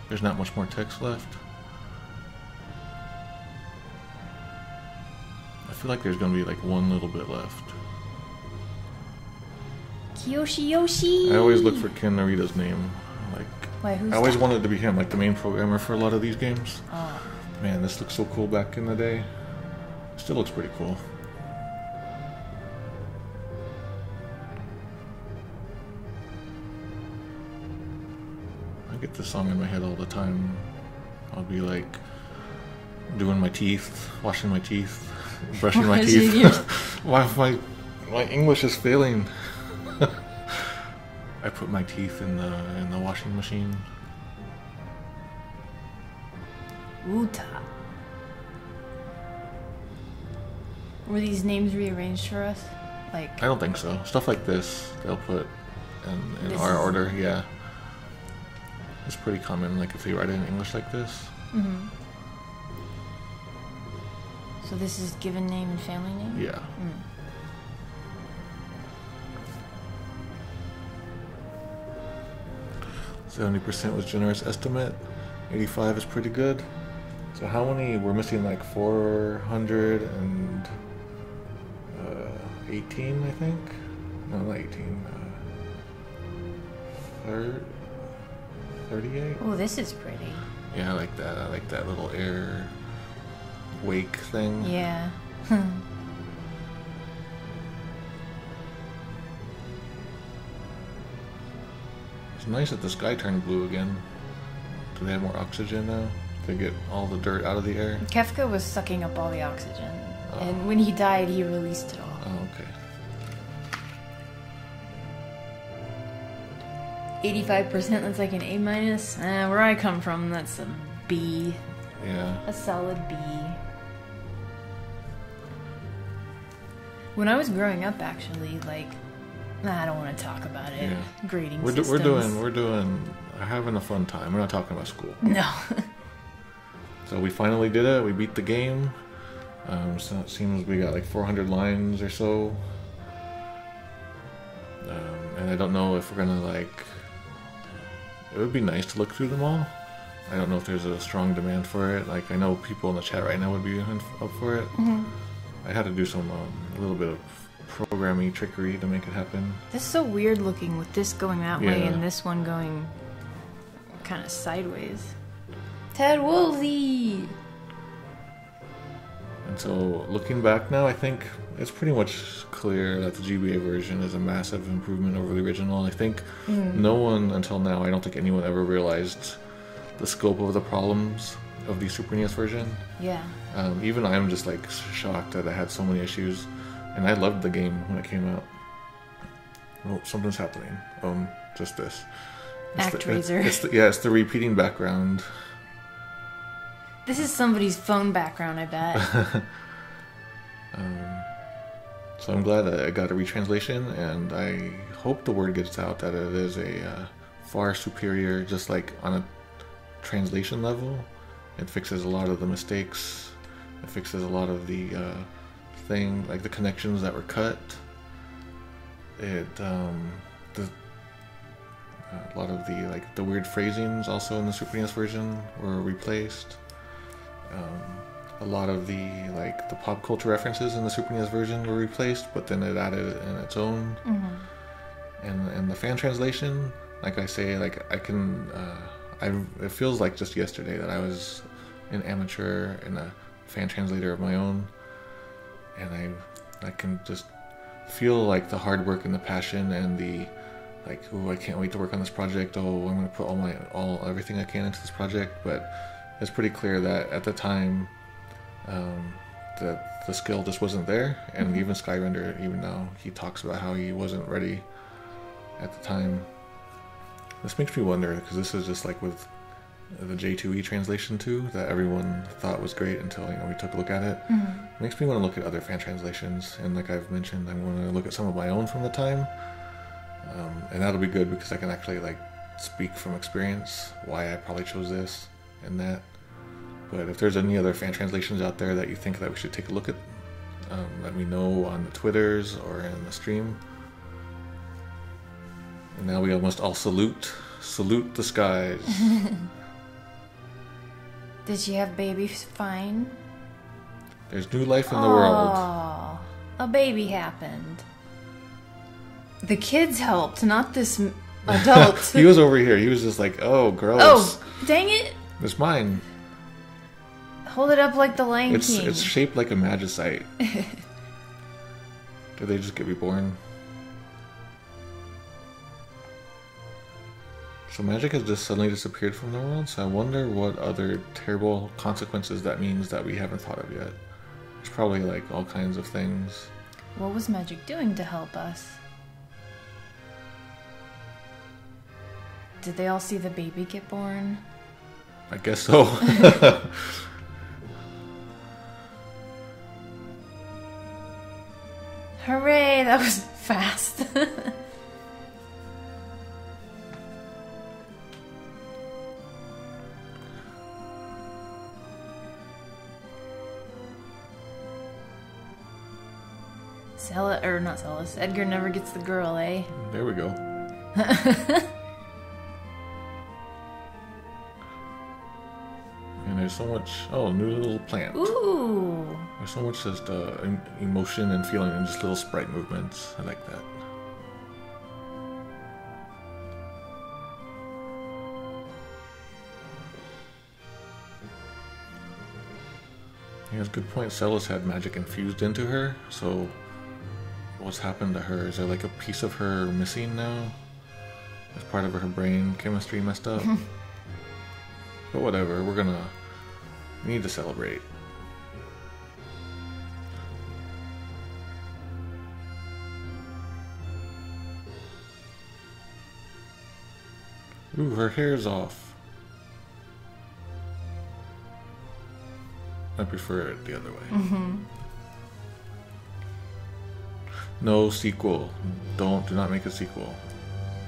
there's not much more text left. I feel like there's gonna be like one little bit left. Kiyoshi Yoshi! I always look for Ken Narita's name. Like, Wait, who's I always that? wanted to be him, like the main programmer for a lot of these games. Oh. Man, this looks so cool back in the day. Still looks pretty cool. I get this song in my head all the time. I'll be like doing my teeth, washing my teeth, brushing my teeth. Why my English is failing. I put my teeth in the washing machine. Uta. Were these names rearranged for us? Like, I don't think so. Stuff like this, they'll put in This our is- order, yeah. It's pretty common, like if they write it in English like this. so this is given name and family name? Yeah. 70% was generous estimate. 85 is pretty good. So how many? We're missing like 418, I think. No, not 18. 38. Oh, this is pretty. Yeah, I like that. I like that little air wake thing. Yeah. It's nice that the sky turned blue again. Do they have more oxygen now? They get all the dirt out of the air? Kefka was sucking up all the oxygen. And when he died, he released it all. Oh, okay. 85%, that's like an A minus. Where I come from, that's a B. Yeah. A solid B. When I was growing up, actually, like, I don't want to talk about it. Yeah. Grading We're systems. having a fun time. We're not talking about school. No. So we finally did it. We beat the game. So it seems we got like 400 lines or so. And I don't know if we're gonna like. It would be nice to look through them all. I don't know if there's a strong demand for it. Like I know people in the chat right now would be up for it. I had to do some a little bit of programming trickery to make it happen. This is so weird looking with this going that way Yeah. and this one going kind of sideways. Ted Woolsey! And so, looking back now, I think it's pretty much clear that the GBA version is a massive improvement over the original. I think no one, until now, I don't think anyone ever realized the scope of the problems of the Super NES version. Yeah. Even I'm just like shocked that it had so many issues. And I loved the game when it came out. Oh, something's happening. Just this. ActRaiser. It's the repeating background. This is somebody's phone background, I bet. So I'm glad that I got a retranslation, and I hope the word gets out that it is a far superior, just like on a translation level. It fixes a lot of the mistakes. It fixes a lot of the like the connections that were cut. A lot of the weird phrasings also in the Super NES version were replaced. A lot of the pop culture references in the Super NES version were replaced, but then it added it in its own. And the fan translation, like I say, it feels like just yesterday that I was an amateur and a fan translator of my own, and I can just feel like the hard work and the passion and the I can't wait to work on this project. I'm going to put everything I can into this project. But it's pretty clear that at the time, that the skill just wasn't there. And even Skyrender, even now, he talks about how he wasn't ready at the time. This makes me wonder, because this is just like with the J2E translation too, that everyone thought was great until we took a look at it. It makes me want to look at other fan translations, and like I've mentioned, I'm going to look at some of my own from the time. And that'll be good because I can actually speak from experience why I probably chose this and that. But if there's any other fan translations out there that you think that we should take a look at, let me know on the Twitters or in the stream. And now we must all salute the skies. Did she have babies fine? There's new life in the world. Oh, a baby happened. The kids helped, not this adult. He was over here. He was just like, oh, gross. Oh, dang it. It's mine. Hold it up like the Lion King. It's shaped like a magicite. Did they just get reborn? So magic has just suddenly disappeared from the world, so I wonder what other terrible consequences that means that we haven't thought of yet. There's probably all kinds of things. What was magic doing to help us? Did they all see the baby get born? I guess so. Hooray, that was fast. Not Celis. Edgar never gets the girl, eh? There we go. And there's so much, new little plant. Ooh. There's so much just emotion and feeling in just little sprite movements. I like that. Yeah, it's a good point. Celis had magic infused into her, so what's happened to her? Is there a piece of her missing now? Is part of her brain chemistry messed up? But whatever, we need to celebrate. Ooh, her hair's off. I prefer it the other way. No sequel. Do not make a sequel.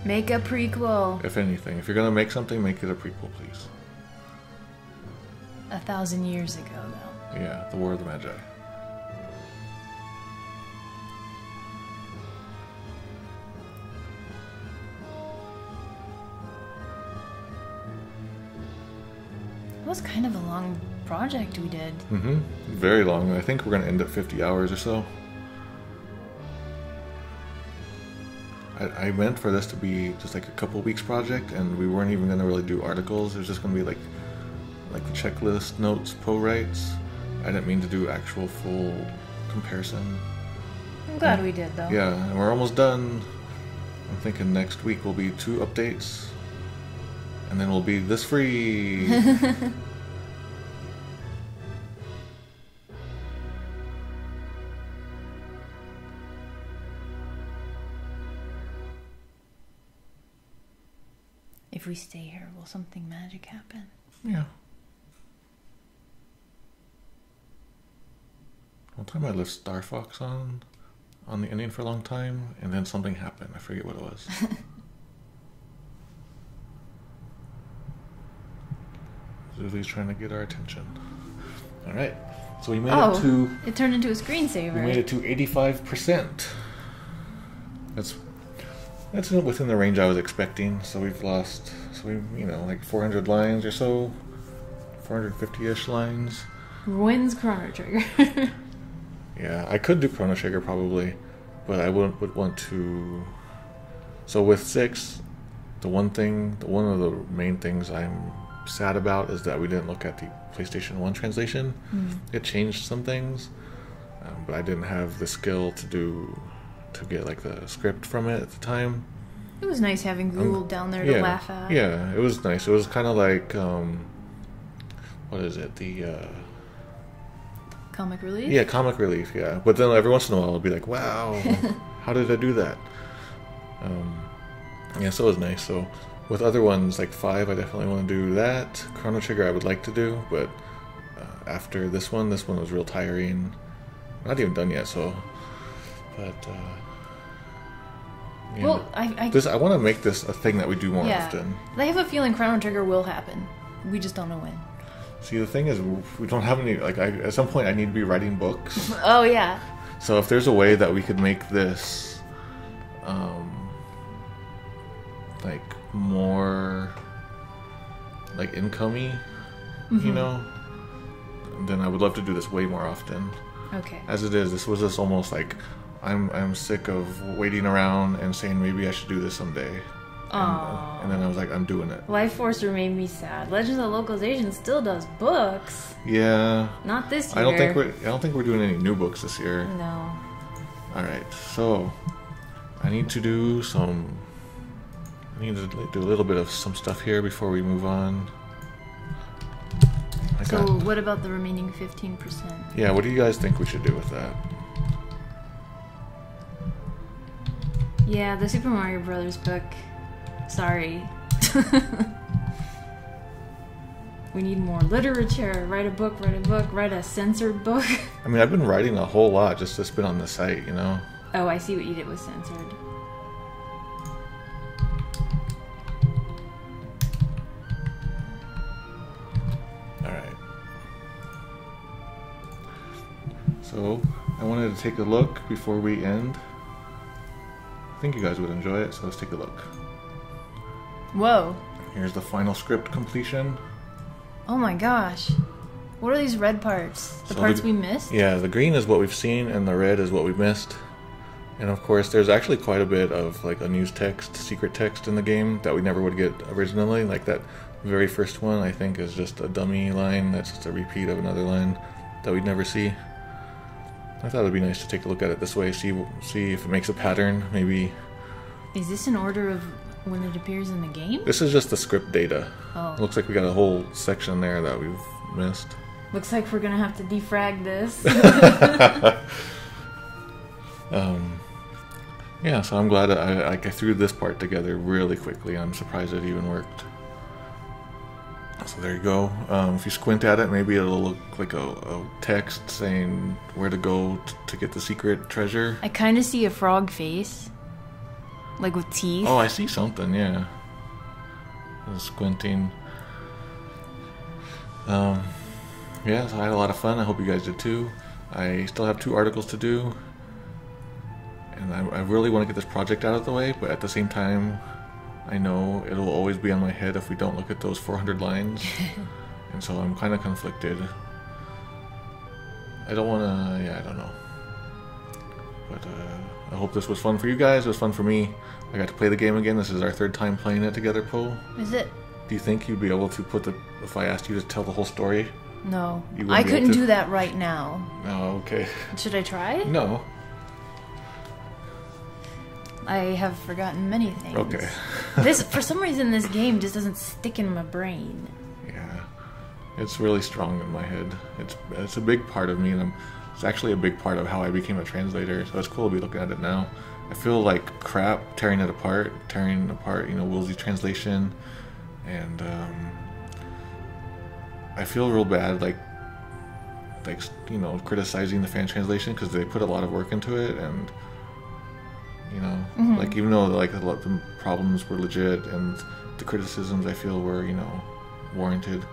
Make a prequel. If anything, if you're gonna make something, make it a prequel, please. 1,000 years ago, though. Yeah, the War of the Magi. It was kind of a long project we did. Mm-hmm. Very long. I think we're going to end at 50 hours or so. I meant for this to be just like a couple weeks project, and we weren't even going to really do articles. It was just going to be like checklist, notes, pro-writes. I didn't mean to do actual full comparison. I'm glad we did, though. Yeah, and we're almost done. I'm thinking next week will be 2 updates, and then we'll be this free. If we stay here, will something magic happen? Yeah. One time I left Star Fox on the ending for a long time, and then something happened. I forget what it was. Zuli's trying to get our attention. Alright, so we made it to... it turned into a screensaver. We made it to 85%. That's within the range I was expecting. So we've lost, like 400 lines or so. 450-ish lines. When's Chrono Trigger? Yeah, I could do Chrono Trigger probably, but I would want to... So with 6, one of the main things I'm sad about is that we didn't look at the PlayStation 1 translation. It changed some things, but I didn't have the skill to get like the script from it at the time. It was nice having Google down there to laugh at. Yeah, it was nice. It was kind of like, what is it? The Comic relief? Yeah, comic relief, yeah. But then every once in a while I'll be like, wow, how did I do that? Yeah, so it was nice. So with other ones, like 5, I definitely want to do that. Chrono Trigger I would like to do, but after this one was real tiring. Not even done yet, so... But, well, I want to make this a thing that we do more often. I have a feeling Chrono Trigger will happen. We just don't know when. See, the thing is, we don't have any... at some point, I need to be writing books. Oh, yeah. So if there's a way that we could make this, more, income-y, then I would love to do this way more often. Okay. As it is, this was just almost like... I'm sick of waiting around and saying maybe I should do this someday. And then I was like, I'm doing it. Life Forcer made me sad. Legends of Localization still does books. Yeah. Not this year. I don't think we're doing any new books this year. No. All right. So I need to do a little bit of some stuff here before we move on. What about the remaining 15%? Yeah, what do you guys think we should do with that? Yeah, the Super Mario Brothers book. Sorry. We need more literature. Write a book, write a censored book. I mean, I've been writing a whole lot just to spit on the site, Oh, I see what you did with censored. Alright. So, I wanted to take a look before we end. I think you guys would enjoy it, so let's take a look. Whoa. Here's the final script completion. Oh my gosh. What are these red parts? The parts we missed? Yeah, the green is what we've seen, and the red is what we missed. And of course, there's actually quite a bit of unused text, secret text in the game that we never would get originally. Like that very first one, I think, is just a dummy line. That's just a repeat of another line that we'd never see. I thought it'd be nice to take a look at it this way, see if it makes a pattern, maybe. Is this in order of when it appears in the game? This is just the script data. Oh. It looks like we got a whole section there that we've missed. Looks like we're gonna have to defrag this. Yeah, so I'm glad I threw this part together really quickly. I'm surprised it even worked. So there you go. If you squint at it, maybe it'll look like a text saying where to go to get the secret treasure. I kind of see a frog face. Like with teeth. Oh, I see something, yeah. Squinting. Yeah, so I had a lot of fun. I hope you guys did too. I still have 2 articles to do. And I really want to get this project out of the way, but at the same time, I know it'll always be on my head if we don't look at those 400 lines. and so I'm kind of conflicted. I don't want to, I don't know. But I hope this was fun for you guys. It was fun for me. I got to play the game again. This is our third time playing it together, Poe. Is it? Do you think you'd be able to if I asked you to tell the whole story? No. I couldn't do that right now. Oh, okay. Should I try? No. I have forgotten many things. Okay. For some reason, this game just doesn't stick in my brain. Yeah. It's really strong in my head. It's a big part of me, and it's actually a big part of how I became a translator, so it's cool to be looking at it now. I feel like crap tearing apart, Woolsey's translation, and I feel real bad, like criticizing the fan translation because they put a lot of work into it, and like even though like a lot of the problems were legit and the criticisms I feel were warranted,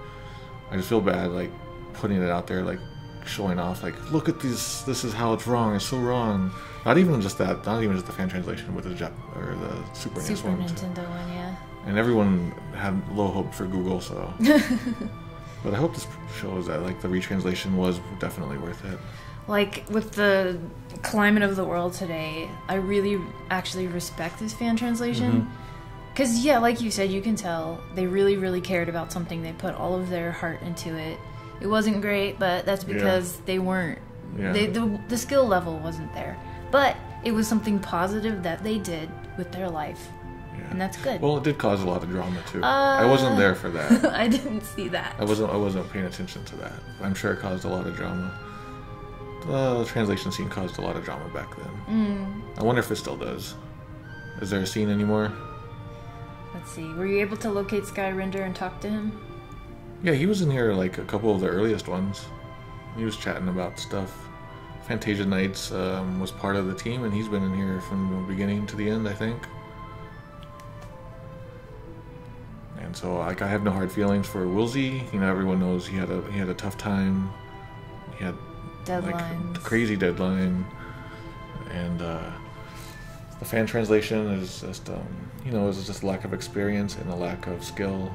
I just feel bad like putting it out there, like showing off, like look at this is how it's wrong, it's so wrong. Not even just the fan translation, but the Super NES one. Nintendo one, yeah. And everyone had low hope for Google, so. But I hope this shows that like the retranslation was definitely worth it. Like with the climate of the world today, I really actually respect this fan translation. Because like you said, you can tell they really, really cared about something. They put all of their heart into it. It wasn't great, but that's because they weren't. Yeah. The skill level wasn't there. But it was something positive that they did with their life. Yeah. And that's good. Well, it did cause a lot of drama too. I wasn't there for that. I didn't see that. I wasn't paying attention to that. I'm sure it caused a lot of drama. The translation scene caused a lot of drama back then. I wonder if it still does. Is there a scene anymore? Let's see. Were you able to locate Skyrender and talk to him? Yeah, he was in here like a couple of the earliest ones. He was chatting about stuff. Fantasia Nights was part of the team, and he's been in here from the beginning to the end, I think. And so like I have no hard feelings for Woolsey. Everyone knows he had a tough time. He had deadlines. Like a crazy deadline, and the fan translation is just is just lack of experience and a lack of skill.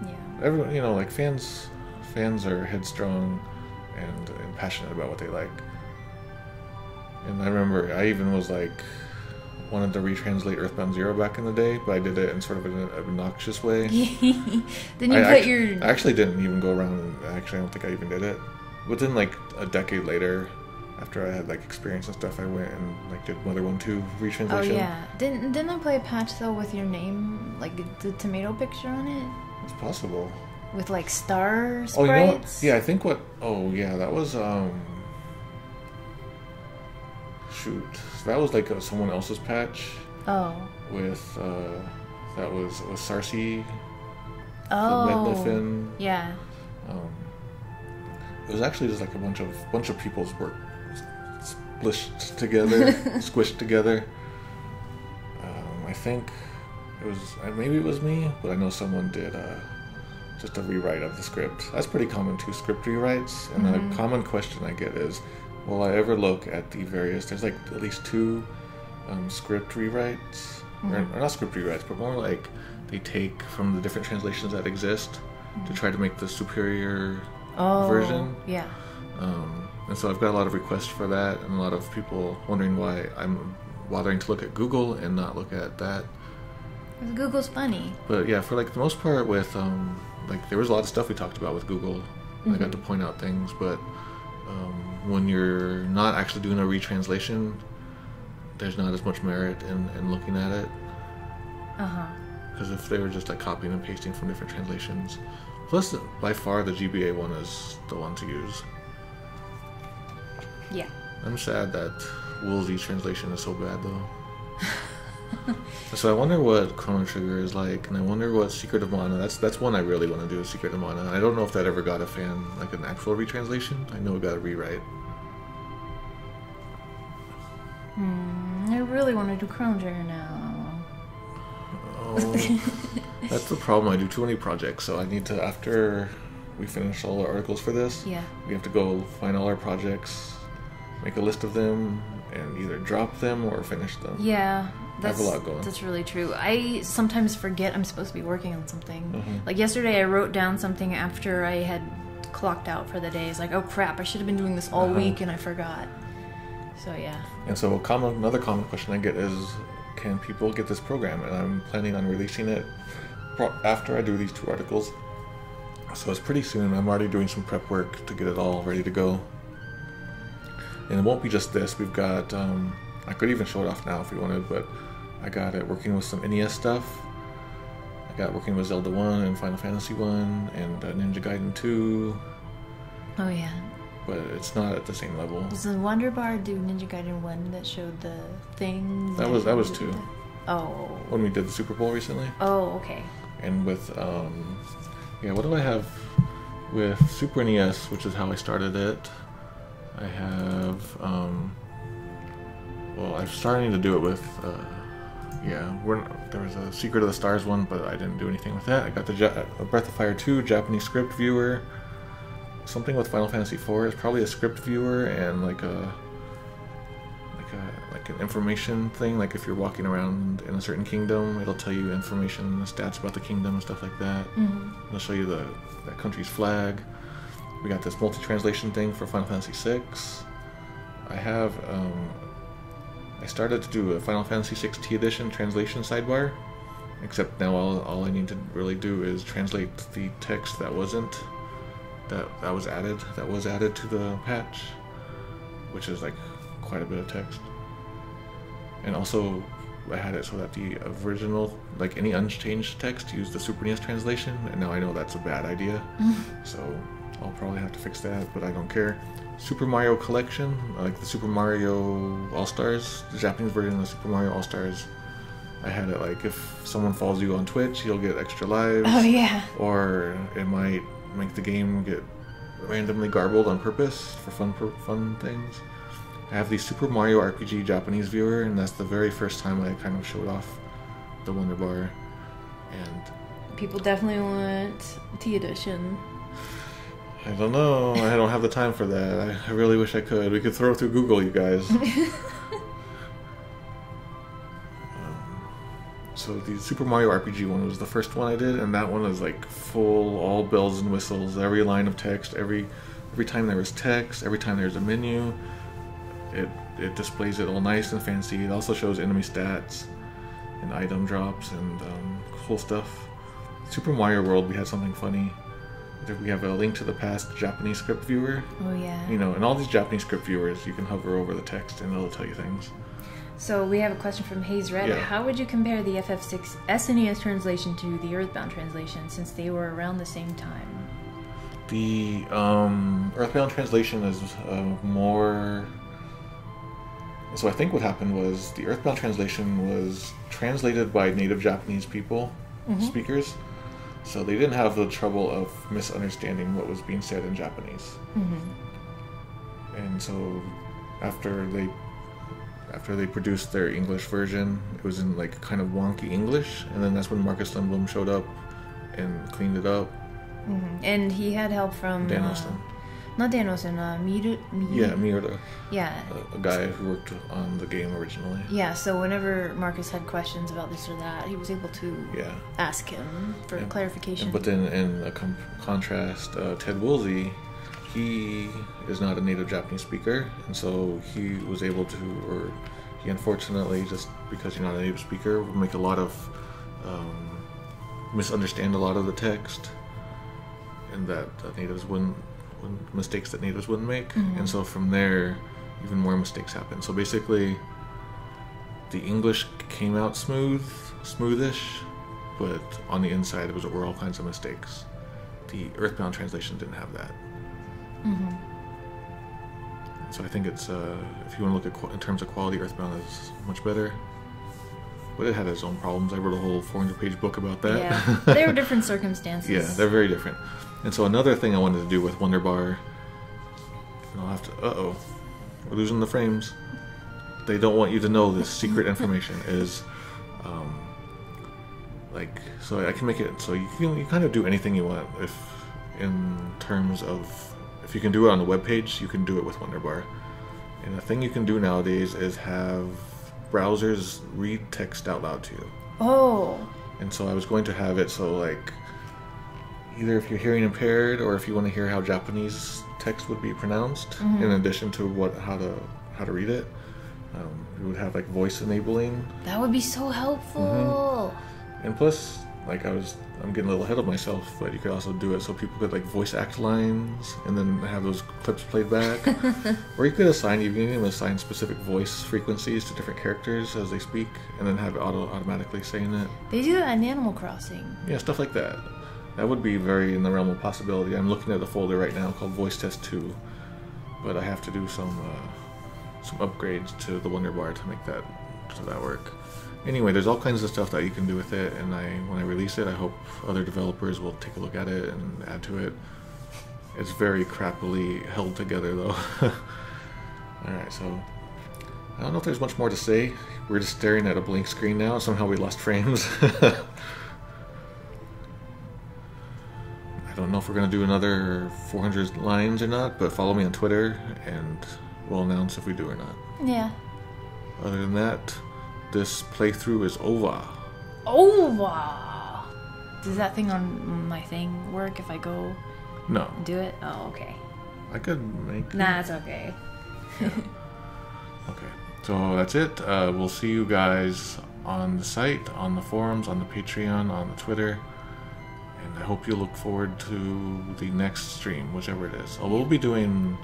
Yeah. Everyone, like fans are headstrong and passionate about what they like. And I remember I even was like wanted to retranslate Earthbound Zero back in the day, but I did it in sort of an obnoxious way. Then I actually didn't even go around. I don't think I even did it. Within like a decade later, after I had like experience and stuff, I went and like did Mother 1-2 retranslation. Oh yeah, didn't I play a patch though with your name, like the tomato picture on it? It's possible. With like star sprites. Oh, you know what? Yeah, I think what. Oh yeah, that was shoot, so that was like someone else's patch. Oh. With that was Sarsi. Oh. Medliffin. Yeah. It was actually just like a bunch of people's work splished together, squished together. I think maybe it was me, but I know someone did just a rewrite of the script. That's pretty common too, script rewrites. And a common question I get is, will I ever look at the various? There's like at least 2 script rewrites, or not script rewrites, but more like they take from the different translations that exist to try to make the superior version. Yeah. And so I've got a lot of requests for that, and a lot of people wondering why I'm bothering to look at Google and not look at that. Google's funny. But yeah, for like the most part with like there was a lot of stuff we talked about with Google. I got to point out things, but when you're not actually doing a retranslation, there's not as much merit in looking at it. Because if they were just like copying and pasting from different translations. Plus, by far, the GBA one is the one to use. Yeah. I'm sad that Woolsey's translation is so bad, though. So I wonder what Chrono Trigger is like, and I wonder what Secret of Mana. That's one I really want to do, is Secret of Mana. I don't know if that ever got a fan, like an actual retranslation. I know it got a rewrite. I really want to do Chrono Trigger now. Oh, that's the problem. I do too many projects, so I need to, after we finish all the articles for this, we have to go find all our projects, make a list of them, and either drop them or finish them. Yeah, I have a lot going. That's really true. I sometimes forget I'm supposed to be working on something. Like yesterday I wrote down something after I had clocked out for the day. It's like, oh crap, I should have been doing this all week and I forgot. So yeah. And so another common question I get is, can people get this program? And I'm planning on releasing it after I do these 2 articles. So it's pretty soon. I'm already doing some prep work to get it all ready to go. And it won't be just this. We've got, I could even show it off now if you wanted, but I got it working with some NES stuff. I got working with Zelda 1 and Final Fantasy 1 and Ninja Gaiden 2. Oh yeah. But it's not at the same level. Does the Wonder Bar do Ninja Gaiden 1 that showed the thing? That was 2. Oh. When we did the Super Bowl recently. Oh, okay. And with, what do I have with Super NES, which is how I started it? I have, I'm starting to do it with, there was a Secret of the Stars one, but I didn't do anything with that. I got the Breath of Fire 2 Japanese script viewer. Something with Final Fantasy 4 is probably a script viewer and like an information thing. Like if you're walking around in a certain kingdom, it'll tell you information, stats about the kingdom and stuff like that. It'll show you that country's flag. We got this multi-translation thing for Final Fantasy 6. I have, I started to do a Final Fantasy 6 T Edition translation sidebar, except now all I need to really do is translate the text that was added to the patch, which is like quite a bit of text. And also I had it so that the original, like any unchanged text, used the Super NES translation, and now I know that's a bad idea. So I'll probably have to fix that, but I don't care. Super Mario Collection, like the Super Mario All-Stars, the Japanese version of the Super Mario All-Stars. I had it like, if someone follows you on Twitch, you'll get extra lives. Oh yeah. Or it might make the game get randomly garbled on purpose for fun things. I have the Super Mario RPG Japanese viewer, and that's the very first time I kind of showed off the Wonder Bar. And people definitely want T Edition. I don't know. I don't have the time for that. I really wish I could. We could throw it through Google, you guys. So the Super Mario RPG one was the first one I did, and that one is like full, all bells and whistles. Every line of text, every time there was text, every time there's a menu, it displays it all nice and fancy. It also shows enemy stats and item drops and cool stuff. Super Mario World, we had something funny. We have a Link to the Past Japanese script viewer. Oh yeah. You know, and all these Japanese script viewers, you can hover over the text and it'll tell you things. So we have a question from Hayes Red. Yeah. How would you compare the FF6 SNES translation to the Earthbound translation, since they were around the same time? The Earthbound translation is more... So I think what happened was the Earthbound translation was translated by native Japanese people, speakers. So they didn't have the trouble of misunderstanding what was being said in Japanese. And so after they produced their English version, it was in like kind of wonky English, and then that's when Marcus Lundblom showed up and cleaned it up. And he had help from Danielson. Not Danielson, Miura. Yeah. A guy who worked on the game originally. Yeah, so whenever Marcus had questions about this or that, he was able to ask him for clarification. But then in a contrast, Ted Woolsey, he is not a native Japanese speaker, and so he was able to, or he unfortunately, just because you're not a native speaker, will make a lot of, misunderstand a lot of the text, and that natives wouldn't, mistakes that natives wouldn't make. And so from there, even more mistakes happen. So basically, the English came out smoothish, but on the inside, there were all kinds of mistakes. The Earthbound translation didn't have that. So I think it's, if you want to look at in terms of quality, Earthbound is much better. But it had its own problems. I wrote a whole 400-page book about that. Yeah, they were different circumstances. Yeah, they're very different. And so another thing I wanted to do with Wonder Bar, and I'll have to, we're losing the frames. They don't want you to know this secret information is, so I can make it, so you kind of do anything you want if, in terms of, if you can do it on the web page, you can do it with Wonder Bar. And the thing you can do nowadays is have browsers read text out loud to you. Oh. And so I was going to have it so like either if you're hearing impaired or if you want to hear how Japanese text would be pronounced, in addition to how to read it, we would have like voice enabling. That would be so helpful. And plus, like I'm getting a little ahead of myself, but you could also do it so people could like voice act lines and then have those clips played back. Or you could even assign specific voice frequencies to different characters as they speak, and then have it automatically saying it. They do that in Animal Crossing. Yeah, stuff like that. That would be very in the realm of possibility. I'm looking at the folder right now called Voice Test 2, but I have to do some upgrades to the Wonder Bar to make that work. Anyway, there's all kinds of stuff that you can do with it, and when I release it, I hope other developers will take a look at it and add to it. It's very crappily held together, though. Alright, so I don't know if there's much more to say. We're just staring at a blank screen now. Somehow we lost frames. I don't know if we're going to do another 400 lines or not, but follow me on Twitter, and we'll announce if we do or not. Yeah. Other than that, this playthrough is over. Over! Does that thing on my thing work if I go No. do it? Oh, okay. I could make Nah, it's okay. Yeah. Okay. So that's it. We'll see you guys on the site, on the forums, on the Patreon, on the Twitter. And I hope you look forward to the next stream, whichever it is. We'll be doing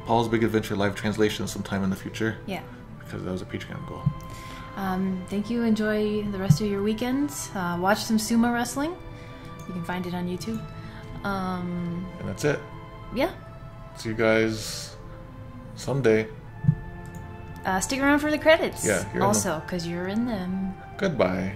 Paul's Big Adventure live translation sometime in the future. Yeah. Because that was a Patreon goal. Thank you. Enjoy the rest of your weekends. Watch some sumo wrestling. You can find it on YouTube. And that's it. Yeah. See you guys someday. Stick around for the credits. Yeah. Also, because you're in them. Goodbye.